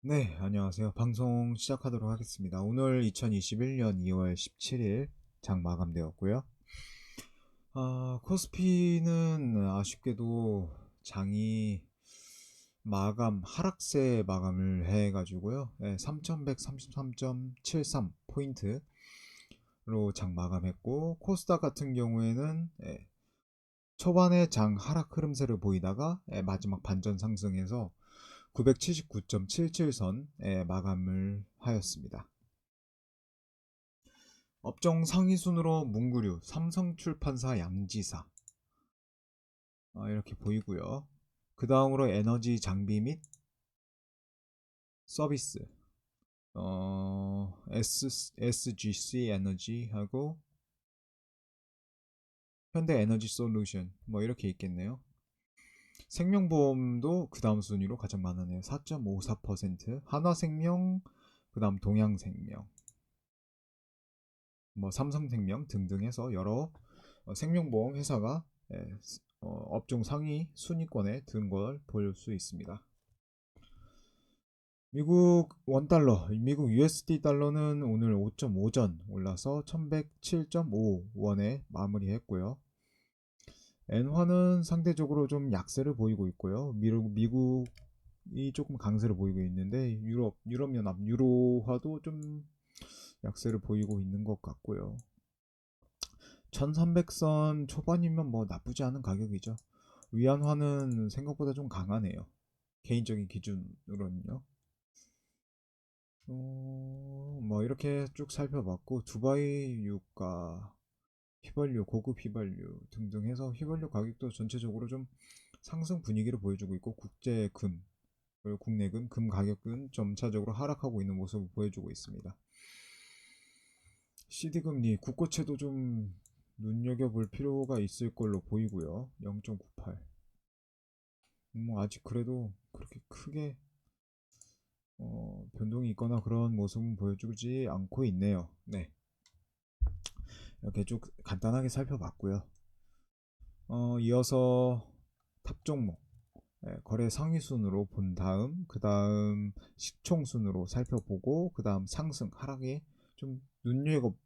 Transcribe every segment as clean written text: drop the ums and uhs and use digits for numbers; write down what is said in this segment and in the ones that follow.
네, 안녕하세요. 방송 시작하도록 하겠습니다. 오늘 2021년 2월 17일 장 마감되었고요. 코스피는 아쉽게도 장이 하락세 마감을 해가지고요. 3133.73포인트로 장 마감했고, 코스닥 같은 경우에는 초반에 장 하락 흐름세를 보이다가 마지막 반전 상승해서 979.77선에 마감을 하였습니다. 업종 상위 순으로 문구류, 삼성출판사, 양지사 이렇게 보이고요. 그 다음으로 에너지 장비 및 서비스 SGC 에너지하고 현대 에너지 솔루션 이렇게 있겠네요. 생명보험도 그 다음 순위로 가장 많으네요. 4.54%, 한화생명, 그 다음 동양생명, 삼성생명 등등 해서 여러 생명보험 회사가 업종 상위 순위권에 든 걸 볼 수 있습니다. 미국 원달러, 미국 USD 달러는 오늘 5.5전 올라서 1107.5원에 마무리했고요. 엔화는 상대적으로 좀 약세를 보이고 있고요. 미국이 조금 강세를 보이고 있는데 유럽연합, 유로화도 좀 약세를 보이고 있는 것 같고요. 1300선 초반이면 나쁘지 않은 가격이죠. 위안화는 생각보다 좀 강하네요. 개인적인 기준으로는요. 이렇게 쭉 살펴봤고, 두바이 유가, 휘발유, 고급 휘발유 등등 해서 휘발유 가격도 전체적으로 좀 상승 분위기를 보여주고 있고, 국제금, 그리고 국내금, 금 가격은 점차적으로 하락하고 있는 모습을 보여주고 있습니다. CD금리, 국고채도 좀 눈여겨볼 필요가 있을 걸로 보이고요. 0.98. 아직 그래도 그렇게 크게 변동이 있거나 그런 모습은 보여주지 않고 있네요. 네, 이렇게 쭉 간단하게 살펴봤고요. 이어서 탑 종목 거래 상위 순으로 본 다음 그 다음 시총 순으로 살펴보고 그 다음 상승 하락에 좀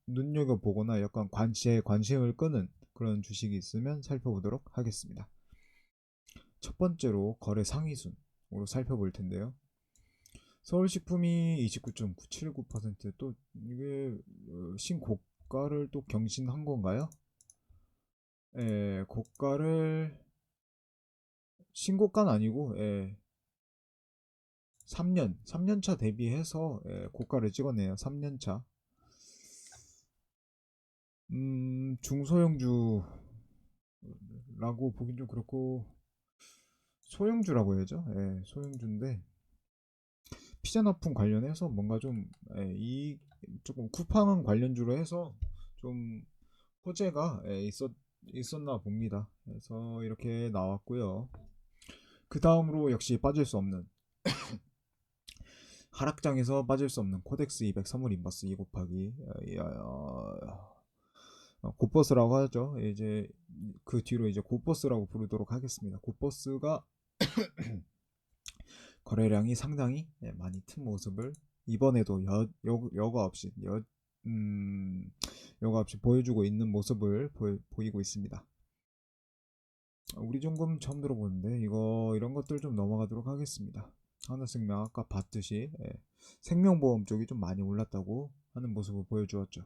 눈여겨보거나 약간 관심을 끄는 그런 주식이 있으면 살펴보도록 하겠습니다. 첫 번째로 거래 상위 순으로 살펴볼 텐데요. 서울식품이 29.979%, 또 이게 신고가를 또 경신한 건가요? 고가를 신고가는 아니고 3년차 대비해서 고가를 찍었네요. 3년차. 중소형주라고 보긴 좀 그렇고 소형주라고 해야죠. 소형주인데 피자 납품 관련해서 뭔가 좀 조금 쿠팡 관련주로 해서 좀 호재가 있었나 봅니다. 그래서 이렇게 나왔고요. 그 다음으로 역시 빠질 수 없는 하락장에서 빠질 수 없는 코덱스 200 선물 인버스 2 곱하기 곱버스라고 하죠. 이제 그 뒤로 이제 곱버스라고 부르도록 하겠습니다. 곱버스가 거래량이 상당히 많이 튼 모습을 이번에도 여과 없이 보여주고 있는 모습을 보이고 있습니다. 우리 종금 처음 들어보는데 이런 것들 좀 넘어가도록 하겠습니다. 하나생명 아까 봤듯이 생명보험 쪽이 좀 많이 올랐다고 하는 모습을 보여주었죠.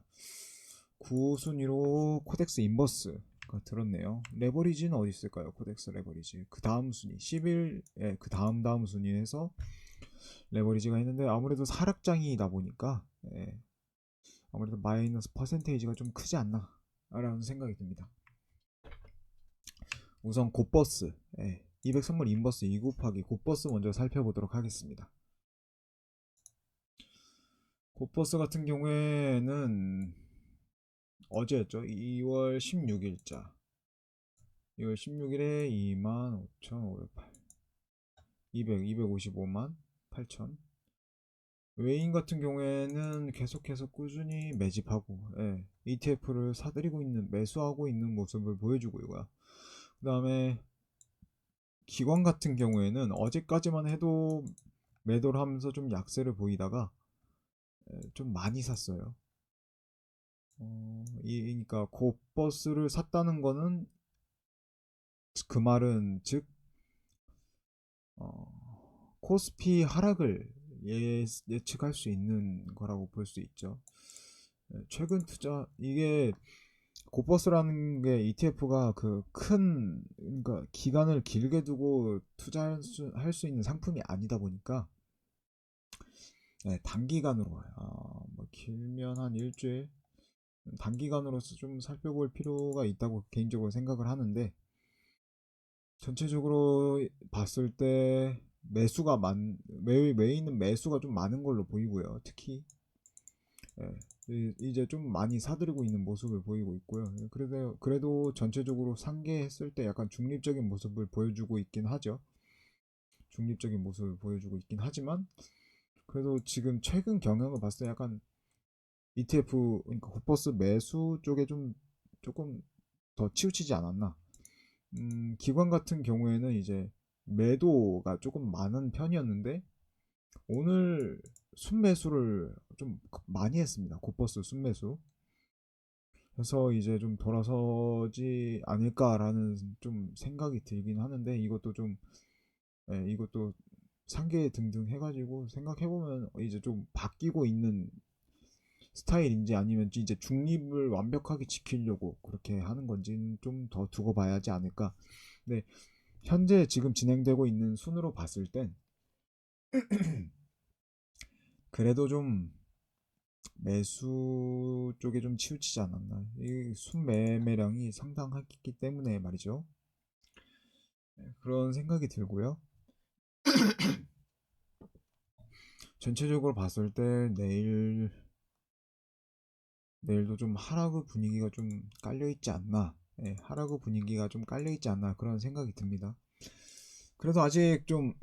9순위로 코덱스 인버스가 들었네요. 레버리지는 어디 있을까요? 코덱스 레버리지 그 다음 순위 11, 그 다음 순위에서 레버리지가 있는데 아무래도 하락장이다 보니까 아무래도 마이너스 퍼센테이지가 좀 크지 않나 라는 생각이 듭니다. 우선 곱버스 200 선물 인버스 2 곱하기 곱버스 먼저 살펴보도록 하겠습니다. 곱버스 같은 경우에는 어제였죠. 2월 16일자 2월 16일에 25,508 255만 8천. 외인 같은 경우에는 계속해서 꾸준히 매집하고 ETF를 매수하고 있는 모습을 보여주고요. 그 다음에 기관 같은 경우에는 어제까지만 해도 매도를 하면서 좀 약세를 보이다가 좀 많이 샀어요. 그러니까 곧버스를 샀다는 거는 그 말은 즉 코스피 하락을 예측할 수 있는 거라고 볼 수 있죠. 최근 투자 이게 곧버스라는 게 ETF가 그 큰 그러니까 기간을 길게 두고 투자할 수 있는 상품이 아니다 보니까 단기간으로 뭐 길면 한 일주일 단기간으로서 좀 살펴볼 필요가 있다고 개인적으로 생각을 하는데 전체적으로 봤을 때 메이는 매수가 좀 많은 걸로 보이고요. 특히 이제 좀 많이 사들이고 있는 모습을 보이고 있고요. 그래도 전체적으로 상계했을 때 약간 중립적인 모습을 보여주고 있긴 하죠. 중립적인 모습을 보여주고 있긴 하지만 그래도 지금 최근 경향을 봤을 때 약간 ETF 그러니까 곧버스 매수 쪽에 좀 조금 더 치우치지 않았나. 기관 같은 경우에는 이제 매도가 조금 많은 편이었는데 오늘 순매수를 좀 많이 했습니다. 곧버스 순매수. 그래서 이제 좀 돌아서지 않을까라는 좀 생각이 들긴 하는데 이것도 상계 등등 해가지고 생각해보면 이제 좀 바뀌고 있는 스타일인지 아니면 이제 중립을 완벽하게 지키려고 그렇게 하는 건지는 좀 더 두고 봐야 하지 않을까. 근데 현재 지금 진행되고 있는 순으로 봤을 땐 그래도 좀 매수 쪽에 좀 치우치지 않았나. 이 순매매량이 상당했기 때문에 말이죠. 그런 생각이 들고요. 전체적으로 봤을 때 내일도 좀 하락 분위기가 좀 깔려 있지 않나. 하락 분위기가 좀 깔려 있지 않나 그런 생각이 듭니다. 그래도 아직 좀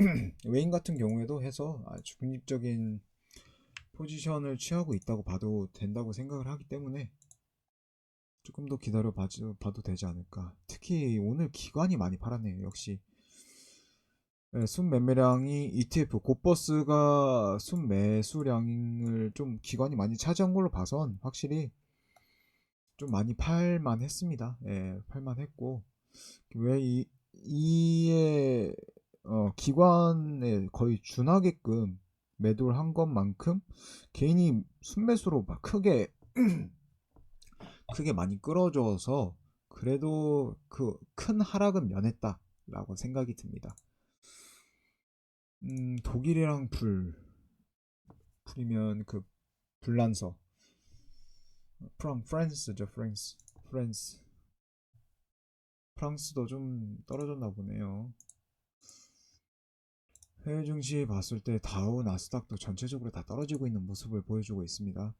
웨인 같은 경우에도 해서 중립적인 포지션을 취하고 있다고 봐도 된다고 생각을 하기 때문에 조금 더 기다려 봐도 되지 않을까. 특히 오늘 기관이 많이 팔았네요. 역시 순매매량이 ETF 곧버스가 순매수량을 좀 기관이 많이 차지한 걸로 봐선 확실히 좀 많이 팔만 했습니다. 팔만 했고 왜 이에 기관에 거의 준하게끔 매도를 한 것만큼 개인이 순매수로 막 크게 많이 끌어줘서 그래도 그 큰 하락은 면했다라고 생각이 듭니다. 독일이랑 풀이면 그 불란서 프랑스죠. 프랑스도 좀 떨어졌나 보네요. 해외 증시 봤을 때 다우 나스닥도 전체적으로 다 떨어지고 있는 모습을 보여주고 있습니다.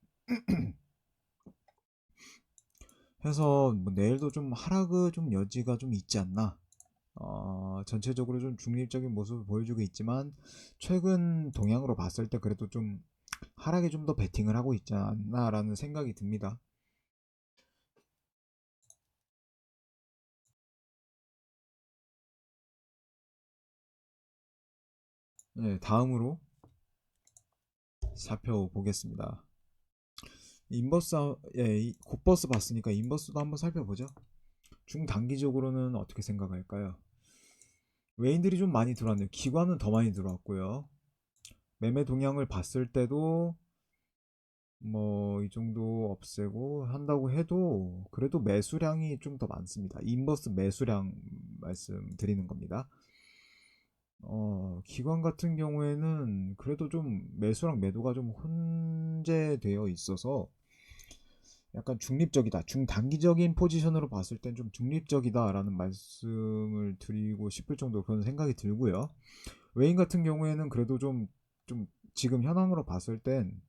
해서 뭐 내일도 좀 하락의 좀 여지가 좀 있지 않나. 전체적으로 좀 중립적인 모습을 보여주고 있지만 최근 동향으로 봤을 때 그래도 좀 하락에 좀 더 베팅을 하고 있지 않나라는 생각이 듭니다. 네, 다음으로 살펴보겠습니다. 인버스, 곧버스 봤으니까 인버스도 한번 살펴보죠. 중단기적으로는 어떻게 생각할까요? 외인들이 좀 많이 들어왔네요. 기관은 더 많이 들어왔고요. 매매 동향을 봤을 때도 뭐 이 정도 없애고 한다고 해도 그래도 매수량이 좀 더 많습니다. 인버스 매수량 말씀드리는 겁니다. 기관 같은 경우에는 그래도 좀 매수랑 매도가 좀 혼재되어 있어서 약간 중립적이다. 중단기적인 포지션으로 봤을 땐 좀 중립적이다라는 말씀을 드리고 싶을 정도 그런 생각이 들고요. 웨인 같은 경우에는 그래도 좀 지금 현황으로 봤을 땐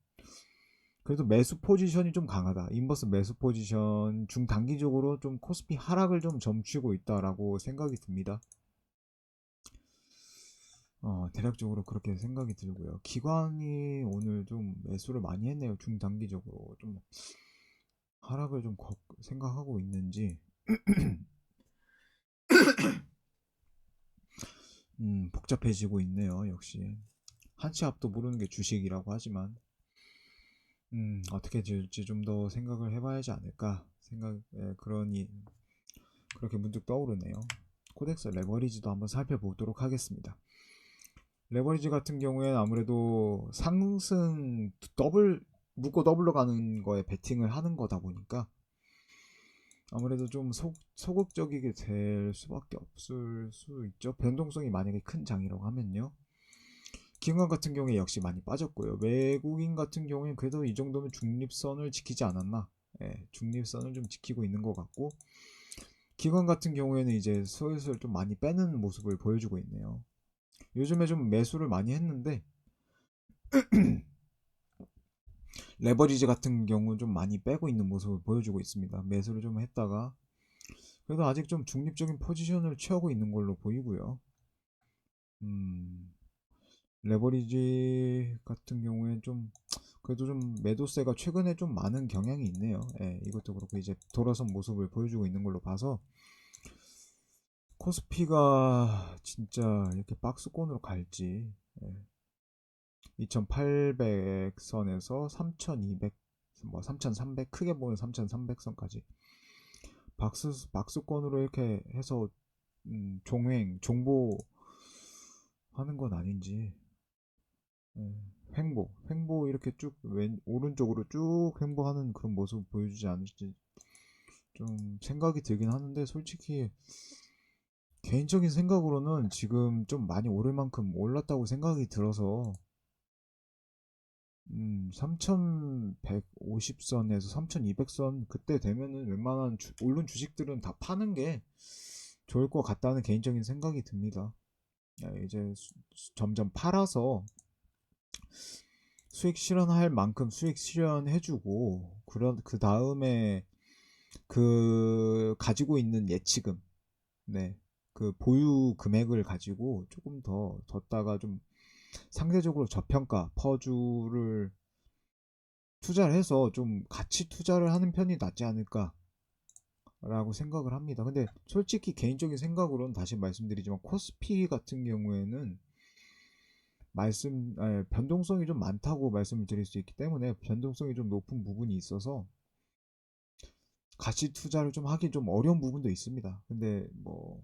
그래도 매수 포지션이 좀 강하다. 인버스 매수 포지션 중단기적으로 좀 코스피 하락을 좀 점치고 있다라고 생각이 듭니다. 대략적으로 그렇게 생각이 들고요. 기관이 오늘 좀 매수를 많이 했네요. 중단기적으로 좀 하락을 좀 생각하고 있는지 복잡해지고 있네요. 역시 한치 앞도 모르는 게 주식이라고 하지만 어떻게 될지 좀 더 생각을 해봐야 하지 않을까 그러니 그렇게 문득 떠오르네요. 코덱스 레버리지도 한번 살펴보도록 하겠습니다. 레버리지 같은 경우에는 아무래도 상승 묶고 더블로 가는 거에 베팅을 하는 거다 보니까 아무래도 좀 소극적이게 될 수밖에 없을 수 있죠. 변동성이 만약에 큰 장이라고 하면요. 기관 같은 경우에 역시 많이 빠졌고요. 외국인 같은 경우에는 그래도 이 정도면 중립선을 지키지 않았나. 중립선을 좀 지키고 있는 것 같고, 기관 같은 경우에는 이제 슬슬 좀 많이 빼는 모습을 보여주고 있네요. 요즘에 좀 매수를 많이 했는데 레버리지 같은 경우는 좀 많이 빼고 있는 모습을 보여주고 있습니다. 매수를 좀 했다가 그래도 아직 좀 중립적인 포지션을 취하고 있는 걸로 보이고요. 레버리지 같은 경우에는 좀 그래도 좀 매도세가 최근에 좀 많은 경향이 있네요. 이것도 그렇고 이제 돌아선 모습을 보여주고 있는 걸로 봐서 코스피가 진짜 이렇게 박스권으로 갈지 2800선에서 3200, 뭐 3300, 크게 보면 3300선까지 박스권으로 이렇게 해서 종보 하는 건 아닌지 횡보 이렇게 쭉 오른쪽으로 쭉 횡보하는 그런 모습 보여주지 않을지 좀 생각이 들긴 하는데 솔직히 개인적인 생각으로는 지금 좀 많이 오를 만큼 올랐다고 생각이 들어서 3150선에서 3200선 그때 되면은 웬만한 오른 주식들은 다 파는 게 좋을 것 같다는 개인적인 생각이 듭니다. 이제 점점 팔아서 수익 실현할 만큼 수익 실현해주고 그 다음에 그 가지고 있는 예치금, 그 보유 금액을 가지고 조금 더 뒀다가 좀 상대적으로 저평가 퍼주를 투자를 해서 좀 가치 투자를 하는 편이 낫지 않을까라고 생각을 합니다. 근데 솔직히 개인적인 생각으로는 다시 말씀드리지만 코스피 같은 경우에는 변동성이 좀 많다고 말씀을 드릴 수 있기 때문에 변동성이 좀 높은 부분이 있어서 가치 투자를 좀 하기 좀 어려운 부분도 있습니다. 근데 뭐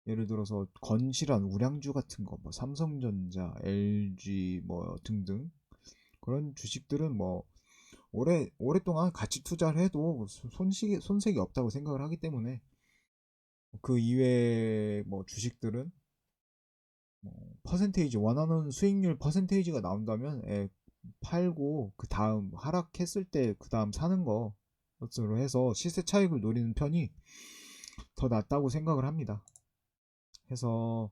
예를 들어서 건실한 우량주 같은 거, 뭐 삼성전자, LG 뭐 등등 그런 주식들은 뭐 오랫동안 가치 투자를 해도 손색이 없다고 생각을 하기 때문에 그 이외의 뭐 주식들은 뭐 퍼센테이지 원하는 수익률 퍼센테이지가 나온다면 팔고 그 다음 하락했을 때 그 다음 사는 것으로 해서 시세 차익을 노리는 편이 더 낫다고 생각을 합니다. 해서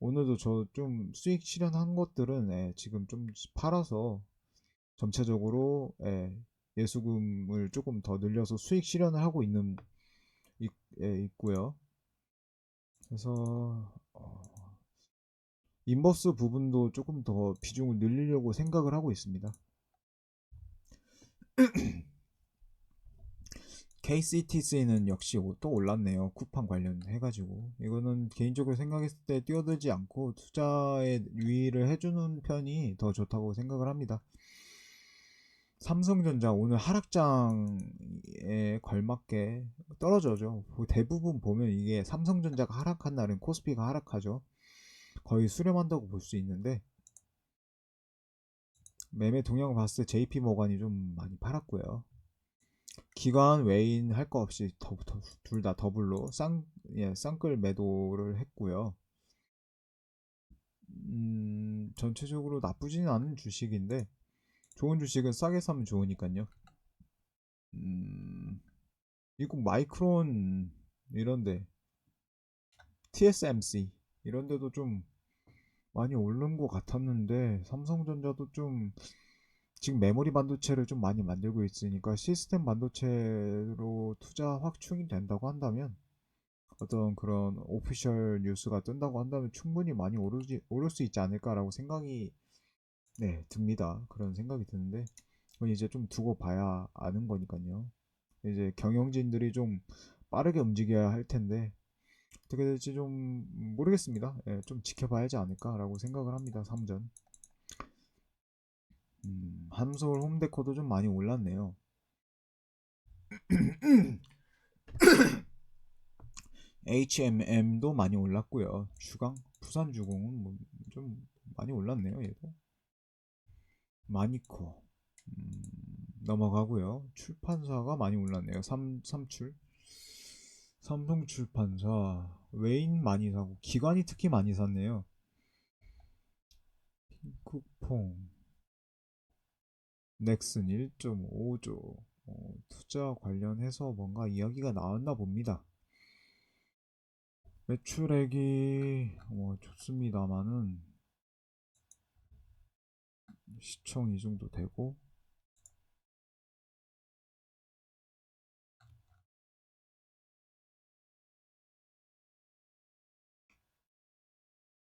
오늘도 저 좀 수익 실현한 것들은 지금 좀 팔아서 전체적으로 예수금을 조금 더 늘려서 수익 실현을 하고 있고요. 그래서 인버스 부분도 조금 더 비중을 늘리려고 생각을 하고 있습니다. KCTC는 역시 또 올랐네요. 쿠팡 관련해가지고 이거는 개인적으로 생각했을 때 뛰어들지 않고 투자에 유의를 해주는 편이 더 좋다고 생각을 합니다. 삼성전자 오늘 하락장에 걸맞게 떨어져죠. 대부분 보면 이게 삼성전자가 하락한 날은 코스피가 하락하죠. 거의 수렴한다고 볼 수 있는데 매매 동향을 봤을 때 JP 모건이 좀 많이 팔았고요. 기관 외인 할 거 없이 둘 다 더블로 쌍끌 매도를 했고요. 전체적으로 나쁘지는 않은 주식인데 좋은 주식은 싸게 사면 좋으니까요. 미국 마이크론 이런데 TSMC 이런데도 좀 많이 오른 것 같았는데 삼성전자도 좀 지금 메모리 반도체를 좀 많이 만들고 있으니까 시스템 반도체로 투자 확충이 된다고 한다면 어떤 그런 오피셜 뉴스가 뜬다고 한다면 충분히 많이 오를 수 있지 않을까라고 생각이 듭니다. 그런 생각이 드는데 그건 이제 좀 두고 봐야 아는 거니까요. 이제 경영진들이 좀 빠르게 움직여야 할 텐데 어떻게 될지 좀 모르겠습니다. 좀 지켜봐야지 않을까라고 생각을 합니다. 3전. 함서울 홈데코도 좀 많이 올랐네요. HMM도 많이 올랐고요. 주강, 부산주공은 뭐좀 많이 올랐네요. 얘도 마니코 넘어가고요. 출판사가 많이 올랐네요. 삼출 삼성출판사 외인 많이 사고 기관이 특히 많이 샀네요. 핑크퐁 넥슨 1.5조 투자 관련해서 뭔가 이야기가 나왔나 봅니다. 매출액이 좋습니다만은 시청 이 정도 되고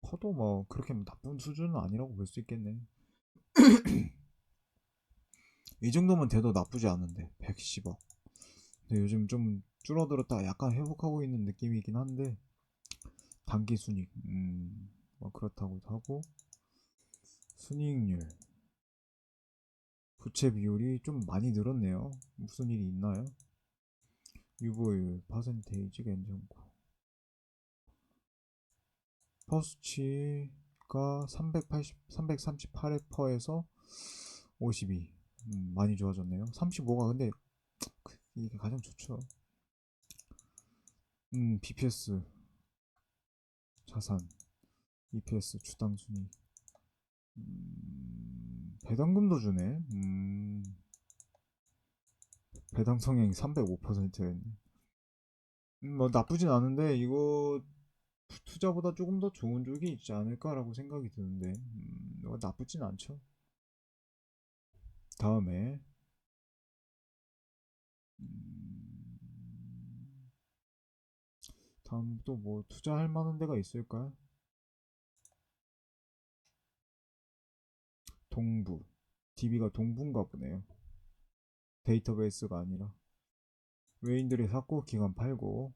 커도 뭐 그렇게 나쁜 수준은 아니라고 볼 수 있겠네. 이 정도면 돼도 나쁘지 않은데 110억. 근데 요즘 좀 줄어들었다가 약간 회복하고 있는 느낌이긴 한데 단기 순익 뭐 그렇다고도 하고 순이익률 부채 비율이 좀 많이 늘었네요. 무슨 일이 있나요? 유보율 퍼센테이지 괜찮고 퍼수치가 338%에서 52 많이 좋아졌네요. 35가 근데 이게 가장 좋죠. BPS 자산 EPS 주당 순위 배당금도 주네. 배당 성향이 305%였네. 뭐 나쁘진 않은데 이거 투자보다 조금 더 좋은 쪽이 있지 않을까라고 생각이 드는데 나쁘진 않죠. 다음에 다음 또 뭐 투자할 만한 데가 있을까요? 동부 DB가 동부인가 보네요. 데이터베이스가 아니라 외인들이 샀고 기관 팔고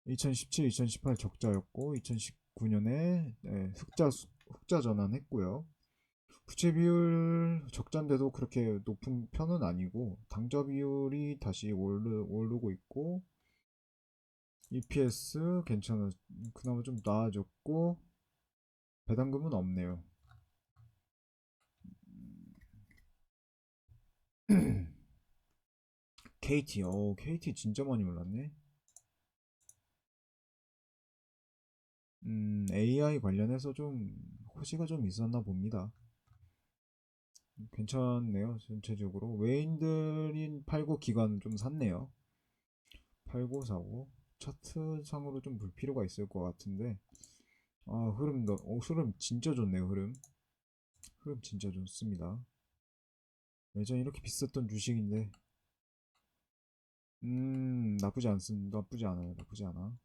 2017, 2018 적자였고 2019년에 흑자 전환했고요. 부채 비율 적자인데도 그렇게 높은 편은 아니고 당좌 비율이 다시 오르고 있고 EPS 괜찮아 그나마 좀 나아졌고 배당금은 없네요. KT KT 진짜 많이 올랐네. AI 관련해서 좀 호시가 좀 있었나 봅니다. 괜찮네요. 전체적으로 외인들이 팔고 기관 좀 샀네요. 팔고 사고 차트 상으로 좀 볼 필요가 있을 것 같은데 흐름 진짜 좋네요. 흐름 진짜 좋습니다. 예전에 이렇게 비쌌던 주식인데 나쁘지 않아요. 나쁘지 않아.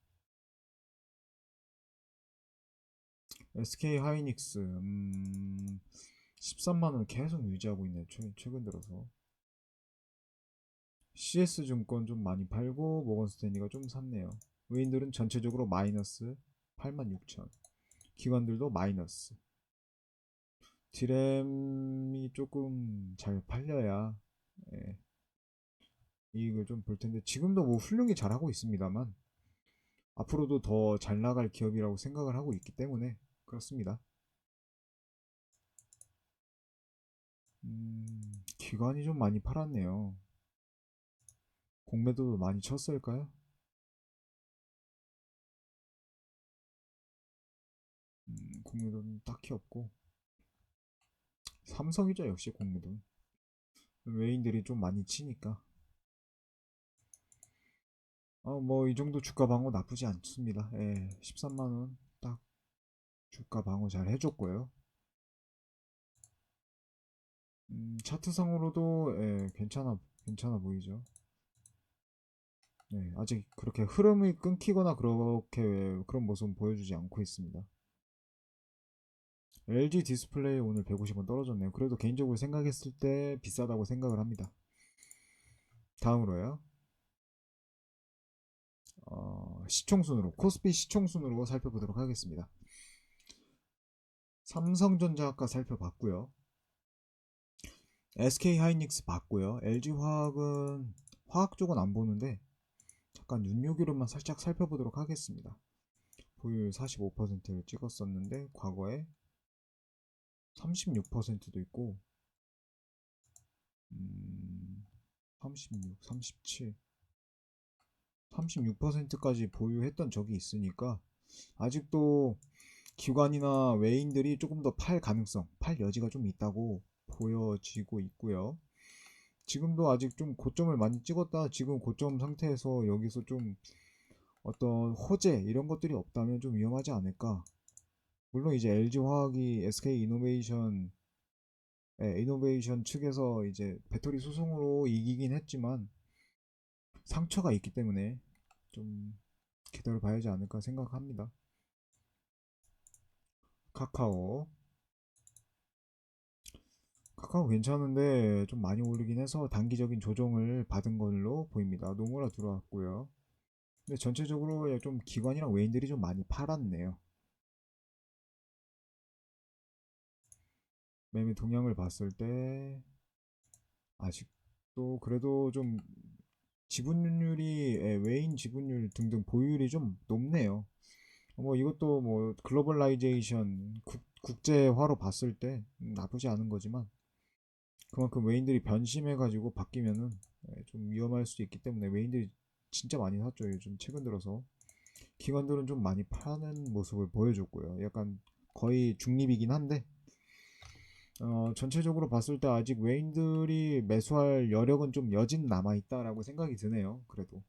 SK 하이닉스 13만원 계속 유지하고 있네요. 최근 들어서 CS증권 좀 많이 팔고 모건스탠리가 좀 샀네요. 외인들은 전체적으로 마이너스 86,000 기관들도 마이너스 디램이 조금 잘 팔려야 예, 이익을 좀 볼 텐데 지금도 뭐 훌륭히 잘하고 있습니다만 앞으로도 더 잘 나갈 기업이라고 생각을 하고 있기 때문에 그렇습니다. 기관이 좀 많이 팔았네요. 공매도도 많이 쳤을까요? 공매도는 딱히 없고 삼성이죠 역시 공매도 외인들이 좀 많이 치니까 뭐 이 정도 주가 방어 나쁘지 않습니다. 예, 13만원 딱 주가 방어 잘 해줬고요. 차트상으로도 예, 괜찮아 보이죠. 네, 아직 그렇게 흐름이 끊기거나 그렇게 그런 모습은 보여주지 않고 있습니다. LG 디스플레이 오늘 150원 떨어졌네요. 그래도 개인적으로 생각했을 때 비싸다고 생각을 합니다. 다음으로요. 시총순으로 코스피 시총순으로 살펴보도록 하겠습니다. 삼성전자 아까 살펴봤고요. SK하이닉스 봤고요. LG화학은 화학 쪽은 안 보는데 잠깐 눈요기로만 살짝 살펴보도록 하겠습니다. 보유율 45%를 찍었었는데 과거에 36%도 있고 36, 37, 36%까지 보유했던 적이 있으니까 아직도 기관이나 외인들이 조금 더 팔 가능성, 팔 여지가 좀 있다고 보여지고 있고요. 지금도 아직 좀 고점을 많이 찍었다. 지금 고점 상태에서 여기서 좀 어떤 호재 이런 것들이 없다면 좀 위험하지 않을까. 물론 이제 LG화학이 이노베이션 측에서 이제 배터리 소송으로 이기긴 했지만 상처가 있기 때문에 좀 기다려 봐야지 않을까 생각합니다. 카카오 괜찮은데 좀 많이 오르긴 해서 단기적인 조정을 받은 걸로 보입니다. 노무라 들어왔고요. 근데 전체적으로 좀 기관이랑 외인들이 좀 많이 팔았네요. 매매 동향을 봤을 때 아직도 그래도 좀 지분율이 외인 지분율 등등 보유율이 좀 높네요. 뭐 이것도 뭐 글로벌라이제이션 국제화로 봤을 때 나쁘지 않은 거지만 그만큼 외인들이 변심해가지고 바뀌면은 좀 위험할 수도 있기 때문에 외인들이 진짜 많이 샀죠. 요즘 최근 들어서 기관들은 좀 많이 파는 모습을 보여줬고요. 약간 거의 중립이긴 한데 전체적으로 봤을 때 아직 외인들이 매수할 여력은 좀 여진 남아있다라고 생각이 드네요. 그래도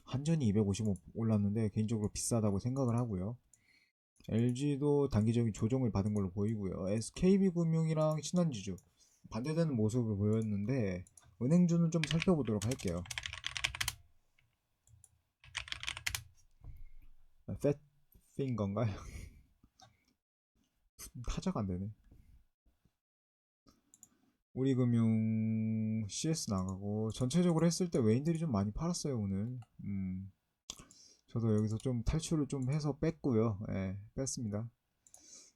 한전이 255 올랐는데 개인적으로 비싸다고 생각을 하고요. LG도 단기적인 조정을 받은 걸로 보이고요. SKB금융이랑 신한지주 반대되는 모습을 보였는데 은행주는 좀 살펴보도록 할게요. 팻fin 건가요? 타자가 안 되네. 우리금융 CS 나가고 전체적으로 했을 때 외인들이 좀 많이 팔았어요 오늘. 저도 여기서 좀 탈출을 좀 해서 뺐고요. 예, 뺐습니다.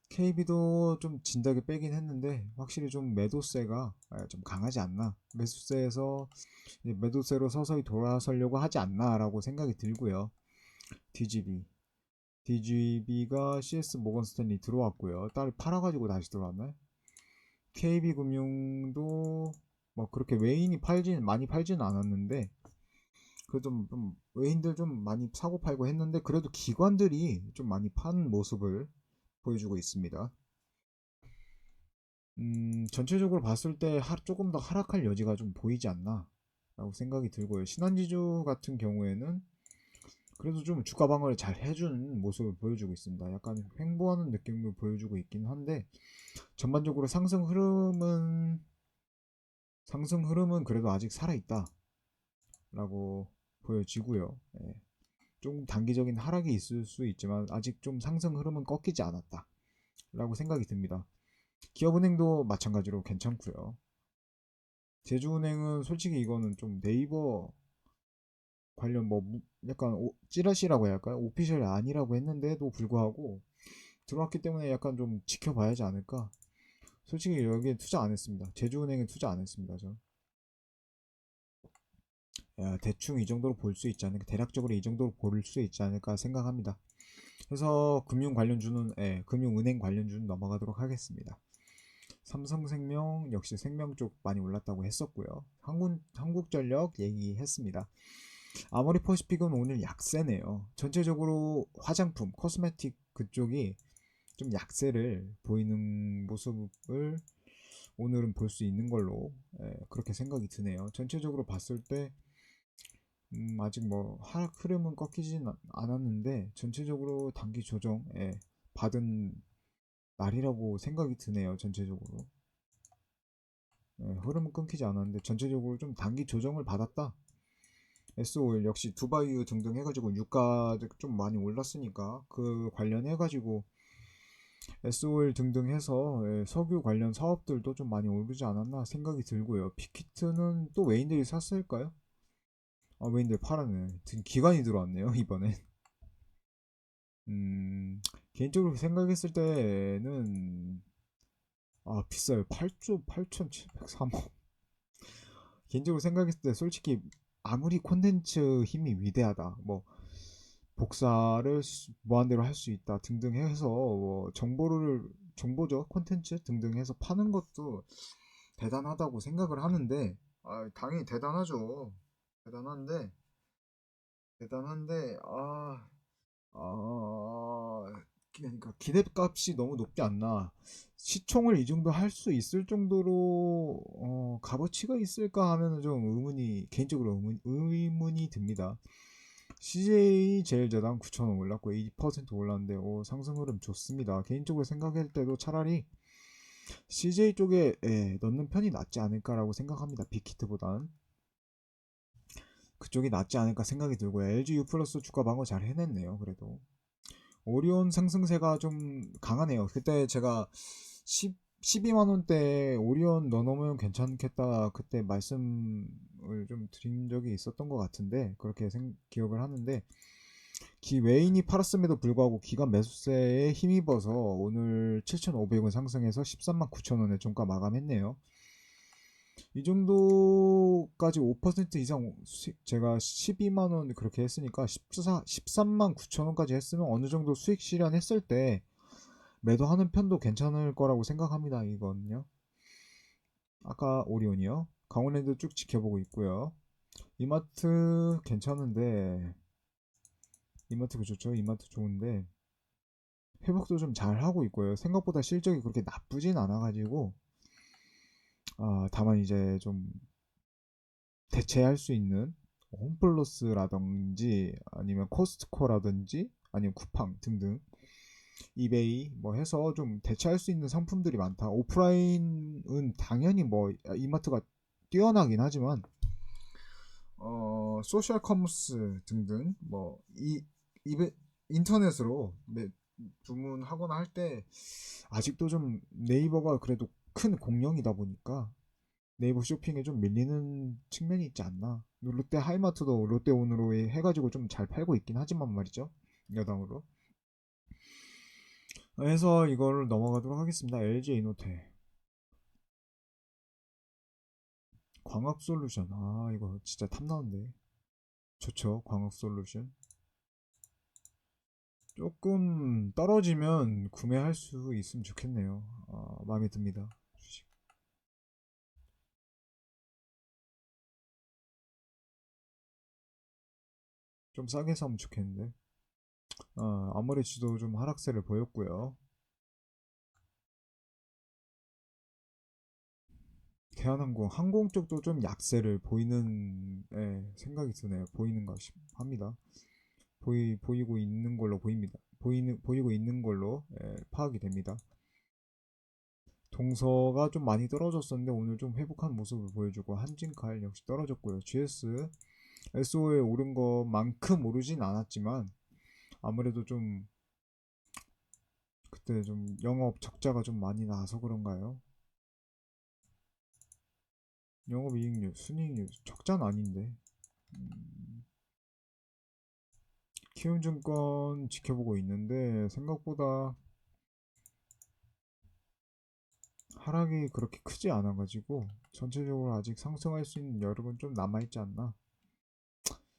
KB도 좀 진작에 빼긴 했는데 확실히 좀 매도세가 좀 강하지 않나. 매수세에서 매도세로 서서히 돌아서려고 하지 않나라고 생각이 들고요. DGB가 CS 모건 스탠리 들어왔고요. 딸 팔아가지고 다시 들어왔나요? KB금융도 뭐 그렇게 외인이 많이 팔지는 않았는데 그래도 좀 외인들 좀 많이 사고 팔고 했는데 그래도 기관들이 좀 많이 파는 모습을 보여주고 있습니다. 전체적으로 봤을 때 조금 더 하락할 여지가 좀 보이지 않나 라고 생각이 들고요. 신한지주 같은 경우에는 그래도 좀 주가 방어를 잘 해주는 모습을 보여주고 있습니다. 약간 횡보하는 느낌을 보여주고 있긴 한데 전반적으로 상승 흐름은 그래도 아직 살아있다 라고 보여지고요. 예. 좀 단기적인 하락이 있을 수 있지만 아직 좀 상승 흐름은 꺾이지 않았다 라고 생각이 듭니다. 기업은행도 마찬가지로 괜찮고요. 제주은행은 솔직히 이거는 좀 네이버 관련 뭐 약간 찌라시라고 해야 할까요? 오피셜이 아니라고 했는데도 불구하고 들어왔기 때문에 약간 좀 지켜봐야지 않을까. 솔직히 여기에 투자 안 했습니다. 제주은행에 투자 안 했습니다. 저 대충 이 정도로 볼 수 있지 않을까, 대략적으로 이 정도로 볼 수 있지 않을까 생각합니다. 그래서 금융 관련주는 금융은행 관련주는 넘어가도록 하겠습니다. 삼성생명 역시 생명 쪽 많이 올랐다고 했었고요. 한국전력 얘기했습니다. 아모리퍼시픽은 오늘 약세네요. 전체적으로 화장품, 코스메틱 그쪽이 좀 약세를 보이는 모습을 오늘은 볼 수 있는 걸로 그렇게 생각이 드네요. 전체적으로 봤을 때 아직 뭐 하락 흐름은 꺾이진 않았는데 전체적으로 단기 조정 받은 날이라고 생각이 드네요. 전체적으로 흐름은 끊기지 않았는데 전체적으로 좀 단기 조정을 받았다. SOL 역시 두바이유 등등 해가지고 유가 좀 많이 올랐으니까 그 관련해가지고 SOL 등등 해서 석유 관련 사업들도 좀 많이 오르지 않았나 생각이 들고요. 빅히트는 또 외인들이 샀을까요? 아, 외인들 팔았네. 기관이 들어왔네요 이번에. 개인적으로 생각했을 때는 비싸요. 8조 8,703원. 개인적으로 생각했을 때 솔직히 아무리 콘텐츠 힘이 위대하다, 뭐 복사를 무한대로 할 수 있다 등등 해서 뭐 정보죠, 콘텐츠 등등 해서 파는 것도 대단하다고 생각을 하는데, 당연히 대단하죠. 대단한데 대단한데 그러니까 기대값이 너무 높지 않나. 시총을 이 정도 할 수 있을 정도로 값어치가 있을까 하면은 좀 개인적으로 의문이 듭니다. CJ 제일제당 9,000원 올랐고 2% 올랐는데 상승 흐름 좋습니다. 개인적으로 생각할 때도 차라리 CJ 쪽에 넣는 편이 낫지 않을까라고 생각합니다. 빅히트보단 그쪽이 낫지 않을까 생각이 들고요. LG U 플러스 주가 방어 잘 해냈네요. 그래도 오리온 상승세가 좀 강하네요. 그때 제가 12만 원대 오리온 넣어놓으면 괜찮겠다 그때 말씀을 좀 드린 적이 있었던 것 같은데, 그렇게 기억을 하는데, 기 외인이 팔았음에도 불구하고 기관 매수세에 힘입어서 오늘 7,500원 상승해서 13만 9천원에 종가 마감했네요. 이 정도까지 5% 이상 제가 12만 원 그렇게 했으니까 13만 9천 원까지 했으면 어느 정도 수익 실현했을 때 매도하는 편도 괜찮을 거라고 생각합니다. 이거는요. 아까 오리온이요. 강원랜드 쭉 지켜보고 있고요. 이마트 괜찮은데, 이마트 좋죠. 이마트 좋은데 회복도 좀 잘 하고 있고요. 생각보다 실적이 그렇게 나쁘진 않아가지고 다만 이제 좀 대체할 수 있는 홈플러스라든지 아니면 코스트코라든지 아니면 쿠팡 등등 이베이 뭐 해서 좀 대체할 수 있는 상품들이 많다. 오프라인은 당연히 뭐 이마트가 뛰어나긴 하지만 소셜 커머스 등등 뭐 이베 인터넷으로 주문하거나 할 때 아직도 좀 네이버가 그래도 큰 공룡이다 보니까 네이버 쇼핑에 좀 밀리는 측면이 있지 않나. 롯데 하이마트도 롯데온으로 해가지고 좀 잘 팔고 있긴 하지만 말이죠. 여당으로. 해서 이거를 넘어가도록 하겠습니다. LG 이노테. 광학솔루션. 이거 진짜 탐나는데. 좋죠. 광학솔루션. 조금 떨어지면 구매할 수 있으면 좋겠네요. 마음에 듭니다. 주식. 좀 싸게 사면 좋겠는데. 아무래도 좀 하락세를 보였고요. 대한항공, 항공 쪽도 좀 약세를 보이는 생각이 드네요. 보이는 것 합니다. 보이고 있는 걸로 보입니다. 보이고 있는 걸로 파악이 됩니다. 동서가 좀 많이 떨어졌었는데 오늘 좀 회복한 모습을 보여주고, 한진칼 역시 떨어졌고요. GS, SO에 오른 것만큼 오르진 않았지만 아무래도 좀 그때 좀 영업 적자가 좀 많이 나서 그런가요? 영업이익률, 순이익률 적자는 아닌데. 키움증권 지켜보고 있는데 생각보다 하락이 그렇게 크지 않아가지고 전체적으로 아직 상승할 수 있는 여력은 좀 남아있지 않나.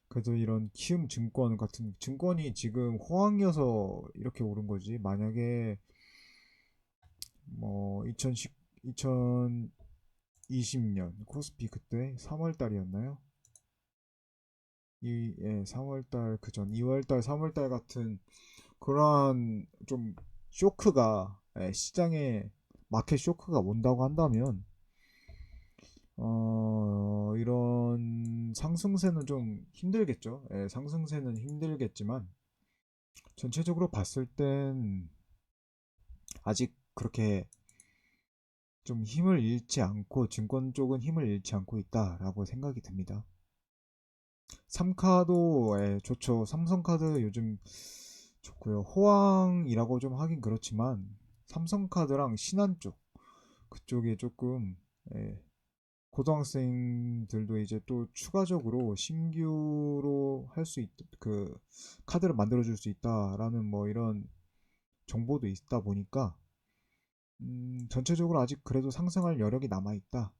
그래도 이런 키움증권 같은 증권이 지금 호황이어서 이렇게 오른 거지, 만약에 뭐 2020년 코스피 그때 3월 달이었나요? 3월달 그전 2월달 3월달 같은 그러한 좀 쇼크가, 시장에 마켓 쇼크가 온다고 한다면 이런 상승세는 좀 힘들겠죠. 상승세는 힘들겠지만 전체적으로 봤을 땐 아직 그렇게 좀 힘을 잃지 않고, 증권 쪽은 힘을 잃지 않고 있다라고 생각이 듭니다. 삼카도 좋죠. 삼성카드 요즘 좋고요. 호황이라고 좀 하긴 그렇지만 삼성카드랑 신한 쪽 그쪽에 조금 고등학생들도 이제 또 추가적으로 신규로 할 수 있, 그 카드를 만들어 줄 수 있다라는 뭐 이런 정보도 있다 보니까 전체적으로 아직 그래도 상승할 여력이 남아있다.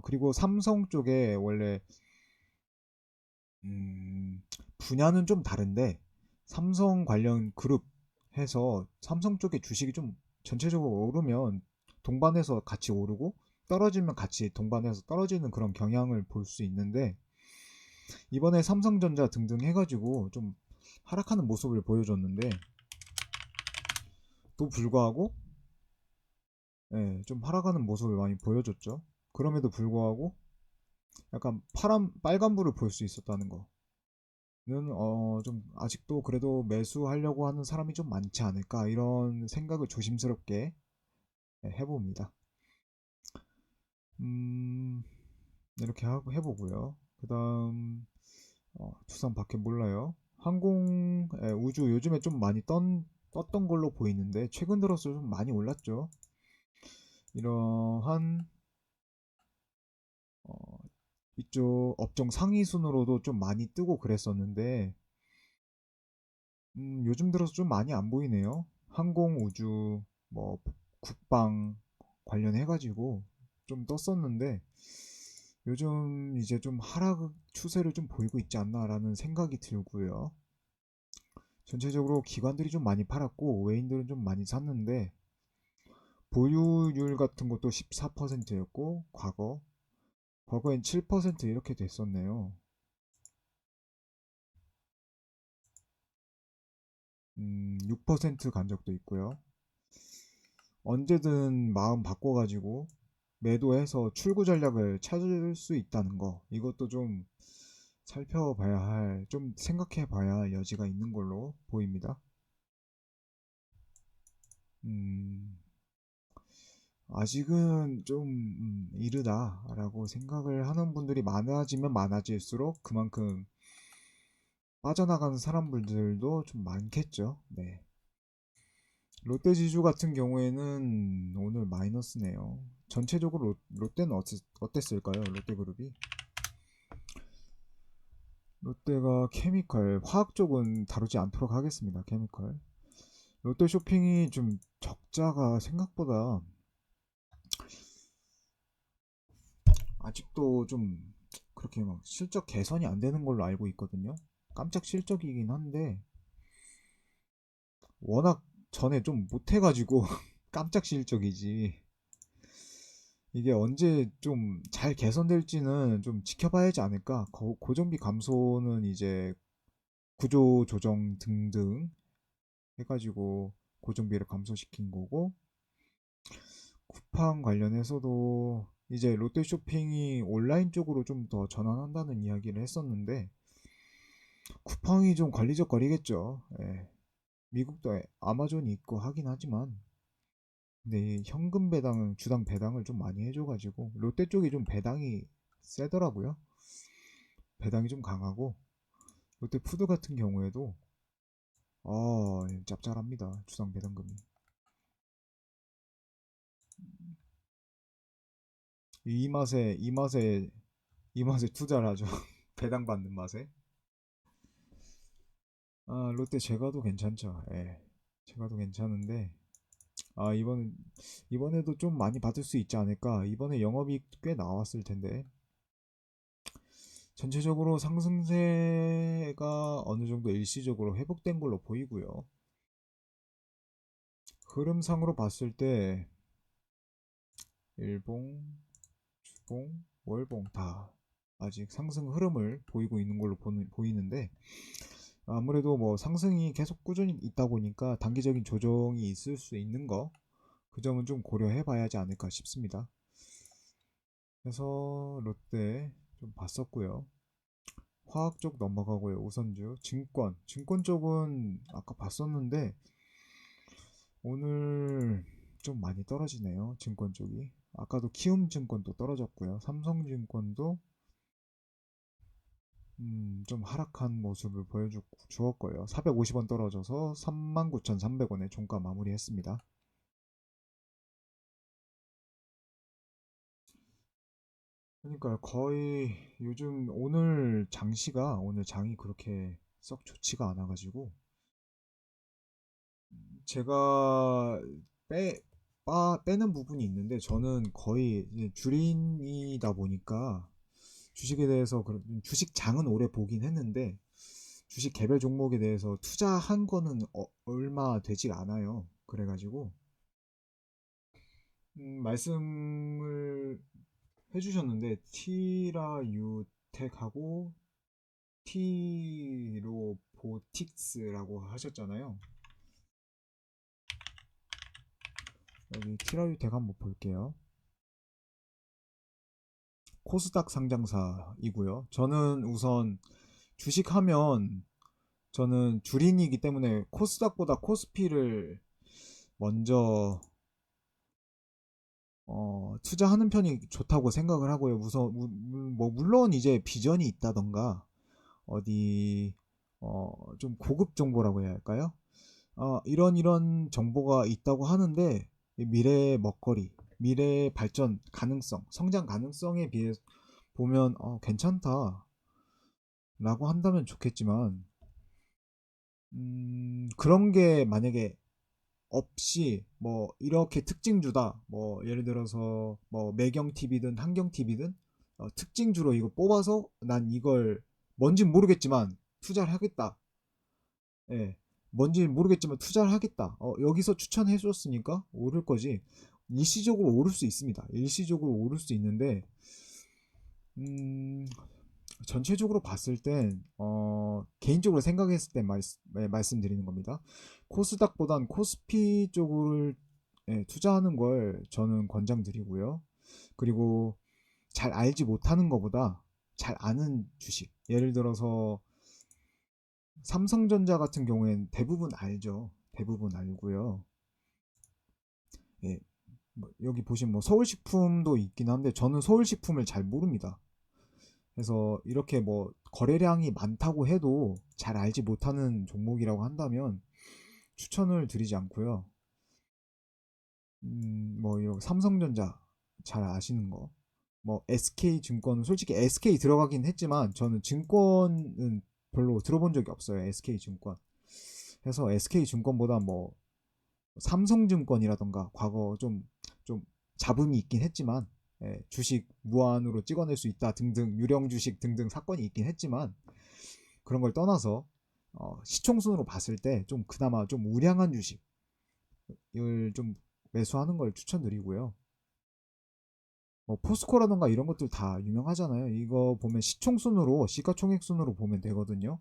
그리고 삼성 쪽에 원래 분야는 좀 다른데 삼성 관련 그룹 해서 삼성 쪽에 주식이 좀 전체적으로 오르면 동반해서 같이 오르고 떨어지면 같이 동반해서 떨어지는 그런 경향을 볼 수 있는데 이번에 삼성전자 등등 해가지고 좀 하락하는 모습을 보여줬는데 또 불구하고 예, 좀 하락하는 모습을 많이 보여줬죠. 그럼에도 불구하고 약간 빨간불을 볼 수 있었다는 거. 는 좀 아직도 그래도 매수하려고 하는 사람이 좀 많지 않을까 이런 생각을 조심스럽게 해봅니다. 음, 이렇게 해보고요. 그 다음 두산 밖에 몰라요. 우주 요즘에 좀 많이 떴던 걸로 보이는데 최근 들어서 좀 많이 올랐죠. 이러한 어, 이쪽 업종 상위 순으로도 좀 많이 뜨고 그랬었는데 요즘 들어서 좀 많이 안 보이네요. 항공, 우주, 뭐 국방 관련해가지고 좀 떴었는데 요즘 이제 좀 하락 추세를 좀 보이고 있지 않나라는 생각이 들고요. 전체적으로 기관들이 좀 많이 팔았고 외인들은 좀 많이 샀는데 보유율 같은 것도 14%였고 과거엔 7% 이렇게 됐었네요. 6%간 적도 있고요. 언제든 마음 바꿔가지고 매도해서 출구 전략을 찾을 수 있다는 거 이것도 좀 살펴봐야 좀 생각해 봐야 할 여지가 있는 걸로 보입니다. 음, 아직은 좀 이르다라고 생각을 하는 분들이 많아지면 많아질수록 그만큼 빠져나가는 사람들도 좀 많겠죠. 네. 롯데지주 같은 경우에는 오늘 마이너스네요. 전체적으로 롯데는 어땠을까요? 롯데그룹이 롯데가 케미컬, 화학 쪽은 다루지 않도록 하겠습니다. 케미컬. 롯데쇼핑이 좀 적자가 생각보다 아직도 좀 그렇게 막 실적 개선이 안 되는 걸로 알고 있거든요. 깜짝 실적이긴 한데 워낙 전에 좀 못해가지고 깜짝 실적이지. 이게 언제 좀 잘 개선될지는 좀 지켜봐야 하지 않을까. 고정비 감소는 이제 구조 조정 등등 해가지고 고정비를 감소시킨 거고 쿠팡 관련해서도 이제 롯데쇼핑이 온라인 쪽으로 좀 더 전환한다는 이야기를 했었는데 쿠팡이 좀 관리적 거리겠죠. 예. 미국도 아마존이 있고 하긴 하지만 근데 이 현금 배당은 주당 배당을 좀 많이 해줘가지고 롯데 쪽이 좀 배당이 세더라고요. 배당이 좀 강하고 롯데 푸드 같은 경우에도 짭짤합니다. 주당 배당금이 이 맛에 투자를 하죠. 배당 받는 맛에. 롯데 제가도 괜찮죠. 예. 제가도 괜찮은데 이번에도 좀 많이 받을 수 있지 않을까. 이번에 영업이익 꽤 나왔을 텐데 전체적으로 상승세가 어느 정도 일시적으로 회복된 걸로 보이고요. 흐름상으로 봤을 때 일봉, 주봉, 월봉 다 아직 상승 흐름을 보이고 있는 걸로 보이는데 아무래도 뭐 상승이 계속 꾸준히 있다 보니까 단기적인 조정이 있을 수 있는 거 그 점은 좀 고려해 봐야 하지 않을까 싶습니다. 그래서 롯데 좀 봤었고요. 화학 쪽 넘어가고요. 우선주 증권 쪽은 아까 봤었는데 오늘 좀 많이 떨어지네요. 증권 쪽이. 아까도 키움증권도 떨어졌고요. 삼성증권도 좀 하락한 모습을 보여주었고요. 450원 떨어져서 39,300원에 종가 마무리했습니다. 그러니까 거의 요즘 오늘 장이 그렇게 썩 좋지가 않아가지고 제가 빼는 부분이 있는데 저는 거의 이제 주린이다 보니까 주식에 대해서 주식장은 오래 보긴 했는데 주식 개별 종목에 대해서 투자한 거는 얼마 되지 않아요. 그래가지고 말씀을 해주셨는데 티라유텍하고 티로보틱스라고 하셨잖아요. 여기 티라유텍 한번 볼게요. 코스닥 상장사이고요. 저는 우선 주식하면 저는 주린이기 때문에 코스닥보다 코스피를 먼저 투자하는 편이 좋다고 생각을 하고요. 물론 이제 비전이 있다던가 어디 좀 고급 정보라고 해야 할까요? 이런 정보가 있다고 하는데 미래의 먹거리, 미래의 발전 가능성, 성장 가능성에 비해 보면 괜찮다라고 한다면 좋겠지만 그런 게 만약에 없이 뭐 이렇게 특징주다 뭐 예를 들어서 뭐 매경 TV든 한경 TV든 특징주로 이거 뽑아서 난 이걸 뭔진 모르겠지만 투자를 하겠다. 예. 뭔지 모르겠지만 투자를 하겠다. 여기서 추천해 줬으니까 오를 거지. 일시적으로 오를 수 있습니다. 일시적으로 오를 수 있는데 음, 전체적으로 봤을 땐 개인적으로 생각했을 때 말씀드리는 겁니다. 코스닥보단 코스피 쪽을 투자하는 걸 저는 권장드리고요. 그리고 잘 알지 못하는 것보다 잘 아는 주식. 예를 들어서 삼성전자 같은 경우에는 대부분 알죠. 대부분 알고요. 예, 여기 보시면 뭐 서울식품도 있긴 한데 저는 서울식품을 잘 모릅니다. 그래서 이렇게 뭐 거래량이 많다고 해도 잘 알지 못하는 종목이라고 한다면 추천을 드리지 않고요. 뭐 이런 삼성전자 잘 아시는 거, 뭐 SK증권은 솔직히 SK 들어가긴 했지만 저는 증권은 별로 들어본 적이 없어요. SK증권. 그래서 SK증권보다 뭐 삼성증권이라던가 과거 좀 잡음이 있긴 했지만 주식 무한으로 찍어낼 수 있다 등등 유령 주식 등등 사건이 있긴 했지만 그런 걸 떠나서 시총순으로 봤을 때 좀 그나마 좀 우량한 주식을 좀 매수하는 걸 추천드리고요. 뭐 포스코라던가 이런 것들 다 유명하잖아요. 이거 보면 시총순으로 시가총액순으로 보면 되거든요.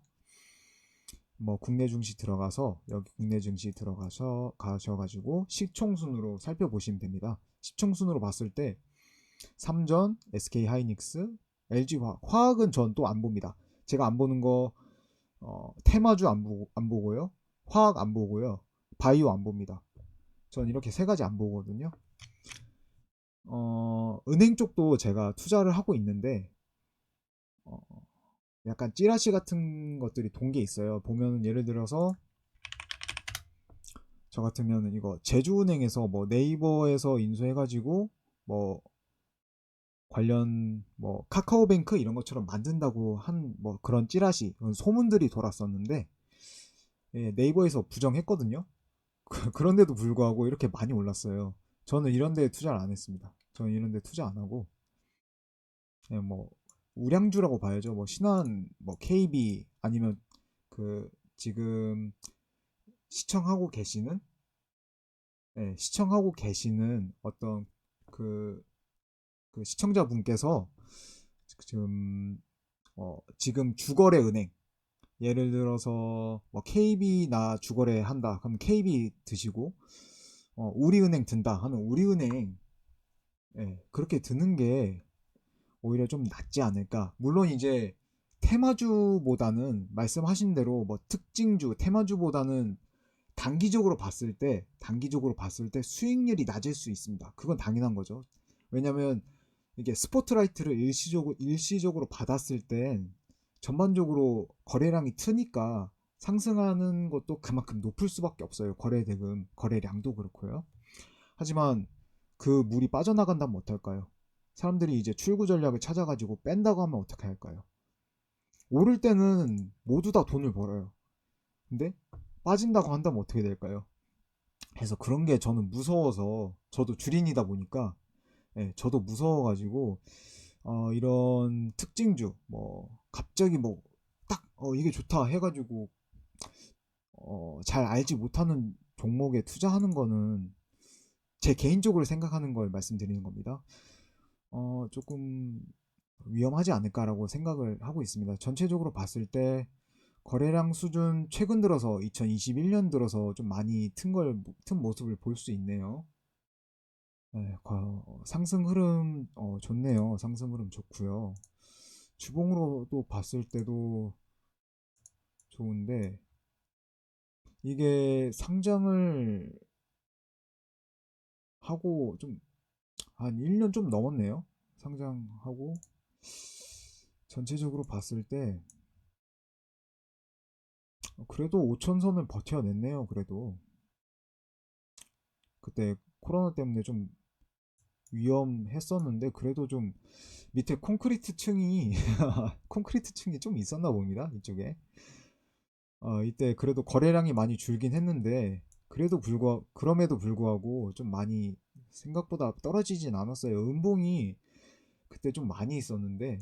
뭐 국내 증시 들어가서 여기 국내 증시 들어가서 가셔가지고 시총순으로 살펴보시면 됩니다. 시총순으로 봤을 때 삼전, SK 하이닉스, LG 화학은 전 또 안 봅니다. 제가 안 보는 거 테마주 안 보고요, 화학 안 보고요, 바이오 안 봅니다. 전 이렇게 세 가지 안 보거든요. 은행 쪽도 제가 투자를 하고 있는데 어, 약간 찌라시 같은 것들이 돈 게 있어요. 보면 예를 들어서 저 같으면 이거 제주은행에서 뭐 네이버에서 인수해가지고 뭐 관련 뭐 카카오뱅크 이런 것처럼 만든다고 한 뭐 그런 찌라시 소문들이 돌았었는데 네이버에서 부정했거든요. 그런데도 불구하고 이렇게 많이 올랐어요. 저는 이런 데 투자를 안 했습니다. 저는 이런 데 투자 안 하고 그냥 뭐 우량주라고 봐야죠. 뭐 신한, 뭐 KB 아니면 그 지금 시청하고 계시는 시청하고 계시는 어떤 그, 그 시청자분께서 지금 지금 주거래 은행 예를 들어서 뭐 KB 나 주거래 한다 그럼 KB 드시고 우리은행 든다 하면 우리은행 그렇게 드는 게 오히려 좀 낫지 않을까. 물론 이제 테마주보다는 말씀하신 대로 뭐 특징주 테마주보다는 단기적으로 봤을 때 수익률이 낮을 수 있습니다. 그건 당연한 거죠. 왜냐면 이게 스포트라이트를 일시적으로 받았을 땐 전반적으로 거래량이 트니까 상승하는 것도 그만큼 높을 수밖에 없어요. 거래 대금, 거래량도 그렇고요. 하지만 그 물이 빠져나간다면 어떨까요? 사람들이 이제 출구 전략을 찾아가지고 뺀다고 하면 어떻게 할까요? 오를 때는 모두 다 돈을 벌어요. 근데 빠진다고 한다면 어떻게 될까요? 해서 그런 게 저는 무서워서, 저도 주린이다 보니까, 예, 저도 무서워가지고 이런 특징주 뭐 갑자기 뭐 딱 이게 좋다 해가지고 잘 알지 못하는 종목에 투자하는 거는 제 개인적으로 생각하는 걸 말씀드리는 겁니다. 조금 위험하지 않을까라고 생각을 하고 있습니다. 전체적으로 봤을 때 거래량 수준 최근 들어서 2021년 들어서 좀 많이 튼 모습을 볼 수 있네요. 네, 상승 흐름 좋네요. 상승 흐름 좋고요. 주봉으로도 봤을 때도 좋은데, 이게 상장을 하고 좀 한 1년 좀 넘었네요. 상장하고 전체적으로 봤을 때 그래도 5천선을 버텨냈네요. 그래도 그때 코로나 때문에 좀 위험했었는데 그래도 좀 밑에 콘크리트 층이 콘크리트 층이 좀 있었나 봅니다. 이쪽에 이때 그래도 거래량이 많이 줄긴 했는데 그럼에도 불구하고 좀 많이 생각보다 떨어지진 않았어요. 음봉이 그때 좀 많이 있었는데,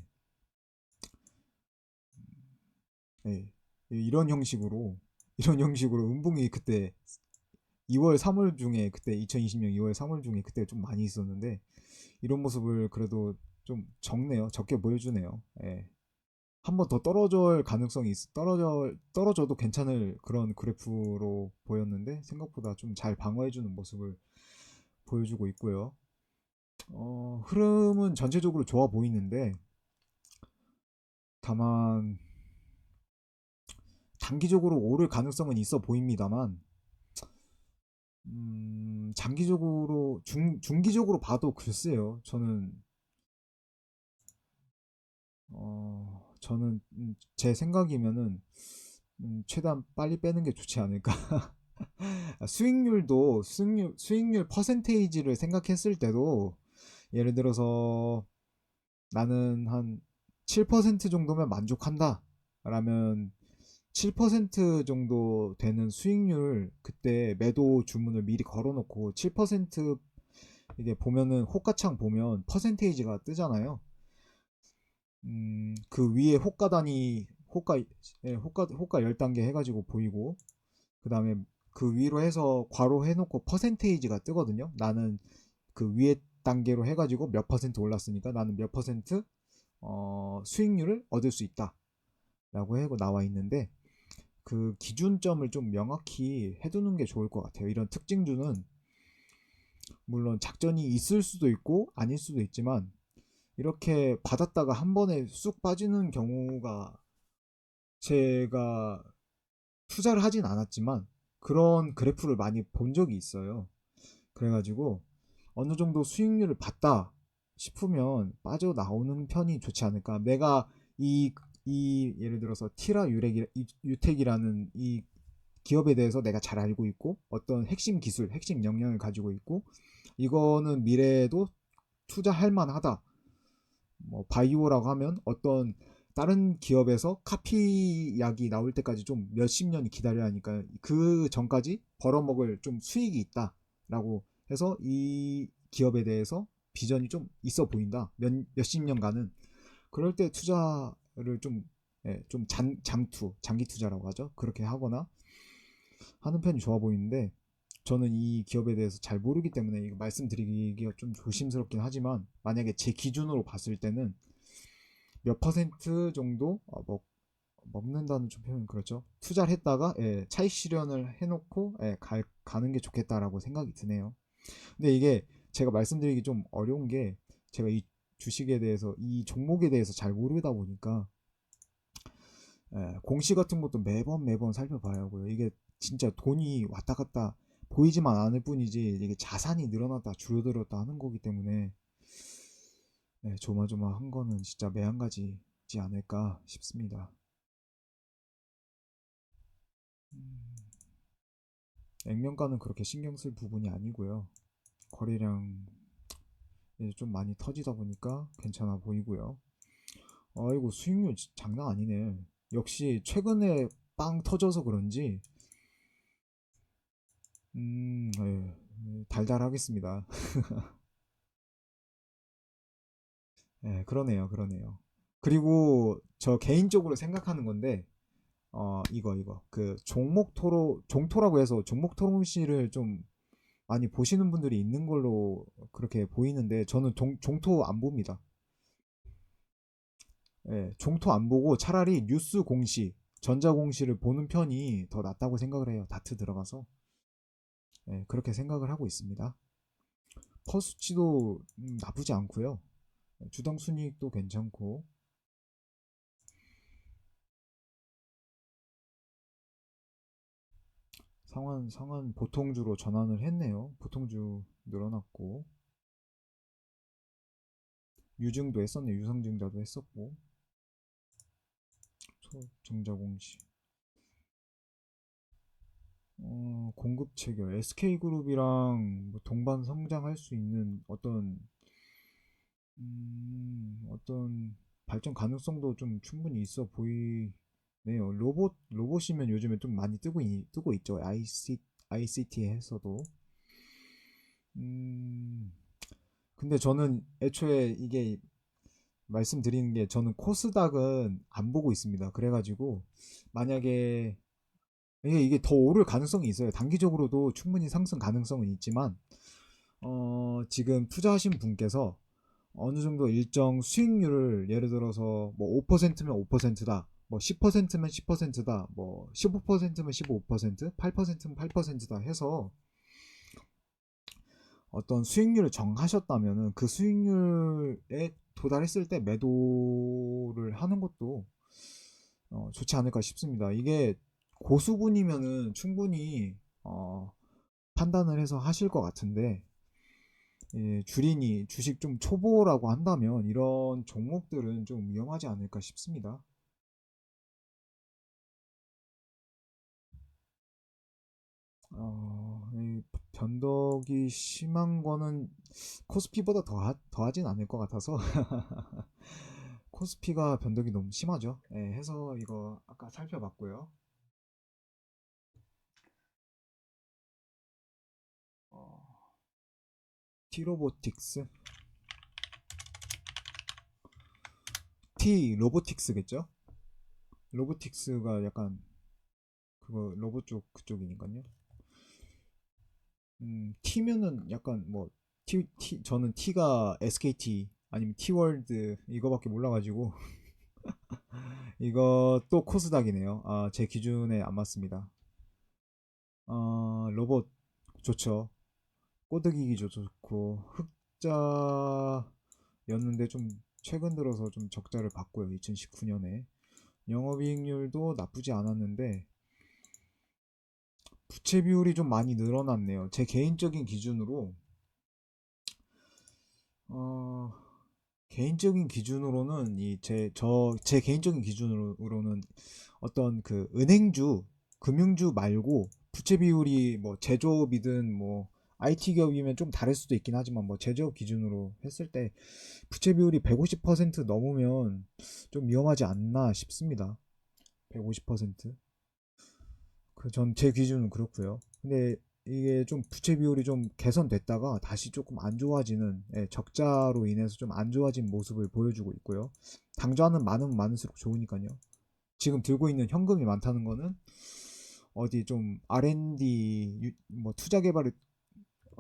네, 이런 형식으로 이런 형식으로 음봉이 그때 2월 3월 중에, 그때 2020년 2월 3월 중에 그때 좀 많이 있었는데, 이런 모습을 그래도 좀 적네요. 적게 보여주네요. 예. 한 번 더 떨어져도 괜찮을 그런 그래프로 보였는데 생각보다 좀 잘 방어해주는 모습을 보여주고 있고요. 흐름은 전체적으로 좋아 보이는데, 다만 단기적으로 오를 가능성은 있어 보입니다만, 장기적으로 중기적으로 봐도 글쎄요. 저는 제 생각이면은 최대한 빨리 빼는 게 좋지 않을까. 수익률 퍼센테이지를 생각했을 때도, 예를 들어서 나는 한 7% 정도면 만족한다 라면, 7% 정도 되는 수익률, 그때 매도 주문을 미리 걸어놓고 7%, 이게 보면은 호가창 보면 퍼센테이지가 뜨잖아요. 그 위에 호가 단위, 호가 10단계 해가지고 보이고, 그 다음에 그 위로 해서 괄호 해놓고 퍼센테이지가 뜨거든요. 나는 그 위에 단계로 해가지고 몇 퍼센트 올랐으니까 나는 몇 퍼센트 수익률을 얻을 수 있다 라고 하고 나와 있는데, 그 기준점을 좀 명확히 해두는 게 좋을 것 같아요. 이런 특징주는 물론 작전이 있을 수도 있고 아닐 수도 있지만, 이렇게 받았다가 한 번에 쑥 빠지는 경우가, 제가 투자를 하진 않았지만 그런 그래프를 많이 본 적이 있어요. 그래가지고 어느 정도 수익률을 봤다 싶으면 빠져나오는 편이 좋지 않을까. 내가 예를 들어서 유텍이라는 이 기업에 대해서 내가 잘 알고 있고, 어떤 핵심 기술, 핵심 역량을 가지고 있고, 이거는 미래에도 투자할 만하다. 뭐 바이오라고 하면 어떤 다른 기업에서 카피약이 나올 때까지 좀 몇십 년이 기다려야 하니까, 그 전까지 벌어먹을 좀 수익이 있다라고 해서 이 기업에 대해서 비전이 좀 있어 보인다. 몇십 년간은. 그럴 때 투자를 좀, 좀 장기 투자라고 하죠. 그렇게 하거나 하는 편이 좋아 보이는데, 저는 이 기업에 대해서 잘 모르기 때문에 이거 말씀드리기가 좀 조심스럽긴 하지만, 만약에 제 기준으로 봤을 때는 몇 퍼센트 정도 먹는다는 좀 표현 그렇죠. 투자를 했다가 차익 실현을 해놓고 가는 게 좋겠다라고 생각이 드네요. 근데 이게 제가 말씀드리기 좀 어려운 게, 제가 이 주식에 대해서, 이 종목에 대해서 잘 모르다 보니까 공시 같은 것도 매번 살펴봐야 하고요. 이게 진짜 돈이 왔다 갔다 보이지만 않을 뿐이지, 이게 자산이 늘어났다 줄어들었다 하는 거기 때문에 조마조마한 거는 진짜 매한가지지 않을까 싶습니다. 음, 액면가는 그렇게 신경 쓸 부분이 아니고요. 거래량 좀 많이 터지다 보니까 괜찮아 보이고요. 아이고, 수익률 장난 아니네. 역시 최근에 빵 터져서 그런지 달달하겠습니다. 그러네요, 그러네요. 그리고 저 개인적으로 생각하는 건데, 이거. 그 종토라고 해서 종목 토론실을 좀 많이 보시는 분들이 있는 걸로 그렇게 보이는데, 저는 종토 안 봅니다. 종토 안 보고 차라리 뉴스 공시, 전자공시를 보는 편이 더 낫다고 생각을 해요. 다트 들어가서. 그렇게 생각을 하고 있습니다. 퍼수치도 나쁘지 않고요. 주당 순이익도 괜찮고. 상한 보통주로 전환을 했네요. 보통주 늘어났고 유증도 했었네요. 유상증자도 했었고 초정자공시 공급 체결 SK그룹이랑 뭐 동반 성장할 수 있는 어떤 발전 가능성도 좀 충분히 있어 보이네요. 로봇이면 요즘에 좀 많이 뜨고 있죠. ICT에서도. 음, 근데 저는 애초에 이게 말씀드리는 게 저는 코스닥은 안 보고 있습니다. 그래가지고 만약에 이게 더 오를 가능성이 있어요. 단기적으로도 충분히 상승 가능성은 있지만 지금 투자하신 분께서 어느 정도 일정 수익률을 예를 들어서 뭐 5%면 5%다. 뭐 10%면 10%다. 뭐 15%면 15%, 8%면 8%다 해서 어떤 수익률을 정하셨다면은 그 수익률에 도달했을 때 매도를 하는 것도 좋지 않을까 싶습니다. 이게 고수분이면은 충분히 판단을 해서 하실 것 같은데 주린이 주식 좀 초보라고 한다면 이런 종목들은 좀 위험하지 않을까 싶습니다. 이 변덕이 심한 거는 코스피보다 더하진 않을 것 같아서 코스피가 변덕이 너무 심하죠. 해서 이거 아까 살펴봤고요. 어, T로보틱스, T 로보틱스겠죠? 로보틱스가 약간 그거 로봇 쪽 그쪽이니까요. T면은 약간 뭐 저는 T가 SKT 아니면 T월드 이거밖에 몰라가지고 이거 또 코스닥이네요. 제 기준에 안 맞습니다. 로봇 좋죠. 꼬드기기 좋고 흑자였는데 좀 최근 들어서 좀 적자를 봤고요. 2019년에 영업이익률도 나쁘지 않았는데 부채 비율이 좀 많이 늘어났네요. 제 개인적인 기준으로 어, 개인적인 기준으로는 제 개인적인 기준으로는 어떤 그 은행주, 금융주 말고 부채 비율이 뭐 제조업이든 뭐 IT 기업이면 좀 다를 수도 있긴 하지만 뭐 제조업 기준으로 했을 때 부채 비율이 150% 넘으면 좀 위험하지 않나 싶습니다. 150%. 전 제 기준은 그렇고요. 근데 이게 좀 부채 비율이 좀 개선됐다가 다시 조금 안 좋아지는 적자로 인해서 좀 안 좋아진 모습을 보여주고 있고요. 당좌는 많으면 많을수록 좋으니까요. 지금 들고 있는 현금이 많다는 거는 어디 좀 R&D 뭐 투자 개발에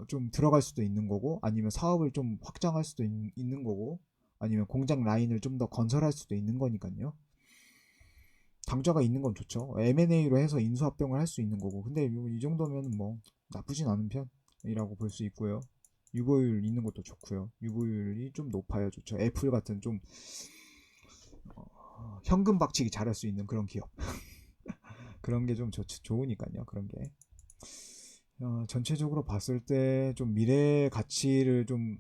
좀 들어갈 수도 있는 거고 아니면 사업을 좀 확장할 수도 있는 거고 아니면 공장 라인을 좀 더 건설할 수도 있는 거니까요. 당좌가 있는 건 좋죠. M&A로 해서 인수합병을 할 수 있는 거고. 근데 이 정도면 뭐 나쁘진 않은 편이라고 볼 수 있고요. 유보율 있는 것도 좋고요. 유보율이 좀 높아야 좋죠. 애플 같은 좀 현금 박치기 잘할 수 있는 그런 기업. 그런 게 좀 좋으니까요. 그런 게. 전체적으로 봤을 때 좀 미래 가치를 좀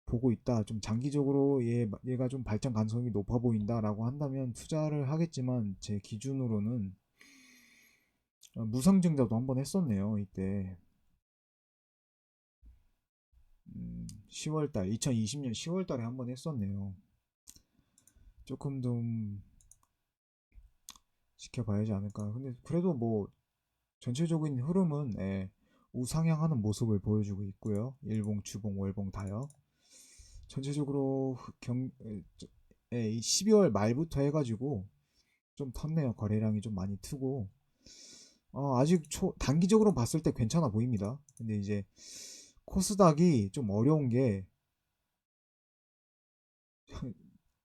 보고 있다. 좀 장기적으로 얘가 좀 발전 가능성이 높아 보인다라고 한다면 투자를 하겠지만 제 기준으로는 무상증자도 한번 했었네요. 이때 10월달 2020년 10월달에 한번 했었네요. 조금 좀 지켜봐야지 않을까. 근데 그래도 뭐 전체적인 흐름은 우상향하는 모습을 보여주고 있고요. 일봉, 주봉, 월봉 다요. 전체적으로 이 12월 말부터 해가지고 좀 텄네요. 거래량이 좀 많이 트고 아직 단기적으로 봤을 때 괜찮아 보입니다. 근데 이제 코스닥이 좀 어려운 게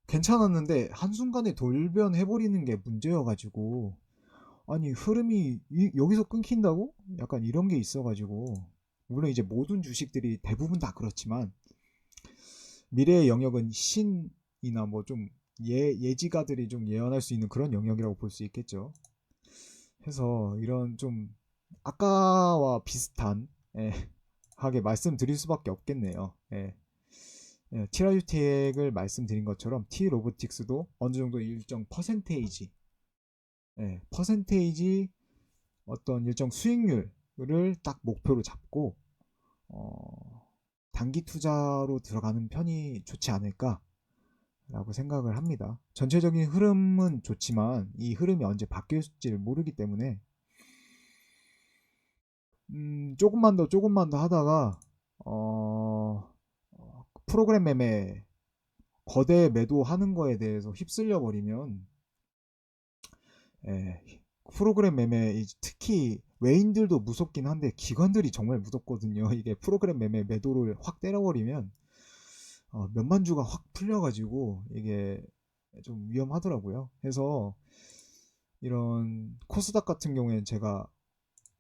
괜찮았는데 한순간에 돌변해버리는 게 문제여가지고 아니 흐름이 여기서 끊긴다고? 약간 이런 게 있어가지고 물론 이제 모든 주식들이 대부분 다 그렇지만 미래의 영역은 신이나 뭐 좀 예지가들이 좀 예언할 수 있는 그런 영역이라고 볼 수 있겠죠. 해서 이런 좀 아까와 비슷한 하게 말씀드릴 수밖에 없겠네요. 티라유텍을 말씀드린 것처럼 T로보틱스도 어느 정도 일정 퍼센테이지 어떤 일정 수익률을 딱 목표로 잡고 단기 투자로 들어가는 편이 좋지 않을까라고 생각을 합니다. 전체적인 흐름은 좋지만 이 흐름이 언제 바뀔지를 모르기 때문에 조금만 더 하다가 프로그램 매매 거대 매도하는 거에 대해서 휩쓸려 버리면 프로그램 매매 특히 외인들도 무섭긴 한데 기관들이 정말 무섭거든요. 이게 프로그램 매매 매도를 확 때려버리면 몇만 주가 확 풀려가지고 이게 좀 위험하더라고요. 해서 이런 코스닥 같은 경우에는 제가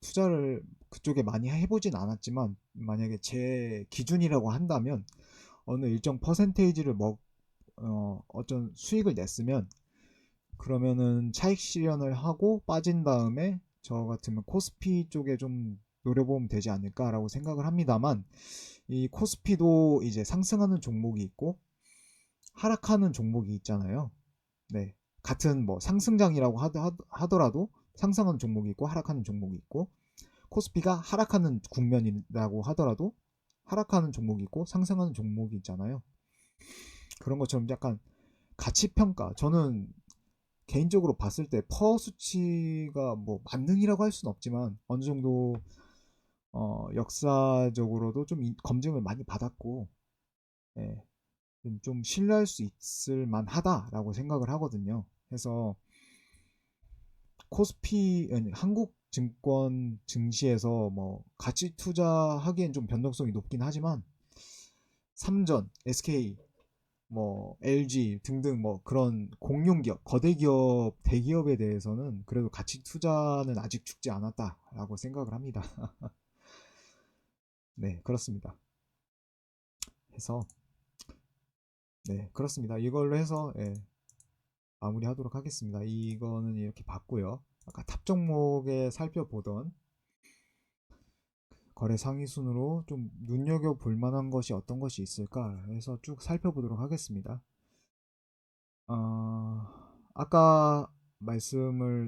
투자를 그쪽에 많이 해보진 않았지만 만약에 제 기준이라고 한다면 어느 일정 퍼센테이지를 어떤 수익을 냈으면 그러면은 차익 실현을 하고 빠진 다음에 저 같으면 코스피 쪽에 좀 노려보면 되지 않을까라고 생각을 합니다만 이 코스피도 이제 상승하는 종목이 있고 하락하는 종목이 있잖아요. 네. 같은 뭐 상승장이라고 하더라도 상승하는 종목이 있고 하락하는 종목이 있고 코스피가 하락하는 국면이라고 하더라도 하락하는 종목이 있고 상승하는 종목이 있잖아요. 그런 것처럼 약간 가치평가 저는 개인적으로 봤을 때 퍼 수치가 뭐 만능이라고 할 수는 없지만 어느 정도 역사적으로도 좀 검증을 많이 받았고 예, 좀 신뢰할 수 있을 만하다라고 생각을 하거든요. 해서 코스피 한국 증권 증시에서 뭐 가치 투자하기엔 좀 변동성이 높긴 하지만 삼전, SK, 뭐 LG 등등 뭐 그런 공룡 기업, 거대 기업, 대기업에 대해서는 그래도 가치 투자는 아직 죽지 않았다라고 생각을 합니다. 네, 그렇습니다. 해서 네, 그렇습니다. 이걸로 해서 마무리하도록 하겠습니다. 이거는 이렇게 봤고요. 아까 탑 종목에 살펴보던 거래 상위 순으로 좀 눈여겨볼 만한 것이 어떤 것이 있을까 해서 쭉 살펴보도록 하겠습니다. 아까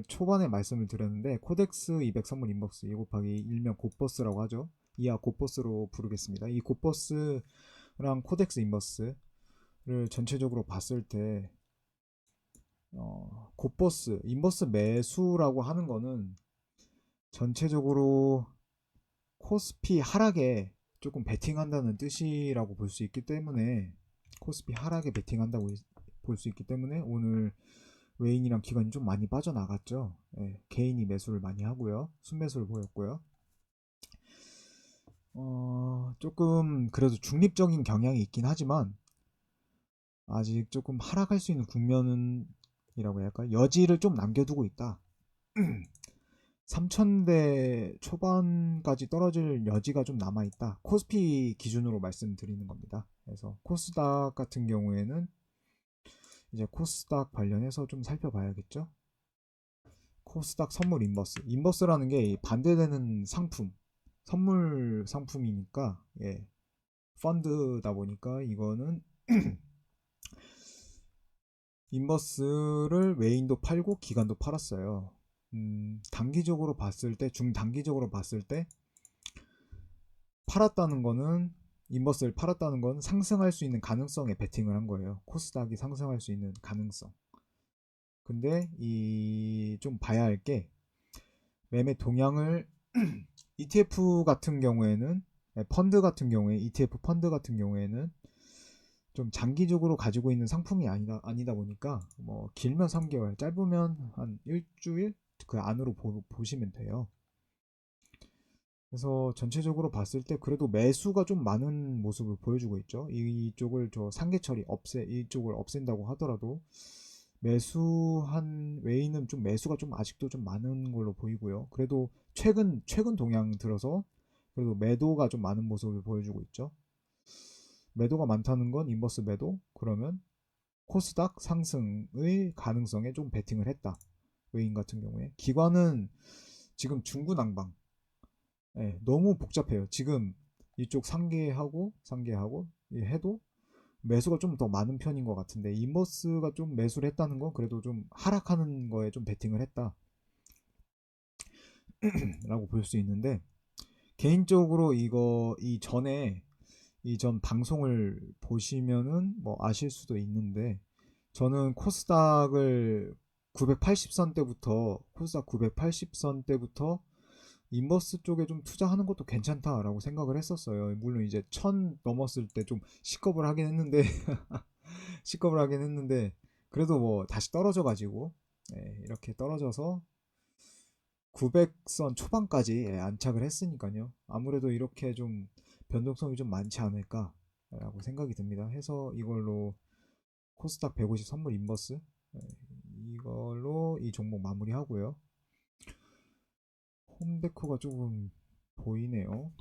초반에 말씀을 드렸는데 코덱스 200 선물 인버스 2 곱하기 일명 곱버스라고 하죠. 이하 곱버스로 부르겠습니다. 이 곱버스랑 코덱스 인버스를 전체적으로 봤을 때 곱버스 인버스 매수라고 하는 거는 전체적으로 코스피 하락에 조금 베팅한다는 뜻이라고 볼 수 있기 때문에 코스피 하락에 베팅한다고 볼 수 있기 때문에 오늘 외인이랑 기관이 좀 많이 빠져나갔죠. 개인이 매수를 많이 하고요. 순매수를 보였고요. 조금 그래도 중립적인 경향이 있긴 하지만 아직 조금 하락할 수 있는 국면이라고 해야 할까? 여지를 좀 남겨두고 있다. 3,000대 초반까지 떨어질 여지가 좀 남아있다. 코스피 기준으로 말씀드리는 겁니다. 그래서 코스닥 같은 경우에는 이제 코스닥 관련해서 좀 살펴봐야겠죠. 코스닥 선물 인버스. 인버스라는 게 반대되는 상품, 선물 상품이니까, 펀드다 보니까 이거는 인버스를 외인도 팔고 기관도 팔았어요. 단기적으로 봤을 때, 중단기적으로 봤을 때, 팔았다는 거는, 인버스를 팔았다는 건 상승할 수 있는 가능성에 베팅을 한 거예요. 코스닥이 상승할 수 있는 가능성. 근데 이 좀 봐야 할 게 매매 동향을 ETF 같은 경우에는 펀드 같은 경우에 ETF 펀드 같은 경우에는 좀 장기적으로 가지고 있는 상품이 아니다 보니까 뭐 길면 3개월, 짧으면 한 일주일 그 안으로 보시면 돼요. 그래서 전체적으로 봤을 때 그래도 매수가 좀 많은 모습을 보여주고 있죠. 이쪽을 상계 처리 이쪽을 없앤다고 하더라도 매수한 외에는 좀 매수가 좀 아직도 좀 많은 걸로 보이고요. 그래도 최근 동향 들어서 그래도 매도가 좀 많은 모습을 보여주고 있죠. 매도가 많다는 건 인버스 매도, 그러면 코스닥 상승의 가능성에 좀 베팅을 했다. 외인 같은 경우에 기관은 지금 중구난방. 너무 복잡해요. 지금 이쪽 상계하고 해도 매수가 좀 더 많은 편인 것 같은데, 인버스가 좀 매수를 했다는 건 그래도 좀 하락하는 거에 좀 베팅을 했다라고 볼 수 있는데, 개인적으로 이전 방송을 보시면은 뭐 아실 수도 있는데, 저는 코스닥 980선 때부터 인버스 쪽에 좀 투자하는 것도 괜찮다라고 생각을 했었어요. 물론 이제 1000 넘었을 때 좀 시겁을 하긴 했는데 시겁을 하긴 했는데 그래도 뭐 다시 떨어져 가지고 이렇게 떨어져서 900선 초반까지 안착을 했으니까요. 아무래도 이렇게 좀 변동성이 좀 많지 않을까라고 생각이 듭니다. 해서 이걸로 코스닥 150 선물 인버스 이걸로 이 종목 마무리하고요. 홈데코가 조금 보이네요.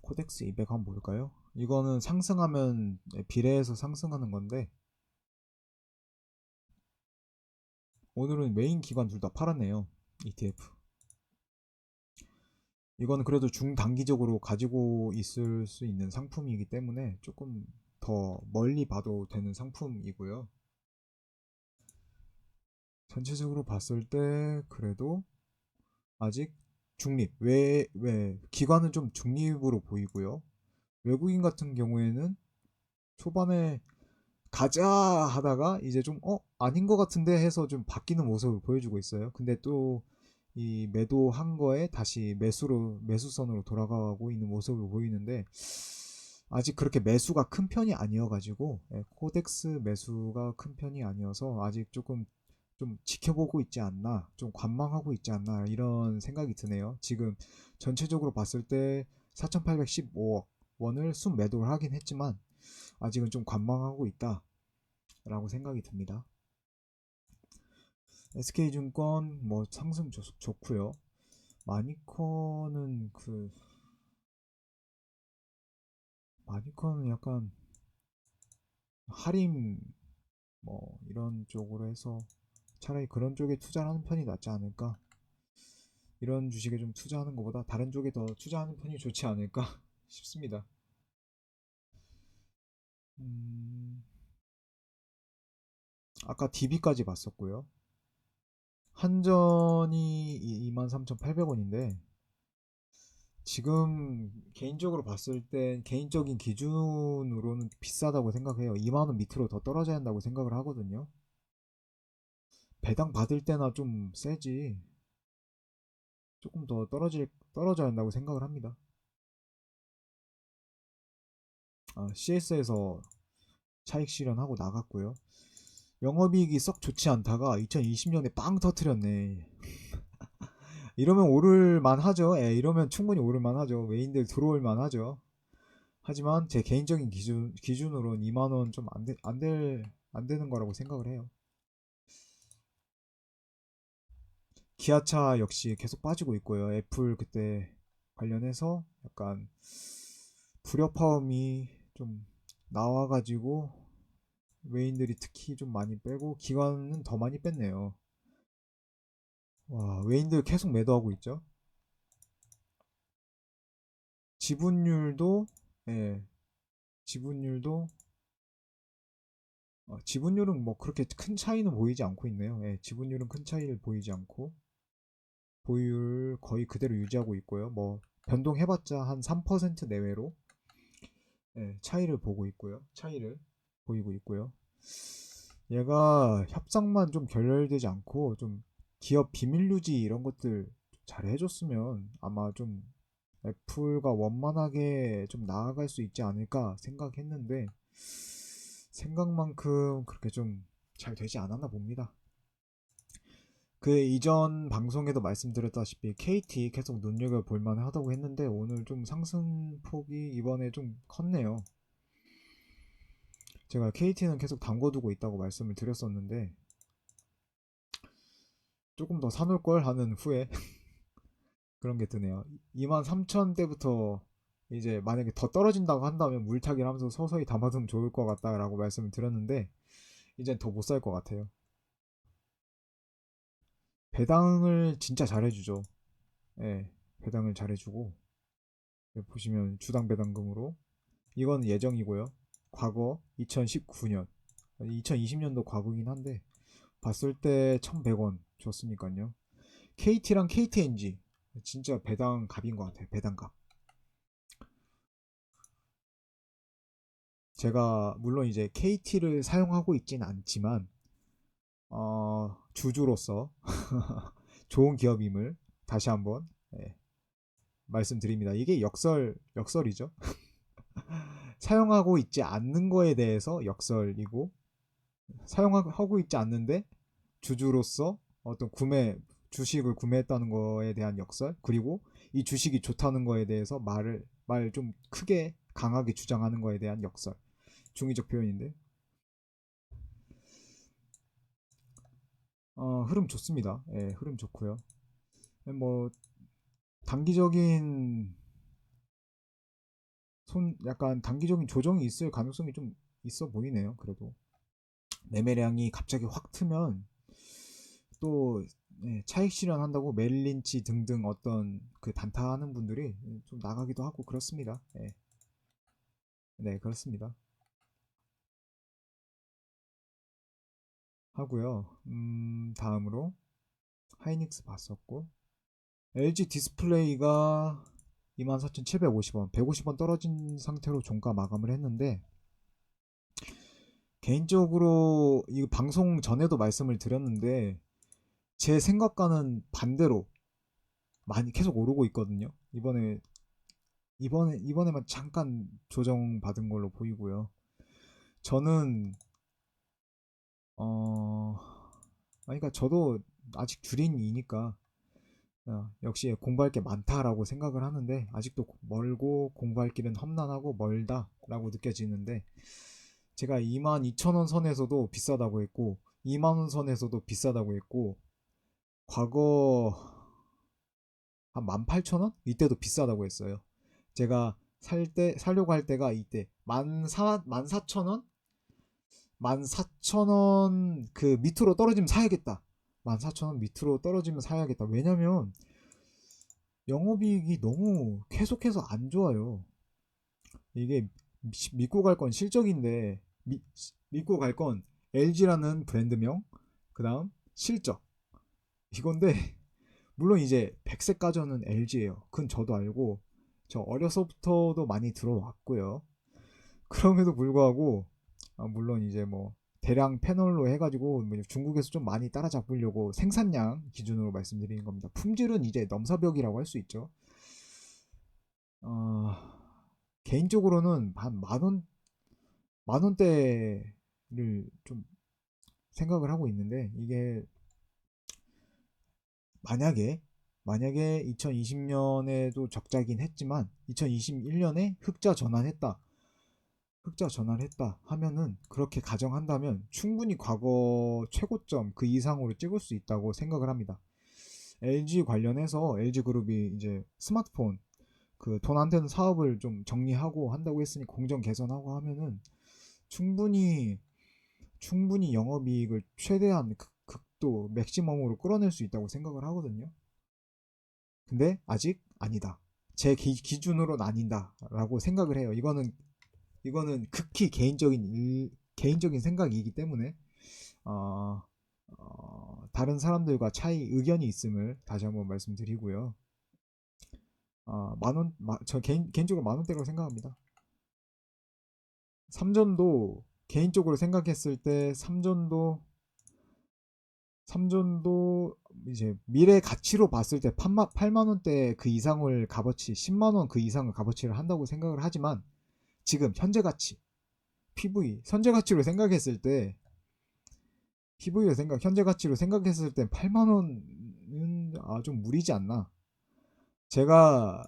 코덱스 200 한번 볼까요? 이거는 상승하면 비례해서 상승하는 건데, 오늘은 메인 기관 둘 다 팔았네요. ETF. 이거는 그래도 중단기적으로 가지고 있을 수 있는 상품이기 때문에 조금 더 멀리 봐도 되는 상품이고요. 전체적으로 봤을 때 그래도 아직 왜 기관은 좀 중립으로 보이고요. 외국인 같은 경우에는 초반에 가자 하다가 이제 좀 아닌 것 같은데 해서 좀 바뀌는 모습을 보여주고 있어요. 근데 또 이 매도한 거에 다시 매수선으로 돌아가고 있는 모습을 보이는데, 아직 그렇게 매수가 큰 편이 아니어가지고 코덱스 매수가 큰 편이 아니어서 아직 조금 좀 지켜보고 있지 않나, 좀 관망하고 있지 않나, 이런 생각이 드네요. 지금 전체적으로 봤을 때 4,815억 원을 순매도를 하긴 했지만 아직은 좀 관망하고 있다라고 생각이 듭니다. SK증권 뭐 상승 좋고요. 마니컨은 약간 할인 뭐 이런 쪽으로 해서 차라리 그런 쪽에 투자하는 편이 낫지 않을까. 이런 주식에 좀 투자하는 것보다 다른 쪽에 더 투자하는 편이 좋지 않을까 싶습니다. 음, 아까 DB까지 봤었고요. 한전이 23,800원인데 지금 개인적으로 봤을 땐 개인적인 기준으로는 비싸다고 생각해요. 2만 원 밑으로 더 떨어져야 한다고 생각을 하거든요. 배당 받을 때나 좀 세지. 조금 더 떨어져야 한다고 생각을 합니다. CS에서 차익 실현하고 나갔고요. 영업이익이 썩 좋지 않다가 2020년에 빵 터트렸네. 이러면 오를만 하죠. 이러면 충분히 오를만 하죠. 외인들 들어올만 하죠. 하지만 제 개인적인 기준으로는 2만원 좀 안 되는 거라고 생각을 해요. 기아차 역시 계속 빠지고 있고요. 애플 그때 관련해서 약간 불협화음이 좀 나와가지고 외인들이 특히 좀 많이 빼고 기관은 더 많이 뺐네요. 와, 외인들 계속 매도하고 있죠. 지분율도 예, 지분율도 지분율은 뭐 그렇게 큰 차이는 보이지 않고 있네요. 지분율은 큰 차이를 보이지 않고 보유율 거의 그대로 유지하고 있고요. 뭐 변동해봤자 한 3% 내외로 차이를 보이고 있고요. 얘가 협상만 좀 결렬되지 않고 좀 기업 비밀 유지 이런 것들 잘 해줬으면 아마 좀 애플과 원만하게 좀 나아갈 수 있지 않을까 생각했는데 생각만큼 그렇게 좀 잘 되지 않았나 봅니다. 그 이전 방송에도 말씀드렸다시피 KT 계속 눈여겨볼 만하다고 했는데 오늘 좀 상승폭이 이번에 좀 컸네요. 제가 KT는 계속 담궈두고 있다고 말씀을 드렸었는데 조금 더 사놓을 걸 하는 후에 그런 게 드네요. 23,000대부터 이제 만약에 더 떨어진다고 한다면 물타기를 하면서 서서히 담아두면 좋을 것 같다라고 말씀을 드렸는데 이젠 더 못 살 것 같아요. 배당을 진짜 잘해주죠. 예, 배당을 잘해주고 보시면 주당 배당금으로 이건 예정이고요. 과거 2019년, 2020년도 과거긴 한데 봤을 때 1,100원 줬으니까요. KT랑 KTNG 진짜 배당 값인 것 같아요. 배당 값. 제가 물론 이제 KT를 사용하고 있진 않지만 주주로서 좋은 기업임을 다시 한번 예, 말씀드립니다. 이게 역설이죠. 사용하고 있지 않는 거에 대해서 역설이고 사용하고 있지 않는데 주주로서 어떤 주식을 구매했다는 거에 대한 역설 그리고 이 주식이 좋다는 거에 대해서 말 좀 크게 강하게 주장하는 거에 대한 역설 중의적 표현인데 흐름 좋습니다. 예, 흐름 좋고요. 뭐 단기적인 약간 단기적인 조정이 있을 가능성이 좀 있어 보이네요. 그래도 매매량이 갑자기 확 트면 또 차익 실현한다고 멜린치 등등 어떤 그 단타하는 분들이 좀 나가기도 하고 그렇습니다. 네, 네 그렇습니다. 하고요. 다음으로 하이닉스 봤었고 LG 디스플레이가 24,750원, 150원 떨어진 상태로 종가 마감을 했는데 개인적으로 이 방송 전에도 말씀을 드렸는데 제 생각과는 반대로 많이 계속 오르고 있거든요. 이번에만 잠깐 조정 받은 걸로 보이고요. 저는 어 그러니까 저도 아직 주린이니까 역시 공부할 게 많다라고 생각을 하는데 아직도 멀고 공부할 길은 험난하고 멀다라고 느껴지는데 제가 22,000원 선에서도 비싸다고 했고 2만원 선에서도 비싸다고 했고 과거 한 18,000원? 이때도 비싸다고 했어요. 제가 살려고 할 때가 이때 14,000원? 14,000원 그 밑으로 떨어지면 사야겠다. 14,000원 밑으로 떨어지면 사야겠다. 왜냐면 영업이익이 너무 계속해서 안 좋아요. 이게 믿고 갈 건 실적인데 믿고 갈 건 LG라는 브랜드명, 그 다음 실적 이건데 물론 이제 100세 가전은 LG예요. 그건 저도 알고 저 어려서부터도 많이 들어왔고요. 그럼에도 불구하고 물론 이제 뭐 대량 패널로 해가지고 뭐 중국에서 좀 많이 따라잡으려고 생산량 기준으로 말씀드리는 겁니다. 품질은 이제 넘사벽이라고 할 수 있죠. 어, 개인적으로는 한 만 원대를 좀 생각을 하고 있는데 이게 만약에 2020년에도 적자긴 했지만 2021년에 흑자 전환했다 하면은 그렇게 가정한다면 충분히 과거 최고점 그 이상으로 찍을 수 있다고 생각을 합니다. LG 관련해서 LG그룹이 이제 스마트폰 그 돈 안 되는 사업을 좀 정리하고 한다고 했으니 공정 개선하고 하면은 충분히 영업이익을 최대한 극도 맥시멈으로 끌어낼 수 있다고 생각을 하거든요. 근데 아직 아니다. 제 기준으로는 아닌다라고 생각을 해요. 이거는 극히 개인적인 생각이기 때문에 어, 다른 사람들과 의견이 있음을 다시 한번 말씀드리고요. 저 개인적으로 만 원대라고 생각합니다. 삼전도 개인적으로 생각했을 때 삼전도 삼전도 이제 미래 가치로 봤을 때 8만 원대 그 이상을 값어치 10만 원 그 이상을 값어치를 한다고 생각을 하지만 지금 현재 가치 PV 현재 가치로 생각했을 때 PV로 생각 현재 가치로 생각했을 때 8만 원은 좀 무리지 않나. 제가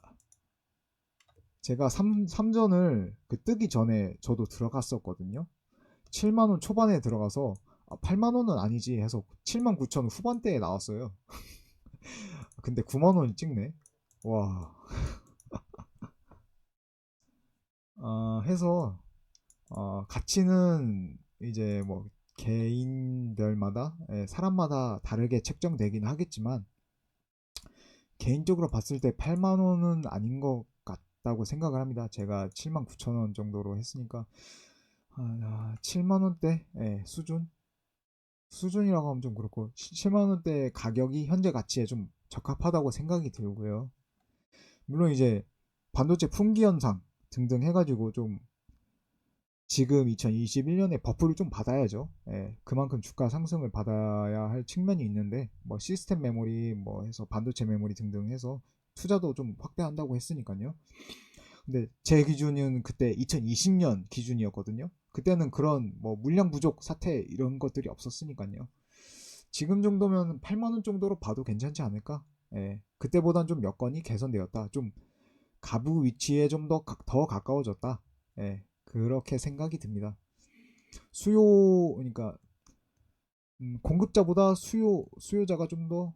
제가 삼전을 그 뜨기 전에 저도 들어갔었거든요. 7만 원 초반에 들어가서 8만 원은 아니지 해서 7만 9천 원 후반대에 나왔어요. 근데 9만 원 찍네. 와. 해서 가치는 이제 뭐 개인별마다 사람마다 다르게 책정되긴 하겠지만 개인적으로 봤을 때 8만 원은 아닌 것 같다고 생각을 합니다. 제가 7만 9천 원 정도로 했으니까 7만 원대 수준이라고 하면 좀 그렇고 7만 원대 가격이 현재 가치에 좀 적합하다고 생각이 들고요. 물론 이제 반도체 품귀 현상 등등 해가지고 좀 지금 2021년에 버프를 좀 받아야죠. 그만큼 주가 상승을 받아야 할 측면이 있는데 뭐 시스템 메모리 뭐 해서 반도체 메모리 등등 해서 투자도 좀 확대한다고 했으니까요. 근데 제 기준은 그때 2020년 기준이었거든요. 그때는 그런 뭐 물량 부족 사태 이런 것들이 없었으니까요. 지금 정도면 8만 원 정도로 봐도 괜찮지 않을까? 그때보단 좀 여건이 개선되었다. 좀 가부 위치에 좀 더 가까워졌다. 그렇게 생각이 듭니다. 수요, 그러니까 공급자보다 수요자가 좀 더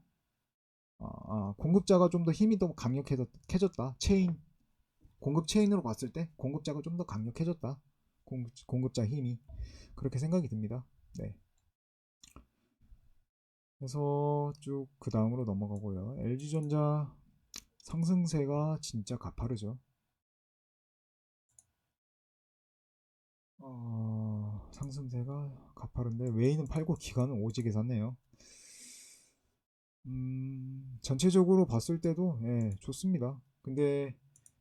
공급자가 좀 더 힘이 더 강력해졌다. 공급 체인으로 봤을 때 공급자가 좀 더 강력해졌다. 공급자 힘이 그렇게 생각이 듭니다. 네. 그래서 쭉 그 다음으로 넘어가고요. LG전자 상승세가 진짜 가파르죠. 상승세가 가파른데 외인은 팔고 기관은 오지게 샀네요. 전체적으로 봤을 때도 좋습니다. 근데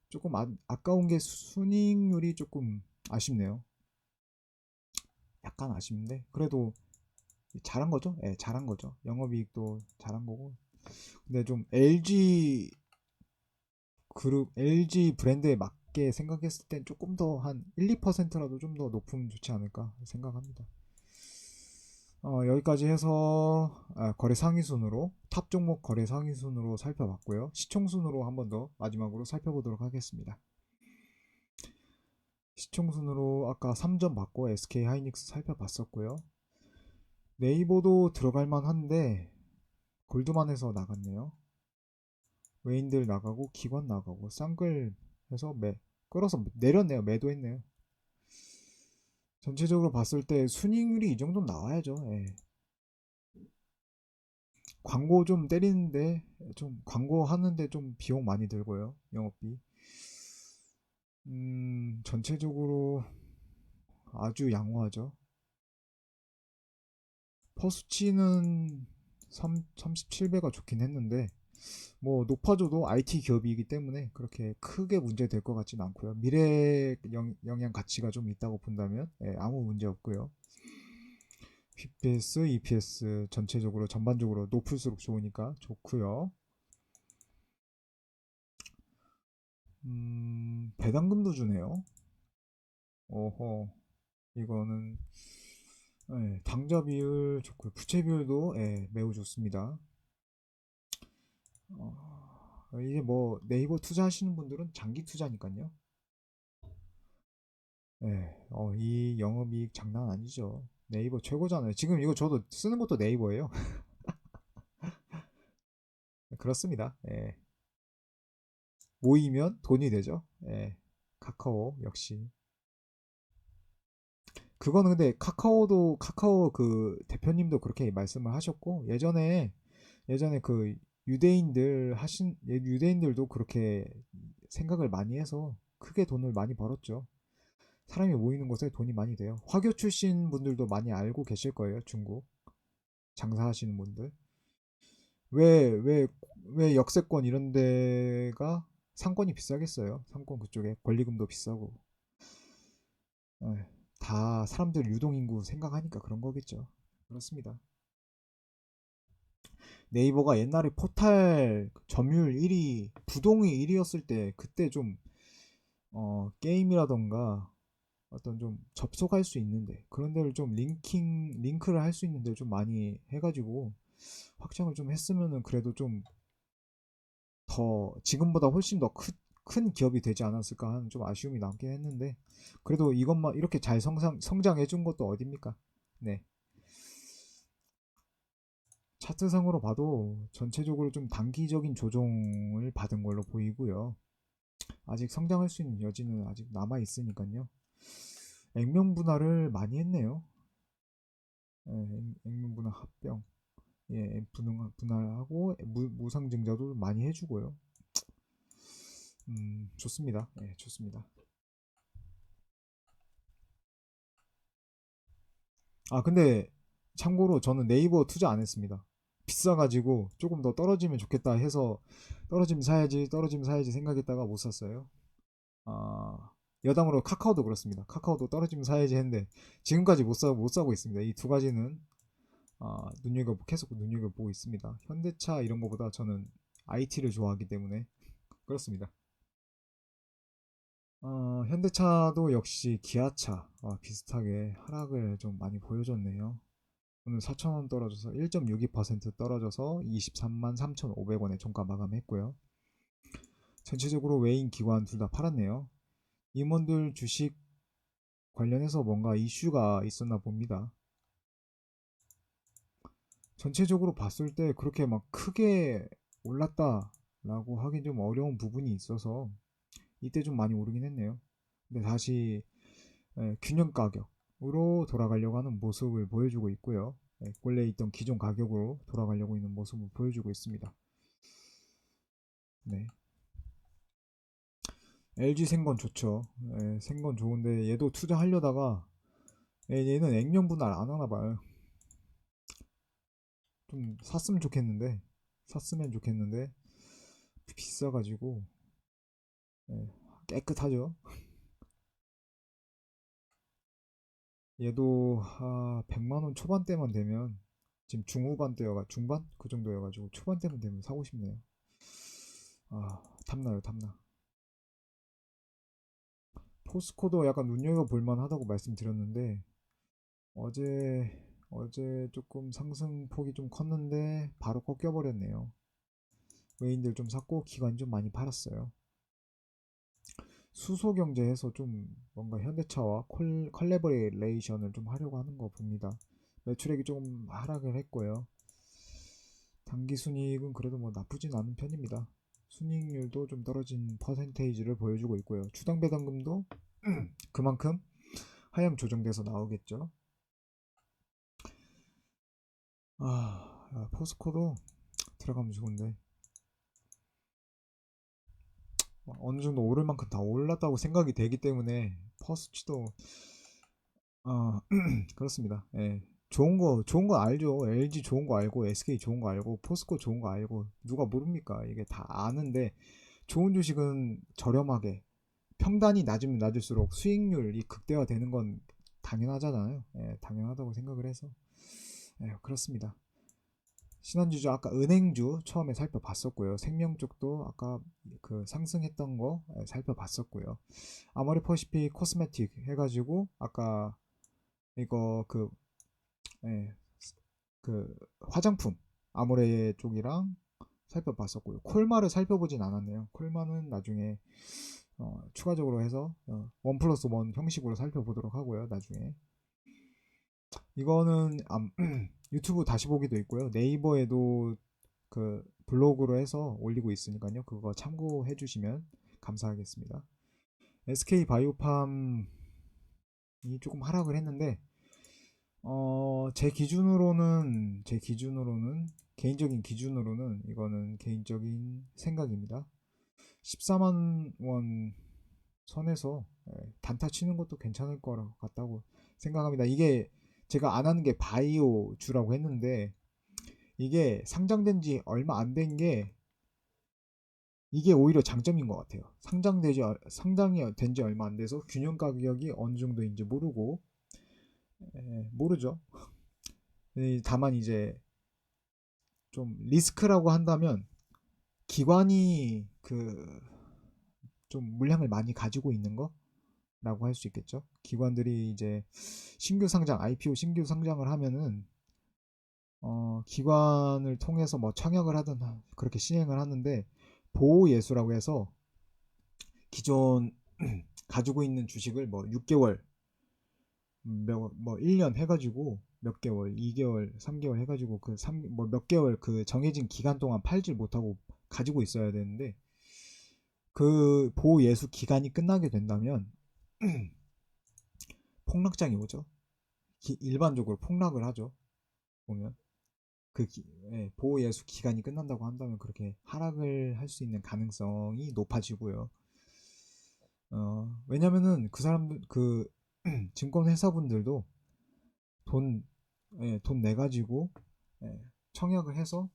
조금 아까운 게 순이익률이 조금 아쉽네요. 약간 아쉽는데 그래도 잘한 거죠? 잘한 거죠. 영업이익도 잘한 거고. 근데 좀 LG 브랜드에 맞게 생각했을 땐 조금 더 한 1, 2%라도 좀 더 높으면 좋지 않을까 생각합니다. 여기까지 해서 거래 상위순으로 탑 종목 거래 상위순으로 살펴봤고요. 시총순으로 한 번 더 마지막으로 살펴보도록 하겠습니다. 시총순으로 아까 3점 받고 SK 하이닉스 살펴봤었고요. 네이버도 들어갈 만한데 골드만에서 나갔네요. 외인들 나가고 기관 나가고 쌍글 해서 끌어서 내렸네요. 매도했네요. 전체적으로 봤을 때 순이익률이 이 정도 나와야죠. 광고 좀 때리는데 좀 광고 하는데 좀 비용 많이 들고요. 영업비. 전체적으로 아주 양호하죠. 퍼스치는 37배가 좋긴 했는데 뭐 높아져도 IT 기업이기 때문에 그렇게 크게 문제 될 것 같지는 않고요. 미래 영향 가치가 좀 있다고 본다면 아무 문제 없고요. PPS, EPS 전체적으로 전반적으로 높을수록 좋으니까 좋고요. 배당금도 주네요. 어허, 이거는 당좌 비율 좋고요. 부채 비율도 매우 좋습니다. 이게 뭐 네이버 투자하시는 분들은 장기 투자니까요. 이 영업이익 장난 아니죠. 네이버 최고잖아요. 지금 이거 저도 쓰는 것도 네이버예요. 그렇습니다. 모이면 돈이 되죠. 카카오 역시. 그거는 근데 카카오 그 대표님도 그렇게 말씀을 하셨고 예전에 그 유대인들도 그렇게 생각을 많이 해서 크게 돈을 많이 벌었죠. 사람이 모이는 곳에 돈이 많이 돼요. 화교 출신 분들도 많이 알고 계실 거예요. 중국 장사하시는 분들. 왜, 왜, 왜 역세권 이런 데가 상권이 비싸겠어요. 상권 그쪽에 권리금도 비싸고. 다 사람들 유동인구 생각하니까 그런 거겠죠. 그렇습니다. 네이버가 옛날에 포탈 점유율 1위, 부동의 1위였을 때 그때 좀 게임이라던가 어떤 좀 접속할 수 있는데 그런 데를 좀 링크를 할 수 있는 데를 좀 많이 해가지고 확장을 좀 했으면은 그래도 좀 더 지금보다 훨씬 더 큰 기업이 되지 않았을까 하는 좀 아쉬움이 남긴 했는데 그래도 이것만 이렇게 잘 성장해 준 것도 어딥니까? 네. 차트상으로 봐도 전체적으로 좀 단기적인 조정을 받은 걸로 보이고요. 아직 성장할 수 있는 여지는 아직 남아 있으니까요. 액면 분할을 많이 했네요. 예, 액면 분할 합병. 예, 분할하고 무상증자도 많이 해주고요. 좋습니다. 예, 좋습니다. 아, 근데 참고로 저는 네이버 투자 안 했습니다. 비싸가지고 조금 더 떨어지면 좋겠다 해서 떨어지면 사야지 생각했다가 못 샀어요. 아, 여담으로 카카오도 그렇습니다. 카카오도 떨어지면 사야지 했는데 지금까지 못 사고 있습니다. 이 두 가지는 계속 눈여겨보고 있습니다. 현대차 이런 거보다 저는 IT를 좋아하기 때문에 그렇습니다. 현대차도 역시 기아차와 비슷하게 하락을 좀 많이 보여줬네요. 오늘 4,000원 떨어져서 1.62% 떨어져서 23만 3,500원에 종가 마감했고요. 전체적으로 외인 기관 둘 다 팔았네요. 임원들 주식 관련해서 뭔가 이슈가 있었나 봅니다. 전체적으로 봤을 때 그렇게 막 크게 올랐다라고 하긴 좀 어려운 부분이 있어서 이때 좀 많이 오르긴 했네요. 근데 다시 균형 가격으로 돌아가려고 하는 모습을 보여주고 있고요. 원래 있던 기존 가격으로 돌아가려고 있는 모습을 보여주고 있습니다. 네. LG 생건 좋죠. 생건 좋은데 얘도 투자하려다가 얘는 액면 분할 안 하나 봐요. 좀 샀으면 좋겠는데 비싸가지고 예, 깨끗하죠. 얘도 100만 원 초반대만 되면 지금 중반 그 정도여가지고 초반대만 되면 사고 싶네요. 탐나요, 탐나. 포스코도 약간 눈여겨볼 만하다고 말씀드렸는데 어제 어제 조금 상승폭이 좀 컸는데 바로 꺾여버렸네요. 외인들 좀 샀고 기관이 좀 많이 팔았어요. 수소 경제에서 좀 뭔가 현대차와 컬래버레이션을 좀 하려고 하는 거 봅니다. 매출액이 조금 하락을 했고요. 단기 순이익은 그래도 뭐 나쁘진 않은 편입니다. 순이익률도 좀 떨어진 퍼센테이지를 보여주고 있고요. 주당 배당금도 그만큼 하향 조정돼서 나오겠죠. 포스코도 들어가면 좋은데 어느 정도 오를 만큼 다 올랐다고 생각이 되기 때문에 퍼스치도 그렇습니다. 예. 좋은 거 알죠. LG 좋은 거 알고, SK 좋은 거 알고, 포스코 좋은 거 알고, 누가 모릅니까? 이게 다 아는데, 좋은 주식은 저렴하게, 평단이 낮으면 낮을수록 수익률이 극대화되는 건 당연하잖아요. 예, 당연하다고 생각을 해서. 예, 그렇습니다. 신한주주 아까 은행주 처음에 살펴봤었고요. 생명 쪽도 아까 그 상승했던 거 살펴봤었고요. 아모레퍼시픽 코스메틱 해가지고 아까 이거 예, 그 화장품 아모레 쪽이랑 살펴봤었고요. 콜마를 살펴보진 않았네요. 콜마는 나중에 추가적으로 해서 원 플러스 원 형식으로 살펴보도록 하고요. 나중에 이거는 유튜브 다시 보기도 있고요. 네이버에도 그 블로그로 해서 올리고 있으니까요. 그거 참고해 주시면 감사하겠습니다. SK 바이오팜이 조금 하락을 했는데 제 기준으로는 개인적인 기준으로는 이거는 개인적인 생각입니다. 14만 원 선에서 단타 치는 것도 괜찮을 것 같다고 생각합니다. 이게 제가 안 하는 게 바이오주라고 했는데 이게 상장된 지 얼마 안 된 게 이게 오히려 장점인 것 같아요. 상장이 된 지 얼마 안 돼서 균형 가격이 어느 정도인지 모르고 모르죠. 다만 이제 좀 리스크라고 한다면 기관이 그 좀 물량을 많이 가지고 있는 거라고 할 수 있겠죠. 기관들이 이제 신규 상장, IPO 신규 상장을 하면은 기관을 통해서 뭐 청약을 하든 그렇게 시행을 하는데, 보호 예수라고 해서 기존 가지고 있는 주식을 뭐 6개월, 뭐 1년 해가지고 몇 개월, 2개월, 3개월 해가지고 그 뭐 몇 개월 그 정해진 기간 동안 팔질 못하고 가지고 있어야 되는데, 그 보호 예수 기간이 끝나게 된다면 폭락장이 오죠. 일반적으로 폭락을 하죠. 보면 보호 예수 기간이 끝난다고 한다면 그렇게 하락을 할 수 있는 가능성이 높아지고요. 왜냐면은 그 사람들 증권 회사분들도 돈 돈 내가지고 청약을 해서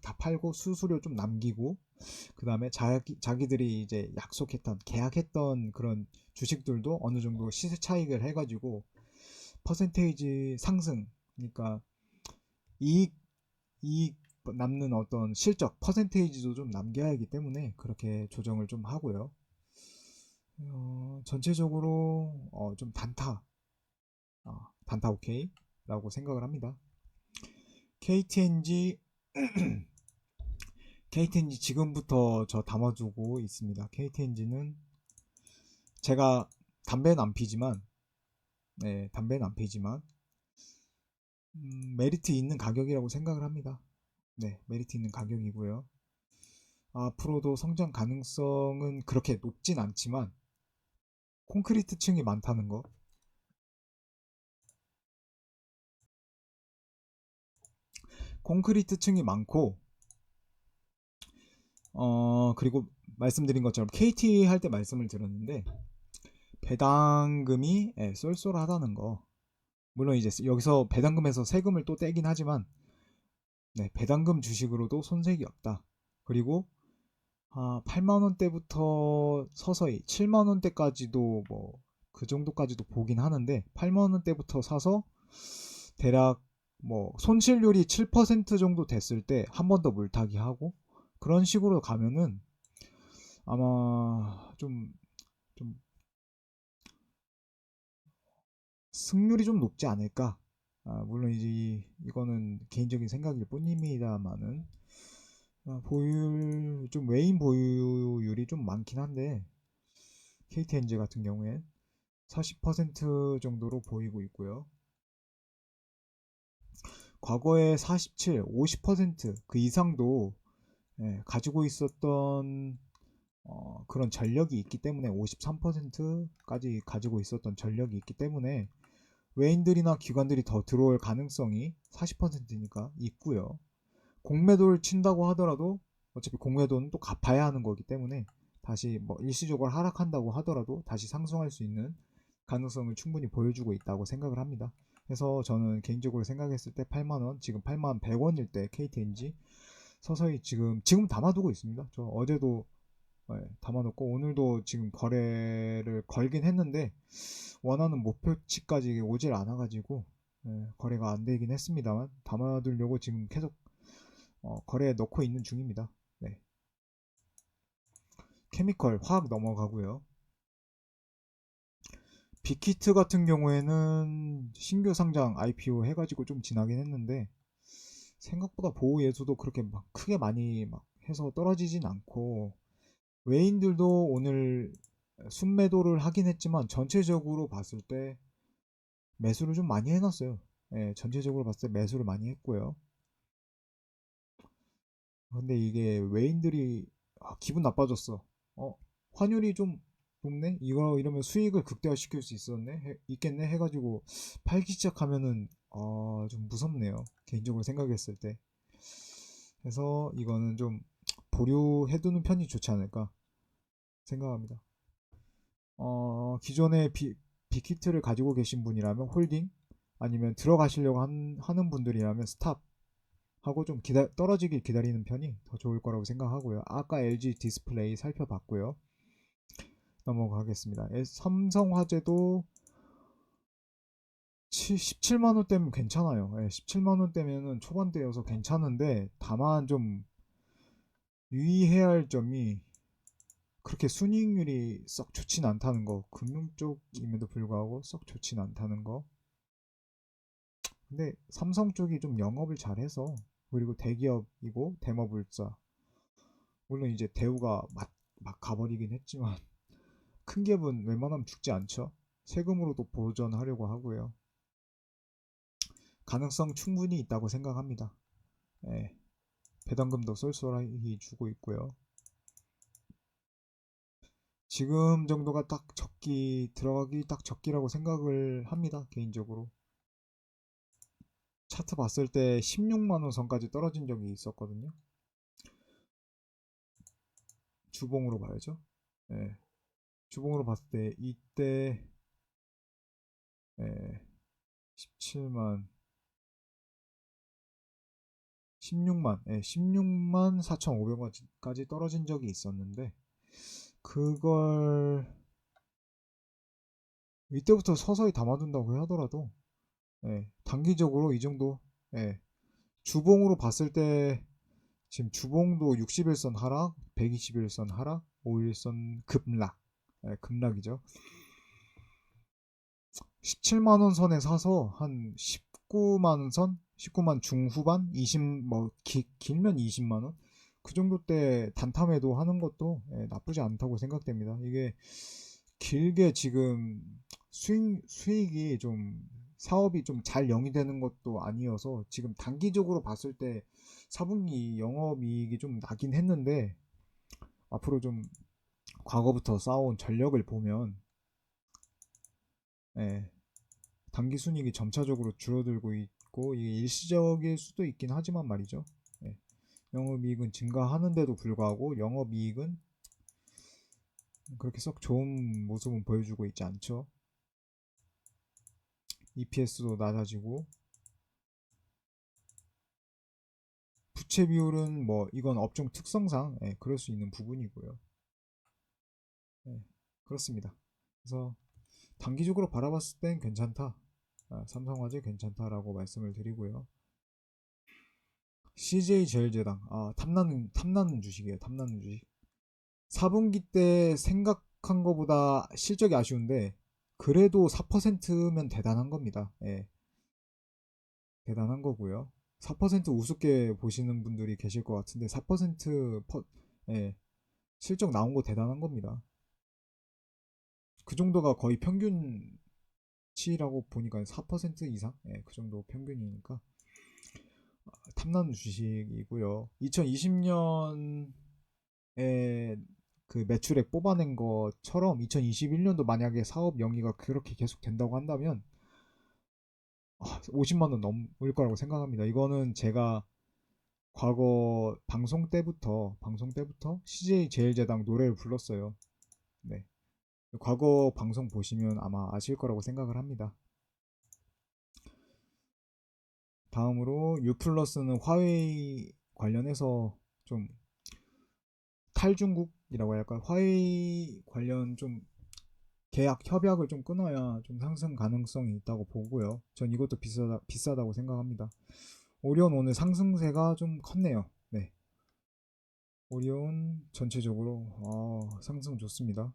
다 팔고 수수료 좀 남기고, 그 다음에 자기들이 이제 약속했던 계약했던 그런 주식들도 어느 정도 시세 차익을 해가지고 퍼센테이지 상승, 그러니까 이익 남는 어떤 실적 퍼센테이지도 좀 남겨야 하기 때문에 그렇게 조정을 좀 하고요. 전체적으로 좀 단타 오케이 라고 생각을 합니다. KTNG KTNG 지금부터 저 담아두고 있습니다. KTNG는 제가 담배는 안 피지만 메리트 있는 가격이라고 생각을 합니다. 네, 메리트 있는 가격이고요. 앞으로도 성장 가능성은 그렇게 높진 않지만 콘크리트층이 많다는 거, 콘크리트층이 많고, 그리고 말씀드린 것처럼 KT 할 때 말씀을 드렸는데 배당금이 쏠쏠하다는 거. 물론 이제 여기서 배당금에서 세금을 또 떼긴 하지만 배당금 주식으로도 손색이 없다. 그리고 8만 원대부터 서서히 7만 원대까지도 뭐 그 정도까지도 보긴 하는데, 8만 원대부터 사서 대략 뭐 손실률이 7% 정도 됐을 때 한 번 더 물타기 하고, 그런 식으로 가면은 아마 좀 승률이 좀 높지 않을까. 물론 이제 이거는 개인적인 생각일 뿐입니다만은, 보유율 좀 외인 보유율이 좀 많긴 한데 KTNG 같은 경우엔 40% 정도로 보이고 있고요. 과거에 47, 50%그 이상도 가지고 있었던 그런 전력이 있기 때문에, 53%까지 가지고 있었던 전력이 있기 때문에 외인들이나 기관들이 더 들어올 가능성이 40%니까 있고요. 공매도를 친다고 하더라도 어차피 공매도는 또 갚아야 하는 거기 때문에 다시 뭐 일시적으로 하락한다고 하더라도 다시 상승할 수 있는 가능성을 충분히 보여주고 있다고 생각을 합니다. 그래서 저는 개인적으로 생각했을 때 8만원, 지금 8만 100원일 때 KTNG 서서히 지금 담아두고 있습니다. 저 어제도 담아놓고 오늘도 지금 거래를 걸긴 했는데 원하는 목표치까지 오질 않아가지고 거래가 안 되긴 했습니다만 담아두려고 지금 계속 거래에 넣고 있는 중입니다. 네. 케미컬 화학 넘어가고요. 빅히트 같은 경우에는 신규 상장 IPO 해가지고 좀 지나긴 했는데 생각보다 보호 예수도 그렇게 막 크게 많이 막 해서 떨어지진 않고, 외인들도 오늘 순매도를 하긴 했지만 전체적으로 봤을 때 매수를 좀 많이 해놨어요. 전체적으로 봤을 때 매수를 많이 했고요. 근데 이게 외인들이 기분 나빠졌어. 환율이 좀 높네? 이러면 수익을 극대화시킬 수 있겠네? 해가지고 팔기 시작하면은 좀 무섭네요. 개인적으로 생각했을 때. 그래서 이거는 좀 보류해두는 편이 좋지 않을까 생각합니다. 기존에 빅히트를 가지고 계신 분이라면 홀딩, 아니면 들어가시려고 하는 분들이라면 스탑 하고 좀 떨어지길 기다리는 편이 더 좋을 거라고 생각하고요. 아까 LG 디스플레이 살펴봤고요. 넘어가겠습니다. 삼성화재도 17만 원대면 괜찮아요. 예, 17만 원대면은 초반대여서 괜찮은데 다만 좀 유의해야 할 점이 그렇게 순이익률이 썩 좋진 않다는 거. 금융 쪽임에도 불구하고 썩 좋진 않다는 거. 근데 삼성 쪽이 좀 영업을 잘해서, 그리고 대기업이고 대머불사, 물론 이제 대우가 막 가버리긴 했지만 큰 기업은 웬만하면 죽지 않죠. 세금으로도 보전하려고 하고요. 가능성 충분히 있다고 생각합니다. 예, 배당금도 쏠쏠하게 주고 있고요. 지금 정도가 딱 들어가기 딱 적기라고 생각을 합니다. 개인적으로. 차트 봤을 때 16만원 선까지 떨어진 적이 있었거든요. 주봉으로 봐야죠. 예, 주봉으로 봤을 때 이때 17만 16만 4,500원까지 떨어진 적이 있었는데, 그걸 이때부터 서서히 담아둔다고 하더라도 단기적으로 이 정도, 주봉으로 봤을 때 지금 주봉도 60일선 하락, 120일선 하락, 5일선 급락, 급락이죠. 17만원 선에 사서 한 19만원 선, 19만 중후반, 20, 길면 20만원? 그 정도 때 단타매도 하는 것도 나쁘지 않다고 생각됩니다. 이게 길게 지금 수익이 좀, 사업이 좀 잘 영위되는 것도 아니어서 지금 단기적으로 봤을 때 4분기 영업이익이 좀 나긴 했는데, 앞으로 좀 과거부터 쌓아온 전력을 보면 예, 단기 순이익이 점차적으로 줄어들고 있고, 이게 일시적일 수도 있긴 하지만 말이죠. 예, 영업이익은 증가하는데도 불구하고 영업이익은 그렇게 썩 좋은 모습은 보여주고 있지 않죠. EPS도 낮아지고, 부채 비율은 뭐 이건 업종 특성상 그럴 수 있는 부분이고요. 그렇습니다. 그래서 단기적으로 바라봤을 땐 괜찮다. 삼성화재 괜찮다라고 말씀을 드리고요. CJ제일제당, 탐나는 주식이에요. 탐나는 주식. 4분기 때 생각한 것보다 실적이 아쉬운데 그래도 4%면 대단한 겁니다. 대단한 거고요. 4% 우습게 보시는 분들이 계실 것 같은데 4% 실적 나온 거 대단한 겁니다. 그 정도가 거의 평균치라고 보니까 4% 이상? 그 정도 평균이니까 탐나는 주식이고요. 2020년에 그 매출액 뽑아낸 것처럼 2021년도 만약에 사업 영위가 그렇게 계속 된다고 한다면 50만 원 넘을 거라고 생각합니다. 이거는 제가 과거 방송 때부터 CJ 제일제당 노래를 불렀어요. 네. 과거 방송 보시면 아마 아실 거라고 생각을 합니다. 다음으로 유플러스는 화웨이 관련해서 좀 탈중국이라고 할까, 화웨이 관련 좀 계약 협약을 좀 끊어야 좀 상승 가능성이 있다고 보고요. 전 이것도 비싸다고 생각합니다. 오리온 오늘 상승세가 좀 컸네요. 네. 오리온 전체적으로 상승 좋습니다.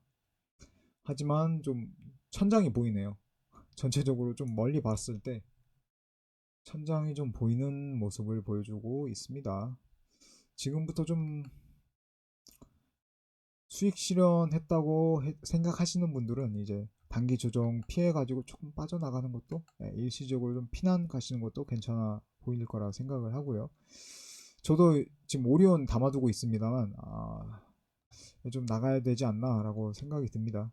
하지만 좀 천장이 보이네요. 전체적으로 좀 멀리 봤을 때 천장이 좀 보이는 모습을 보여주고 있습니다. 지금부터 좀 수익 실현했다고 생각하시는 분들은 이제 단기 조정 피해가지고 조금 빠져나가는 것도, 일시적으로 좀 피난 가시는 것도 괜찮아 보일 거라 생각을 하고요. 저도 지금 오리온 담아두고 있습니다만 좀 나가야 되지 않나라고 생각이 듭니다.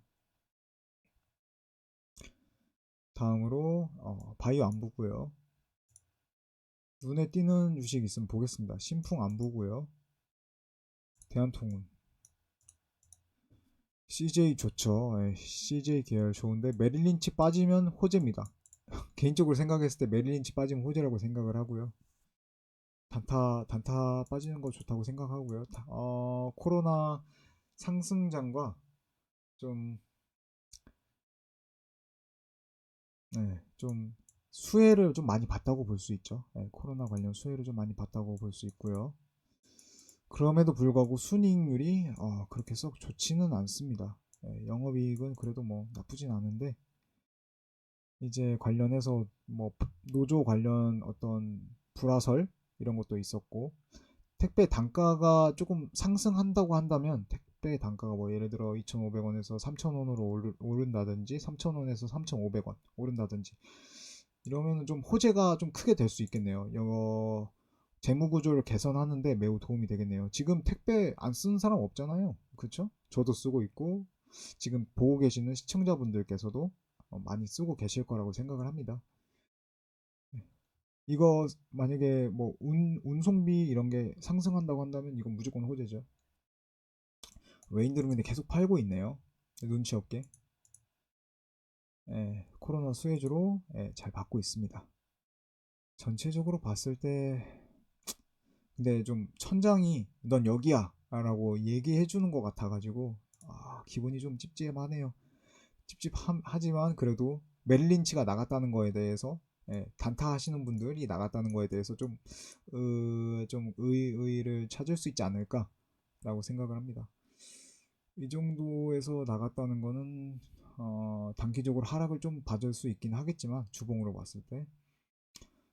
다음으로 바이오 안 보고요. 눈에 띄는 주식 있으면 보겠습니다. 신풍 안 보고요. 대한통운, CJ 좋죠. CJ 계열 좋은데 메릴린치 빠지면 호재입니다. 개인적으로 생각했을 때 메릴린치 빠지면 호재라고 생각을 하고요. 단타 빠지는 거 좋다고 생각하고요. 코로나 상승장과 좀, 좀 수혜를 좀 많이 봤다고 볼 수 있죠. 예, 코로나 관련 수혜를 좀 많이 봤다고 볼 수 있고요. 그럼에도 불구하고 순이익률이 그렇게 썩 좋지는 않습니다. 예, 영업이익은 그래도 뭐 나쁘진 않은데 이제 관련해서 뭐 노조 관련 어떤 불화설 이런 것도 있었고 택배 단가가 조금 상승한다고 한다면 택배 단가가 뭐 예를 들어 2,500원에서 3,000원으로 오른다든지 3,000원에서 3,500원 오른다든지 이러면 좀 호재가 좀 크게 될 수 있겠네요. 이거 재무 구조를 개선하는데 매우 도움이 되겠네요. 지금 택배 안 쓰는 사람 없잖아요. 그렇죠? 저도 쓰고 있고 지금 보고 계시는 시청자분들께서도 많이 쓰고 계실 거라고 생각을 합니다. 이거 만약에 뭐 운송비 이런 게 상승한다고 한다면 이건 무조건 호재죠. 외인들은 근데 계속 팔고 있네요. 눈치 없게. 예, 코로나 수혜주로 잘 받고 있습니다. 전체적으로 봤을 때 근데 좀 천장이 넌 여기야 라고 얘기해 주는 것 같아가지고 기분이 좀 찝찝하네요. 찝찝하지만 그래도 메릴린치가 나갔다는 거에 대해서 단타하시는 분들이 나갔다는 거에 대해서 좀 의의를 찾을 수 있지 않을까라고 생각을 합니다. 이 정도에서 나갔다는 거는 단기적으로 하락을 좀 받을 수 있긴 하겠지만 주봉으로 봤을 때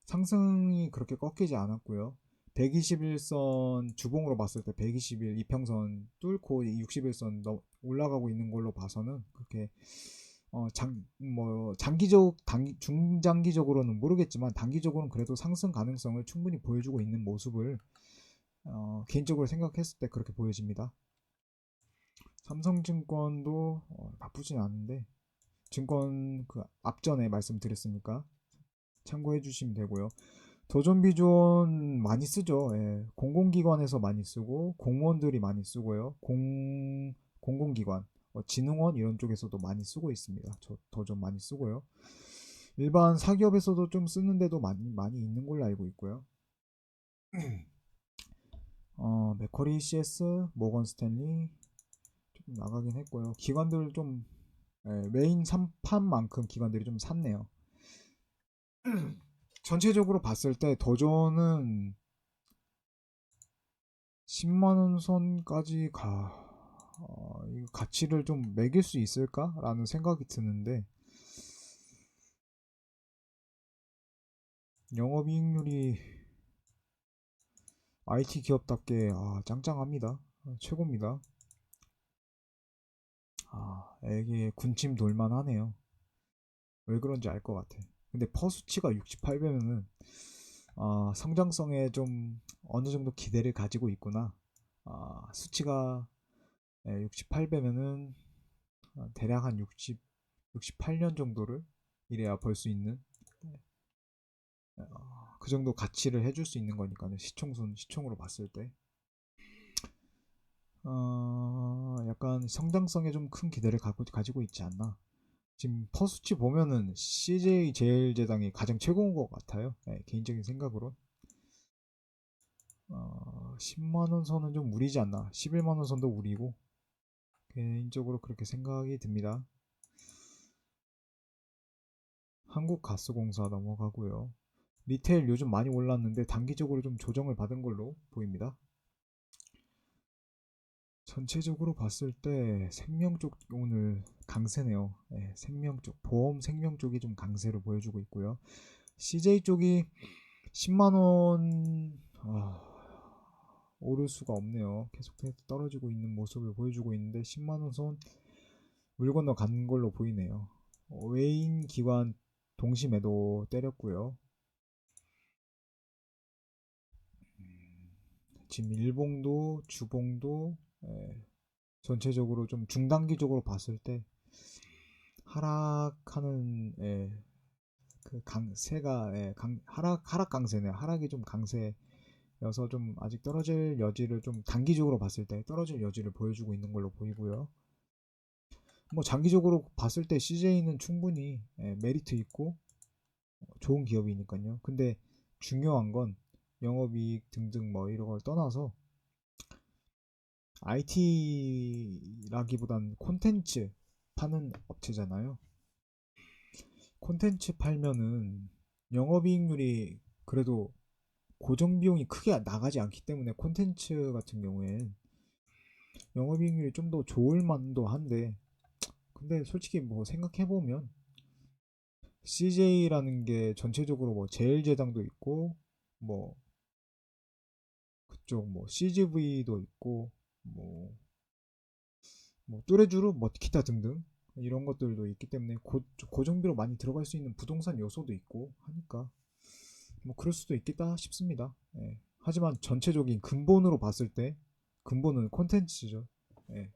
상승이 그렇게 꺾이지 않았고요. 121선 주봉으로 봤을 때 121 이평선 뚫고 61선 올라가고 있는 걸로 봐서는 그렇게 중장기적으로는 모르겠지만 단기적으로는 그래도 상승 가능성을 충분히 보여주고 있는 모습을 개인적으로 생각했을 때 그렇게 보여집니다. 삼성증권도 나쁘진 않은데 증권 그 앞전에 말씀드렸으니까 참고해 주시면 되고요. 도전 비전 많이 쓰죠. 예. 공공기관에서 많이 쓰고 공무원들이 많이 쓰고요. 공공기관, 진흥원 이런 쪽에서도 많이 쓰고 있습니다. 도전 많이 쓰고요. 일반 사기업에서도 좀 쓰는데도 많이 있는 걸로 알고 있고요. 맥커리 CS, 모건 스탠리 좀 나가긴 했고요. 기관들 좀 메인 3판만큼 기관들이 좀 샀네요. 전체적으로 봤을 때 도전은 10만원 선까지 이 가치를 좀 매길 수 있을까라는 생각이 드는데 영업이익률이 IT 기업답게 짱짱합니다. 최고입니다. 이게 군침 돌만하네요. 왜 그런지 알 것 같아. 근데 퍼수치가 68배면은 성장성에 좀 어느 정도 기대를 가지고 있구나. 수치가 68배면은 대략 한 68년 정도를 이래야 벌 수 있는 그 정도 가치를 해줄 수 있는 거니까요. 시총으로 봤을 때. 약간 성장성에 좀 큰 기대를 가지고 있지 않나. 지금 퍼수치 보면은 CJ 제일제당이 가장 최고인 것 같아요. 개인적인 생각으로. 10만원 선은 좀 무리지 않나. 11만원 선도 무리고. 개인적으로 그렇게 생각이 듭니다. 한국가스공사 넘어가고요. 리테일 요즘 많이 올랐는데 단기적으로 좀 조정을 받은 걸로 보입니다. 전체적으로 봤을 때 생명 쪽 오늘 강세네요. 생명 쪽, 보험 생명 쪽이 좀 강세를 보여주고 있고요. CJ 쪽이 10만원 오를 수가 없네요. 계속해서 떨어지고 있는 모습을 보여주고 있는데 10만원 선 물 건너 간 걸로 보이네요. 외인 기관 동심에도 때렸고요. 지금 일봉도 주봉도 전체적으로 좀 중단기적으로 봤을 때 하락하는 그 강세가 하락 강세네요. 하락이 좀 강세여서 좀 아직 떨어질 여지를 좀 단기적으로 봤을 때 떨어질 여지를 보여주고 있는 걸로 보이고요. 뭐 장기적으로 봤을 때 CJ는 충분히 메리트 있고 좋은 기업이니까요. 근데 중요한 건 영업이익 등등 뭐 이런 걸 떠나서 IT라기보단 콘텐츠 파는 업체잖아요. 콘텐츠 팔면은 영업이익률이 그래도 고정 비용이 크게 나가지 않기 때문에 콘텐츠 같은 경우엔 영업이익률이 좀 더 좋을 만도 한데, 근데 솔직히 뭐 생각해보면 CJ라는 게 전체적으로 뭐 제일제당도 있고 뭐 그쪽 뭐 CGV도 있고 뭐, 뭐 뚜레쥬르 뭐 기타 등등 이런 것들도 있기 때문에 고정비로 많이 들어갈 수 있는 부동산 요소도 있고 하니까 뭐 그럴 수도 있겠다 싶습니다. 예. 하지만 전체적인 근본으로 봤을 때 근본은 콘텐츠죠. 예.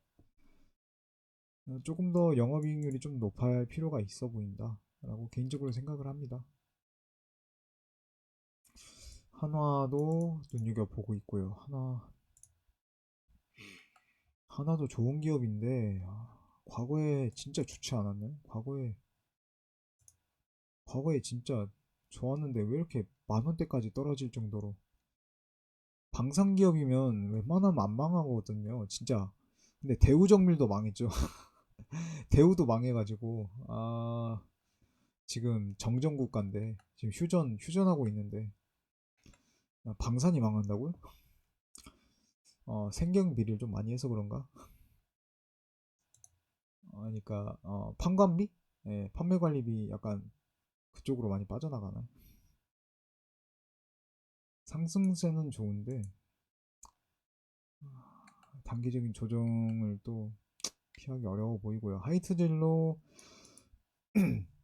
조금 더 영업이익률이 좀 높아야 할 필요가 있어 보인다라고 개인적으로 생각을 합니다. 한화도 눈여겨보고 있고요. 하나도 좋은 기업인데 과거에 진짜 좋지 않았나요? 과거에 진짜 좋았는데 왜 이렇게 만 원대까지 떨어질 정도로. 방산 기업이면 웬만하면 안 망하거든요, 진짜. 근데 대우정밀도 망했죠. 대우도 망해가지고 지금 정전국가인데 지금 휴전하고 있는데 방산이 망한다고요? 생경 비리를 좀 많이 해서 그런가? 그러니까 판관비? 예, 판매 관리비 약간 그쪽으로 많이 빠져나가나? 상승세는 좋은데 단기적인 조정을 또 피하기 어려워 보이고요. 하이트 진로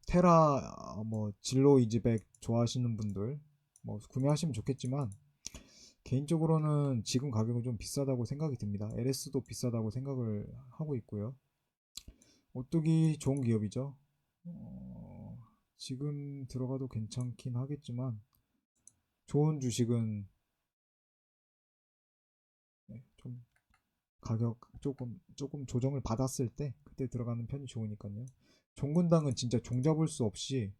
테라 뭐 진로 이즈백 좋아하시는 분들 뭐 구매하시면 좋겠지만 개인적으로는 지금 가격은 좀 비싸다고 생각이 듭니다. LS도 비싸다고 생각을 하고 있고요. 오뚜기 좋은 기업이죠. 지금 들어가도 괜찮긴 하겠지만 좋은 주식은 네, 좀 가격 조금 조정을 받았을 때 그때 들어가는 편이 좋으니까요. 종군당은 진짜 종잡을 수 없이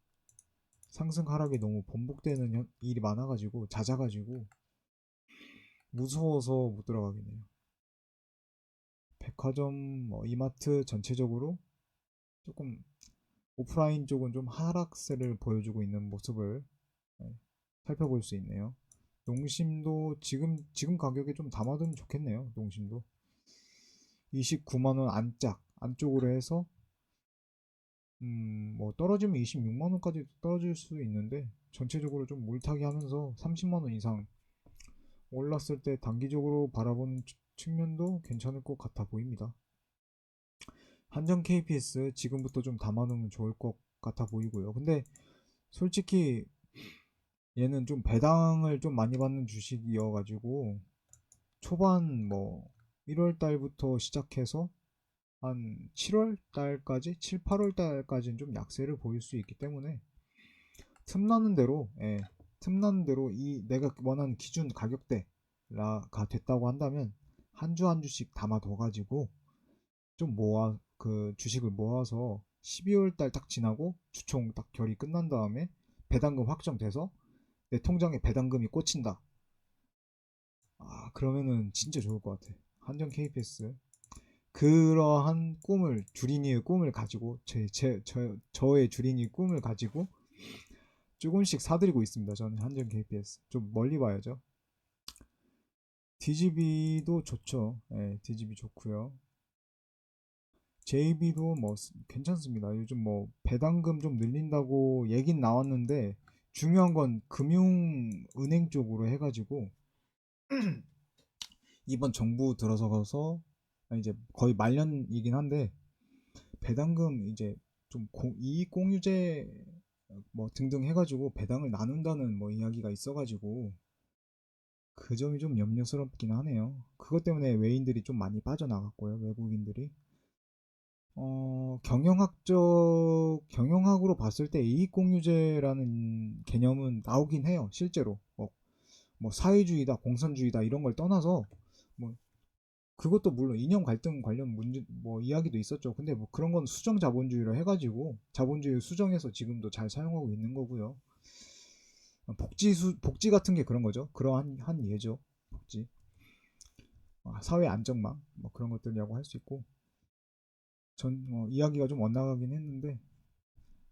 상승 하락이 너무 번복되는 일이 많아가지고 잦아가지고 무서워서 못 들어가겠네요. 백화점, 뭐 이마트 전체적으로 조금 오프라인 쪽은 좀 하락세를 보여주고 있는 모습을 네, 살펴볼 수 있네요. 농심도 지금 가격에 좀 담아두면 좋겠네요. 농심도 29만 원 안쪽으로 해서 뭐 떨어지면 26만 원까지 떨어질 수 있는데 전체적으로 좀 물타기 하면서 30만 원 이상 올랐을 때 단기적으로 바라보는 측면도 괜찮을 것 같아 보입니다. 한정 KPS 지금부터 좀 담아놓으면 좋을 것 같아 보이고요. 근데 솔직히 얘는 좀 배당을 좀 많이 받는 주식이어가지고 초반 뭐 1월 달부터 시작해서 한 7월 달까지 7, 8월 달까지는 좀 약세를 보일 수 있기 때문에 틈나는 대로 틈나는 대로 이 내가 원하는 기준 가격대가 됐다고 한다면 한 주 한 주씩 담아둬 가지고 좀 모아 그 주식을 모아서 12월 달 딱 지나고 주총 딱 결이 끝난 다음에 배당금 확정돼서 내 통장에 배당금이 꽂힌다. 그러면은 진짜 좋을 것 같아. 한정 KPS 그러한 꿈을 주린이의 꿈을 가지고 저의 주린이 꿈을 가지고 조금씩 사드리고 있습니다. 저는 한정 KPS 좀 멀리 봐야죠. DGB도 좋죠. 네, DGB 좋고요. JB도 뭐 괜찮습니다. 요즘 뭐 배당금 좀 늘린다고 얘긴 나왔는데 중요한 건 금융은행 쪽으로 해가지고 이번 정부 들어서가서 이제 거의 말년이긴 한데 배당금 이제 좀 이익 공유제 뭐 등등 해가지고 배당을 나눈다는 뭐 이야기가 있어가지고 그 점이 좀 염려스럽긴 하네요. 그것 때문에 외인들이 좀 많이 빠져나갔고요. 외국인들이 경영학으로 봤을 때 이익공유제라는 개념은 나오긴 해요. 실제로 뭐 사회주의다 공산주의다 이런 걸 떠나서 뭐 그것도 물론 이념 갈등 관련 문제 뭐 이야기도 있었죠. 근데 뭐 그런 건 수정 자본주의로 해가지고 자본주의 수정해서 지금도 잘 사용하고 있는 거고요. 복지 같은 게 그런 거죠. 그러한 한 예죠. 복지, 사회 안정망 뭐 그런 것들이라고 할 수 있고 전 이야기가 좀 엇나가긴 했는데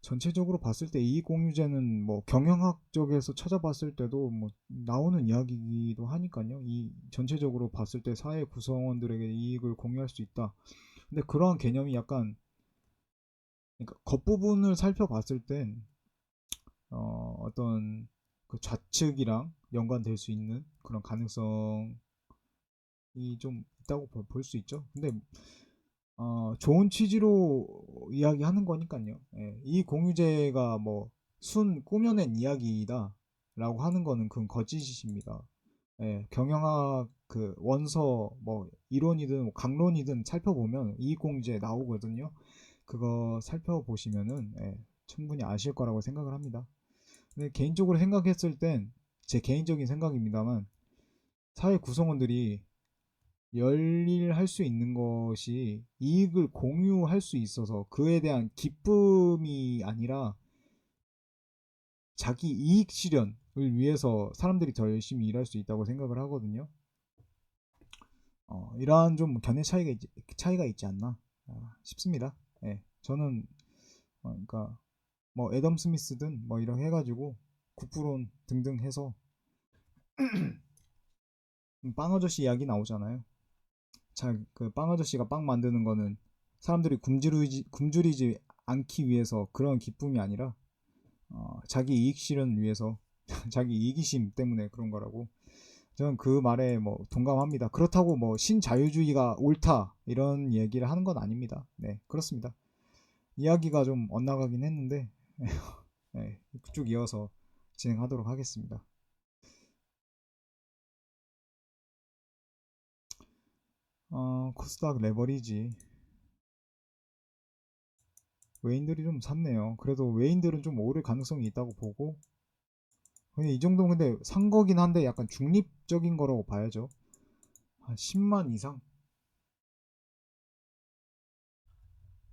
전체적으로 봤을 때 이익공유제는 뭐 경영학적에서 찾아봤을 때도 뭐 나오는 이야기이기도 하니까요. 이 전체적으로 봤을 때 사회 구성원들에게 이익을 공유할 수 있다. 근데 그러한 개념이 약간, 그러니까 겉부분을 살펴봤을 땐 어떤 그 좌측이랑 연관될 수 있는 그런 가능성이 좀 있다고 볼 수 있죠. 근데 좋은 취지로 이야기하는 거니까요. 예, 이 공유제가 뭐 순 꾸며낸 이야기다라고 하는 거는 그건 거짓입니다. 예, 경영학 그 원서 뭐 이론이든 뭐 강론이든 살펴보면 이익공유제 나오거든요. 그거 살펴보시면은 충분히 아실 거라고 생각을 합니다. 근데 개인적으로 생각했을 땐 제 개인적인 생각입니다만 사회 구성원들이 열일할 수 있는 것이 이익을 공유할 수 있어서 그에 대한 기쁨이 아니라 자기 이익 실현을 위해서 사람들이 더 열심히 일할 수 있다고 생각을 하거든요. 이러한 좀 견해 차이가 있지 않나 싶습니다. 예, 저는 그러니까 뭐 애덤 스미스든 뭐 이런 해가지고 국부론 등등 해서 빵 아저씨 이야기 나오잖아요. 자, 그 빵 아저씨가 빵 만드는 거는 사람들이 굶주리지 않기 위해서 그런 기쁨이 아니라 자기 이익 실현 위해서 자기 이기심 때문에 그런 거라고. 저는 그 말에 뭐 동감합니다. 그렇다고 뭐 신자유주의가 옳다 이런 얘기를 하는 건 아닙니다. 네, 그렇습니다. 이야기가 좀 엇나가긴 했는데 네, 쭉 이어서 진행하도록 하겠습니다. 코스닥 레버리지 외인들이 좀 샀네요. 그래도 외인들은 좀 오를 가능성이 있다고 보고, 근데 이 정도는 근데 산 거긴 한데 약간 중립적인 거라고 봐야죠. 한 10만 이상?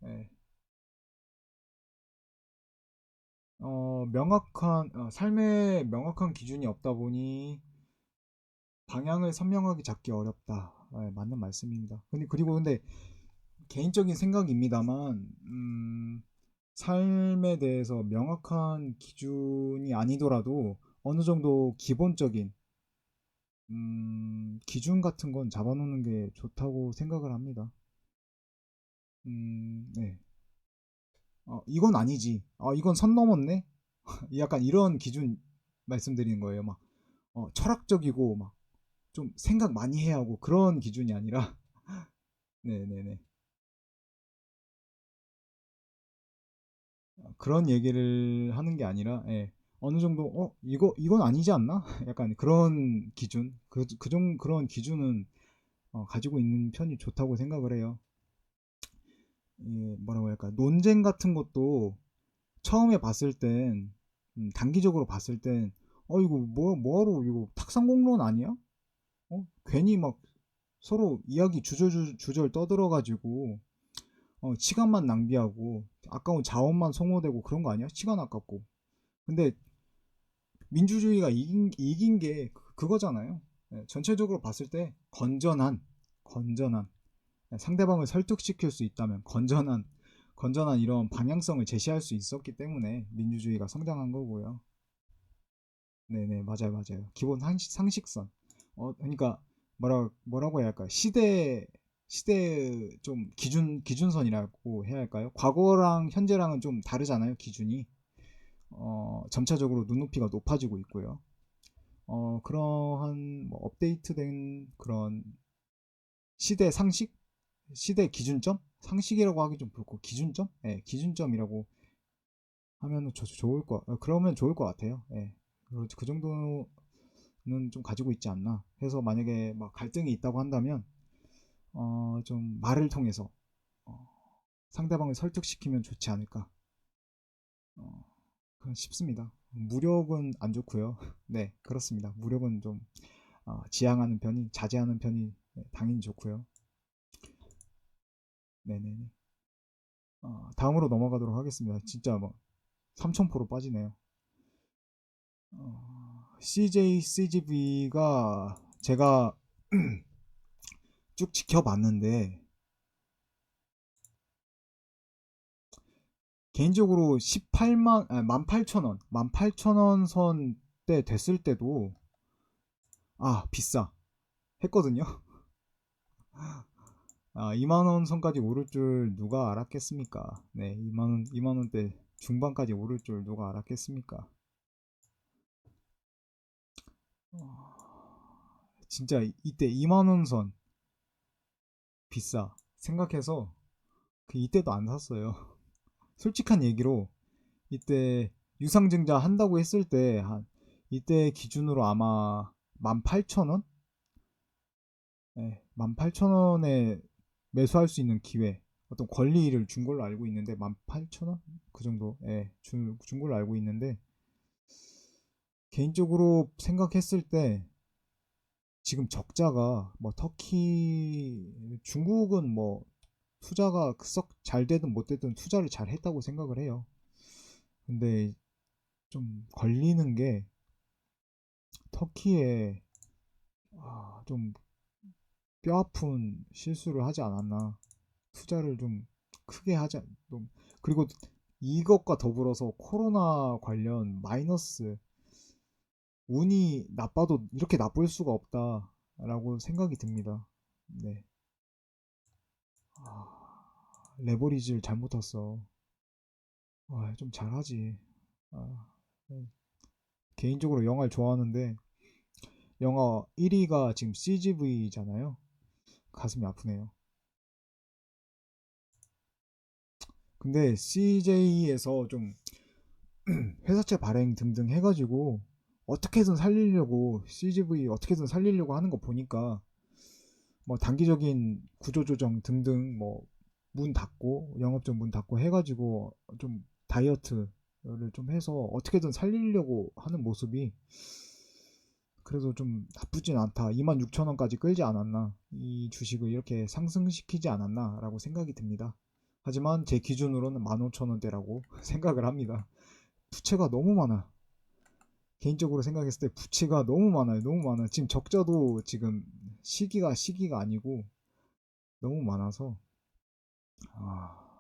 예. 삶의 명확한 기준이 없다 보니 방향을 선명하게 잡기 어렵다. 예, 맞는 말씀입니다. 근데 개인적인 생각입니다만, 삶에 대해서 명확한 기준이 아니더라도 어느 정도 기본적인 기준 같은 건 잡아놓는 게 좋다고 생각을 합니다. 네. 이건 아니지. 이건 선 넘었네. 약간 이런 기준 말씀드리는 거예요. 막 철학적이고 막 좀 생각 많이 해야 하고 그런 기준이 아니라 네네네. 그런 얘기를 하는 게 아니라 어느 정도 이건 아니지 않나? 약간 그런 기준 그런 기준은 가지고 있는 편이 좋다고 생각을 해요. 뭐라고 할까 논쟁 같은 것도 처음에 봤을 땐 단기적으로 봤을 땐 이거 뭐하러 이거 탁상공론 아니야? 괜히 막 서로 이야기 주절 떠들어가지고 시간만 낭비하고 아까운 자원만 소모되고 그런 거 아니야? 시간 아깝고. 근데 민주주의가 이긴 게 그거잖아요. 전체적으로 봤을 때 건전한 상대방을 설득시킬 수 있다면 건전한 이런 방향성을 제시할 수 있었기 때문에 민주주의가 성장한 거고요. 네네, 맞아요. 기본 상식선. 그러니까 뭐라고 해야 할까요? 시대 좀 기준선이라고 해야 할까요? 과거랑 현재랑은 좀 다르잖아요, 기준이. 점차적으로 눈높이가 높아지고 있고요. 그러한 뭐 업데이트된 그런 시대 상식, 시대 기준점, 상식이라고 하기 좀 그렇고 기준점, 기준점이라고 하면 그러면 좋을 것 같아요. 그 정도는 좀 가지고 있지 않나 해서 만약에 막 갈등이 있다고 한다면 좀 말을 통해서 어, 상대방을 설득시키면 좋지 않을까 어, 그런 싶습니다. 무력은 안 좋고요. 네, 그렇습니다. 무력은 좀 자제하는 편이 당연히 좋고요. 네네네. 다음으로 넘어가도록 하겠습니다. 진짜 뭐 3000% 빠지네요. CJCGV가 제가 쭉 지켜봤는데 개인적으로 18,000원 18,000원 선 때 됐을 때도 비싸 했거든요. 2만원 선까지 오를 줄 누가 알았겠습니까? 네, 2만원대 중반까지 오를 줄 누가 알았겠습니까? 진짜 이때 2만원 선 비싸 생각해서 이때도 안 샀어요. 솔직한 얘기로 이때 유상증자 한다고 했을 때 이때 기준으로 아마 18,000원? 네, 18,000원에 매수할 수 있는 기회, 어떤 권리를 준 걸로 알고 있는데 18,000원? 그 정도 준 걸로 알고 있는데, 개인적으로 생각했을 때 지금 적자가 뭐 터키, 중국은 뭐 투자가 썩 잘 되든 못 되든 투자를 잘 했다고 생각을 해요. 근데 좀 걸리는 게 터키에 좀 뼈아픈 실수를 하지 않았나. 투자를 좀 크게 하자. 그리고 이것과 더불어서 코로나 관련 마이너스, 운이 나빠도 이렇게 나쁠 수가 없다라고 생각이 듭니다. 네. 레버리지를 잘못 탔어. 좀 잘하지. 아, 네. 개인적으로 영화를 좋아하는데 영화 1위가 지금 CGV잖아요. 가슴이 아프네요. 근데 CJ에서 좀 회사채 발행 등등 해가지고 어떻게든 살리려고, CGV 어떻게든 살리려고 하는 거 보니까 뭐 단기적인 구조조정 등등, 뭐 문 닫고 영업점 문 닫고 해가지고 좀 다이어트를 좀 해서 어떻게든 살리려고 하는 모습이 그래도 좀 나쁘진 않다. 26,000원까지 끌지 않았나, 이 주식을 이렇게 상승시키지 않았나 라고 생각이 듭니다. 하지만 제 기준으로는 15,000원대라고 생각을 합니다. 부채가 너무 많아. 개인적으로 생각했을 때 부채가 너무 많아요. 너무 많아. 지금 적자도 지금 시기가 아니고 너무 많아서 아,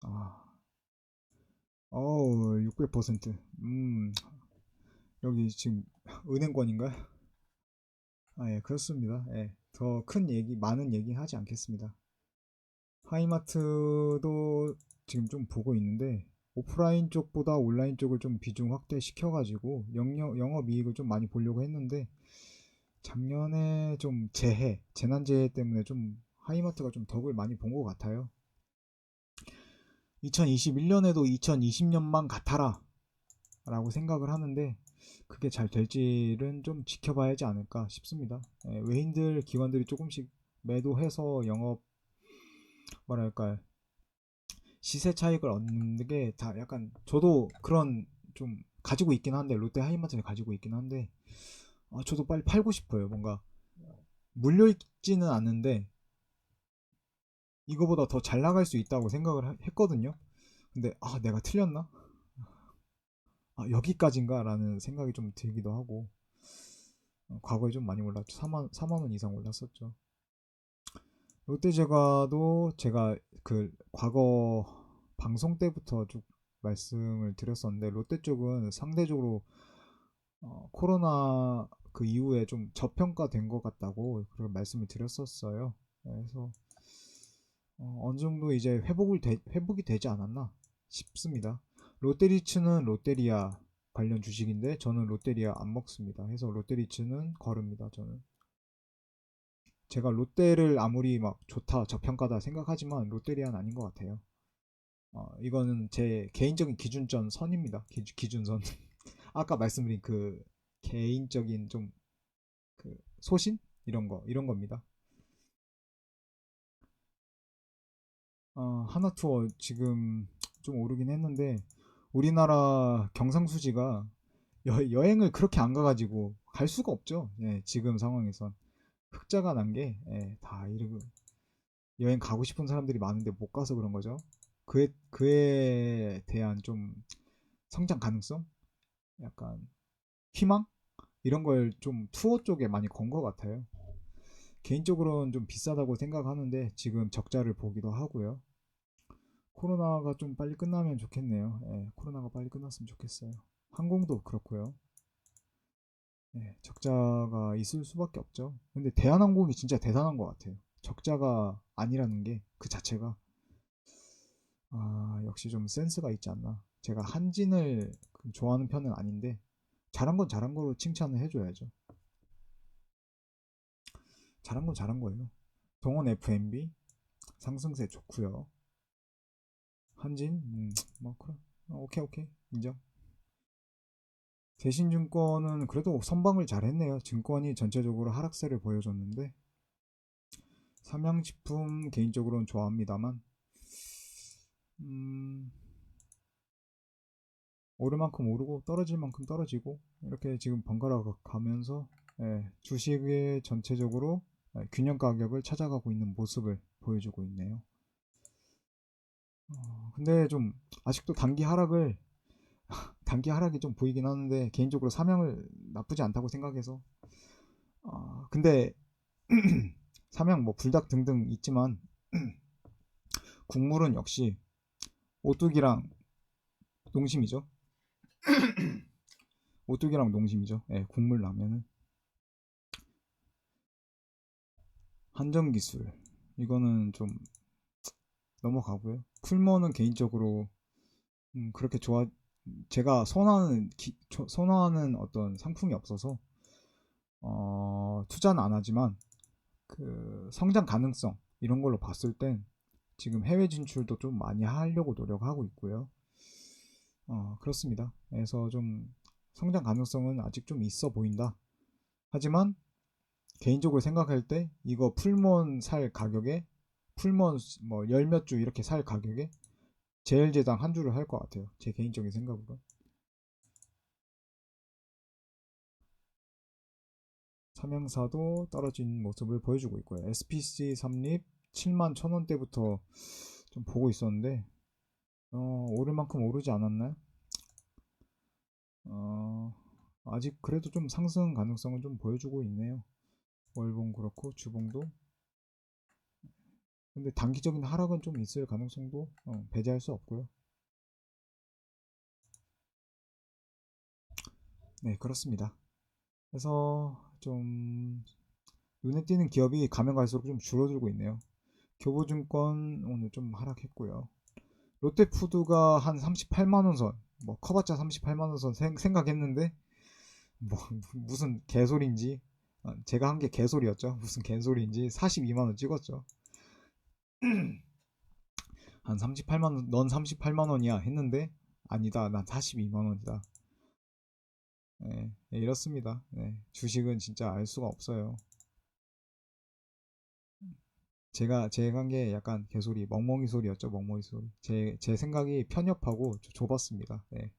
아, 600%. 여기 지금 은행권인가요? 예, 그렇습니다. 예, 더 큰 얘기, 많은 얘기 하지 않겠습니다. 하이마트도 지금 좀 보고 있는데 오프라인 쪽보다 온라인 쪽을 좀 비중 확대 시켜가지고 영업이익을 좀 많이 보려고 했는데 작년에 좀 재난재해 때문에 좀 하이마트가 좀 덕을 많이 본 것 같아요. 2021년에도 2020년만 같아라 라고 생각을 하는데 그게 잘 될지는 좀 지켜봐야 하지 않을까 싶습니다. 외인들 기관들이 조금씩 매도해서 영업, 뭐랄까, 시세 차익을 얻는 게 다 약간, 저도 그런 좀 가지고 있긴 한데, 롯데 하이마트를 가지고 있긴 한데 저도 빨리 팔고 싶어요. 뭔가 물려 있지는 않는데 이거보다 더 잘 나갈 수 있다고 생각을 했거든요. 근데 내가 틀렸나? 여기까지인가? 라는 생각이 좀 들기도 하고, 과거에 좀 많이 올랐죠. 4만 원 이상 올랐었죠. 롯데제과도 제가 그 과거 방송 때부터 쭉 말씀을 드렸었는데, 롯데 쪽은 상대적으로 코로나 그 이후에 좀 저평가된 것 같다고 그런 말씀을 드렸었어요. 그래서 어느 정도 이제 회복이 되지 않았나 싶습니다. 롯데리츠는 롯데리아 관련 주식인데 저는 롯데리아 안 먹습니다. 해서 롯데리츠는 거릅니다. 저는 제가 롯데를 아무리 막 좋다 저평가다 생각하지만 롯데리아는 아닌 것 같아요. 이거는 제 개인적인 기준점 선입니다. 기준선. 아까 말씀드린 그 개인적인 좀 그 소신 이런 겁니다. 하나투어 지금 좀 오르긴 했는데 우리나라 경상수지가 여행을 그렇게 안 가가지고 갈 수가 없죠. 예, 지금 상황에선 흑자가 난 게 다 이러고 여행 가고 싶은 사람들이 많은데 못 가서 그런 거죠. 그에 대한 좀 성장 가능성, 약간 희망 이런 걸 좀 투어 쪽에 많이 건 것 같아요. 개인적으로는 좀 비싸다고 생각하는데 지금 적자를 보기도 하고요. 코로나가 좀 빨리 끝나면 좋겠네요. 예, 코로나가 빨리 끝났으면 좋겠어요. 항공도 그렇고요. 예, 적자가 있을 수밖에 없죠. 근데 대한항공이 진짜 대단한 것 같아요. 적자가 아니라는 게 그 자체가 역시 좀 센스가 있지 않나. 제가 한진을 좋아하는 편은 아닌데 잘한 건 잘한 거로 칭찬을 해줘야죠. 잘한 건 잘한 거예요. 동원 F&B 상승세 좋고요. 한진 뭐 그래. 오케이 오케이 인정. 대신증권은 그래도 선방을 잘했네요. 증권이 전체적으로 하락세를 보여줬는데 삼양식품 개인적으로는 좋아합니다만 오를 만큼 오르고 떨어질 만큼 떨어지고 이렇게 지금 번갈아 가면서 주식의 전체적으로 균형 가격을 찾아가고 있는 모습을 보여주고 있네요. 근데 좀 아직도 단기 하락이 좀 보이긴 하는데 개인적으로 삼양을 나쁘지 않다고 생각해서 근데 삼양 뭐 불닭 등등 있지만 국물은 역시 오뚜기랑 농심이죠. 오뚜기랑 농심이죠. 예, 국물 라면은 한정기술 이거는 좀 넘어가고요. 풀머는 개인적으로 그렇게 제가 선호하는 어떤 상품이 없어서 투자는 안 하지만 그 성장 가능성 이런 걸로 봤을 땐 지금 해외 진출도 좀 많이 하려고 노력하고 있고요. 그렇습니다. 그래서 좀 성장 가능성은 아직 좀 있어 보인다. 하지만 개인적으로 생각할 때 이거 풀몬 살 가격에 풀몬 뭐 열 몇 주 이렇게 살 가격에 제일제당 한 주를 할 것 같아요. 제 개인적인 생각으로. 삼양사도 떨어진 모습을 보여주고 있고요. SPC 삼립 7만 1,000원대부터 좀 보고 있었는데 오를 만큼 오르지 않았나요? 아직 그래도 좀 상승 가능성은 좀 보여주고 있네요. 월봉 그렇고 주봉도. 근데 단기적인 하락은 좀 있을 가능성도 배제할 수 없고요. 네, 그렇습니다. 그래서 좀 눈에 띄는 기업이 가면 갈수록 좀 줄어들고 있네요. 교보증권 오늘 좀 하락했고요. 롯데푸드가 한 38만원 선, 뭐 커봤자 38만원 선 생각했는데 뭐 무슨 개소리인지 제가 한 게 개소리였죠. 무슨 개소리인지 42만원 찍었죠. 한 38만원, 넌 38만원이야 했는데 아니다, 난 42만원이다. 네, 이렇습니다. 네, 주식은 진짜 알 수가 없어요. 제가 한 게 약간 개소리, 멍멍이 소리였죠, 멍멍이 소리. 제 생각이 편협하고 좁았습니다. 네.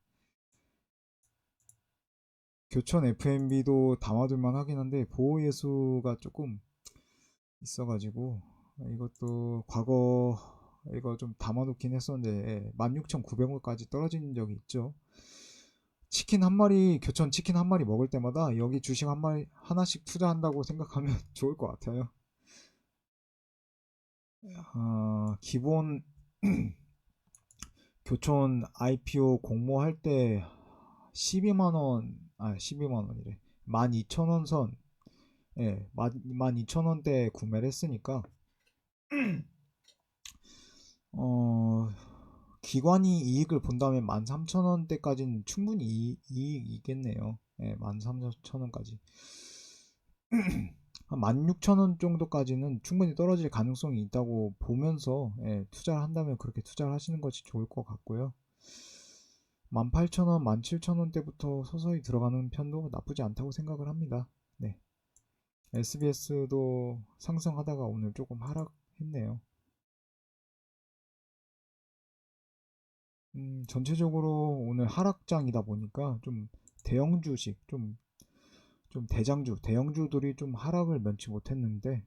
교촌 FMB도 담아둘만 하긴 한데 보호예수가 조금 있어가지고 이것도 과거 이거 좀 담아놓긴 했었는데 16,900원까지 떨어진 적이 있죠. 치킨 한 마리 교촌 치킨 한 마리 먹을 때마다 여기 주식 한 마리 하나씩 투자한다고 생각하면 좋을 것 같아요. 기본 교촌 IPO 공모할 때 12만 원, 12만 원이래. 12,000원 선, 예, 12,000원대 구매를 했으니까 어, 기관이 이익을 본다면 13,000원대까지는 충분히 이익이겠네요. 예, 13,000원까지. 한 16,000원 정도까지는 충분히 떨어질 가능성이 있다고 보면서 투자를 한다면 그렇게 투자를 하시는 것이 좋을 것 같고요. 18,000원, 17,000원대부터 서서히 들어가는 편도 나쁘지 않다고 생각을 합니다. 네. SBS도 상승하다가 오늘 조금 하락했네요. 전체적으로 오늘 하락장이다 보니까 좀 대형 주식, 좀 대형주들이 좀 하락을 면치 못했는데,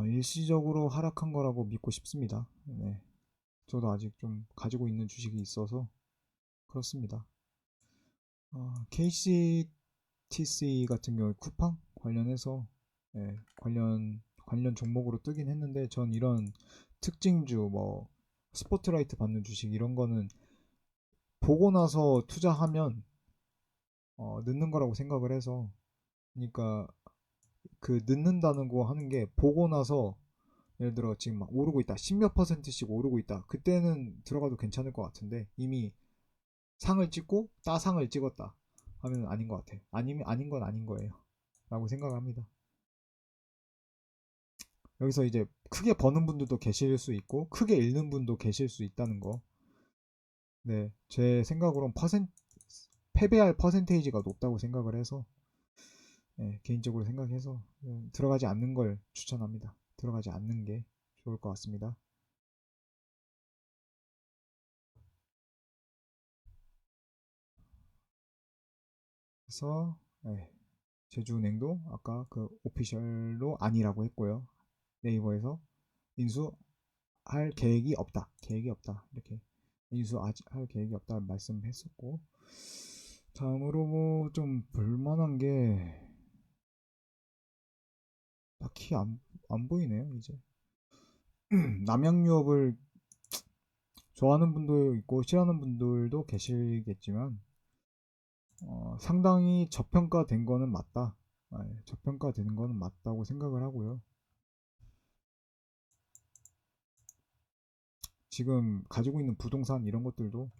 일시적으로 하락한 거라고 믿고 싶습니다. 네. 저도 아직 좀 가지고 있는 주식이 있어서 그렇습니다. KCTC 같은 경우에 쿠팡 관련해서 관련 종목으로 뜨긴 했는데 전 이런 특징주, 뭐 스포트라이트 받는 주식 이런 거는 보고 나서 투자하면 늦는 거라고 생각을 해서, 그러니까 그 늦는다는 거 하는 게 보고 나서 예를 들어 지금 막 오르고 있다, 10몇 퍼센트씩 오르고 있다, 그때는 들어가도 괜찮을 것 같은데 이미 상을 찍고 따상을 찍었다 하면 아닌 것 같아요. 아니면 아닌 건 아닌 거예요 라고 생각합니다. 여기서 이제 크게 버는 분들도 계실 수 있고 크게 잃는 분도 계실 수 있다는 거. 네, 제 생각으로는 패배할 퍼센테이지가 높다고 생각을 해서, 네, 개인적으로 생각해서 들어가지 않는 걸 추천합니다. 들어가지 않는 게 좋을 것 같습니다. 그래서 네, 제주은행도 아까 그 오피셜로 아니라고 했고요. 네이버에서 인수할 계획이 없다. 계획이 없다. 이렇게 인수할 계획이 없다 말씀했었고, 다음으로 뭐 좀 볼만한 게 딱히 안 보이네요. 이제 남양유업을 좋아하는 분도 있고 싫어하는 분들도 계시겠지만 상당히 저평가된 거는 맞다. 저평가되는 거는 맞다고 생각을 하고요. 지금 가지고 있는 부동산 이런 것들도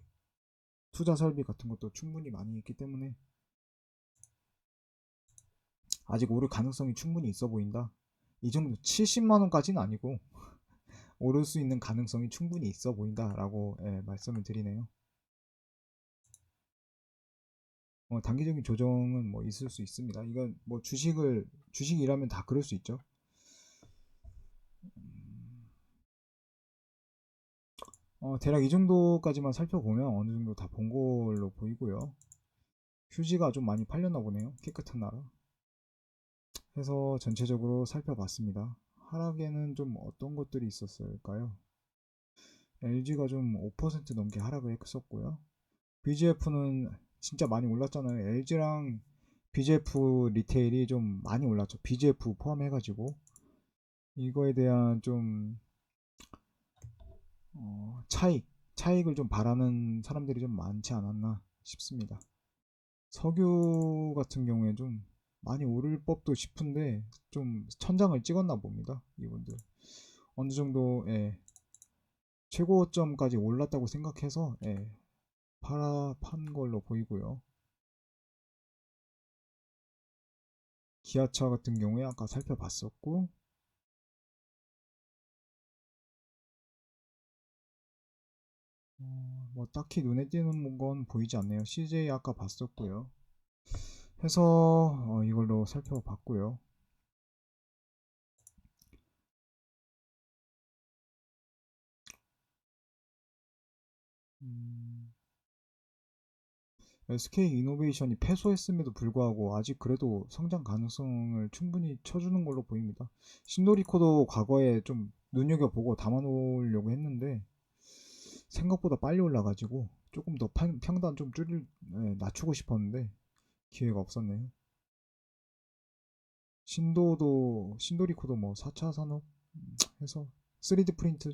투자 설비 같은 것도 충분히 많이 있기 때문에 아직 오를 가능성이 충분히 있어 보인다. 이 정도 70만 원까지는 아니고 오를 수 있는 가능성이 충분히 있어 보인다라고 말씀을 드리네요. 단기적인 조정은 뭐 있을 수 있습니다. 이건 뭐 주식이라면 다 그럴 수 있죠. 대략 이 정도까지만 살펴보면 어느 정도 다 본 걸로 보이고요. 휴지가 좀 많이 팔렸나 보네요. 깨끗한 나라. 해서 전체적으로 살펴봤습니다. 하락에는 좀 어떤 것들이 있었을까요? LG가 좀 5% 넘게 하락을 했었고요. BGF는 진짜 많이 올랐잖아요. LG랑 BGF 리테일이 좀 많이 올랐죠. BGF 포함해가지고 이거에 대한 좀 차익을 좀 바라는 사람들이 좀 많지 않았나 싶습니다. 석유 같은 경우에 좀 많이 오를 법도 싶은데 좀 천장을 찍었나 봅니다. 이분들 어느 정도 최고점까지 올랐다고 생각해서 판 걸로 보이고요. 기아차 같은 경우에 아까 살펴봤었고, 뭐 딱히 눈에 띄는 건 보이지 않네요. CJ 아까 봤었고요. 해서 이걸로 살펴봤고요. SK 이노베이션이 패소했음에도 불구하고 아직 그래도 성장 가능성을 충분히 쳐주는 걸로 보입니다. 신도리코도 과거에 좀 눈여겨보고 담아놓으려고 했는데 생각보다 빨리 올라가지고 조금 더 평단 좀 낮추고 싶었는데 기회가 없었네요. 신도리코도 뭐 4차 산업 해서 3D 프린트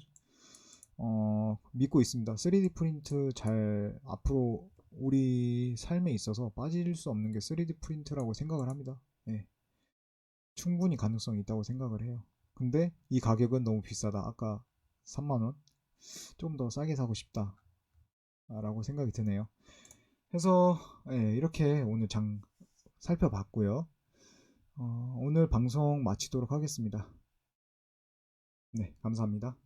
믿고 있습니다. 3D 프린트 잘 앞으로 우리 삶에 있어서 빠질 수 없는 게 3D 프린트라고 생각을 합니다. 네, 충분히 가능성이 있다고 생각을 해요. 근데 이 가격은 너무 비싸다. 아까 3만원 좀 더 싸게 사고 싶다 라고 생각이 드네요. 해서 이렇게 오늘 장 살펴봤고요. 오늘 방송 마치도록 하겠습니다. 네, 감사합니다.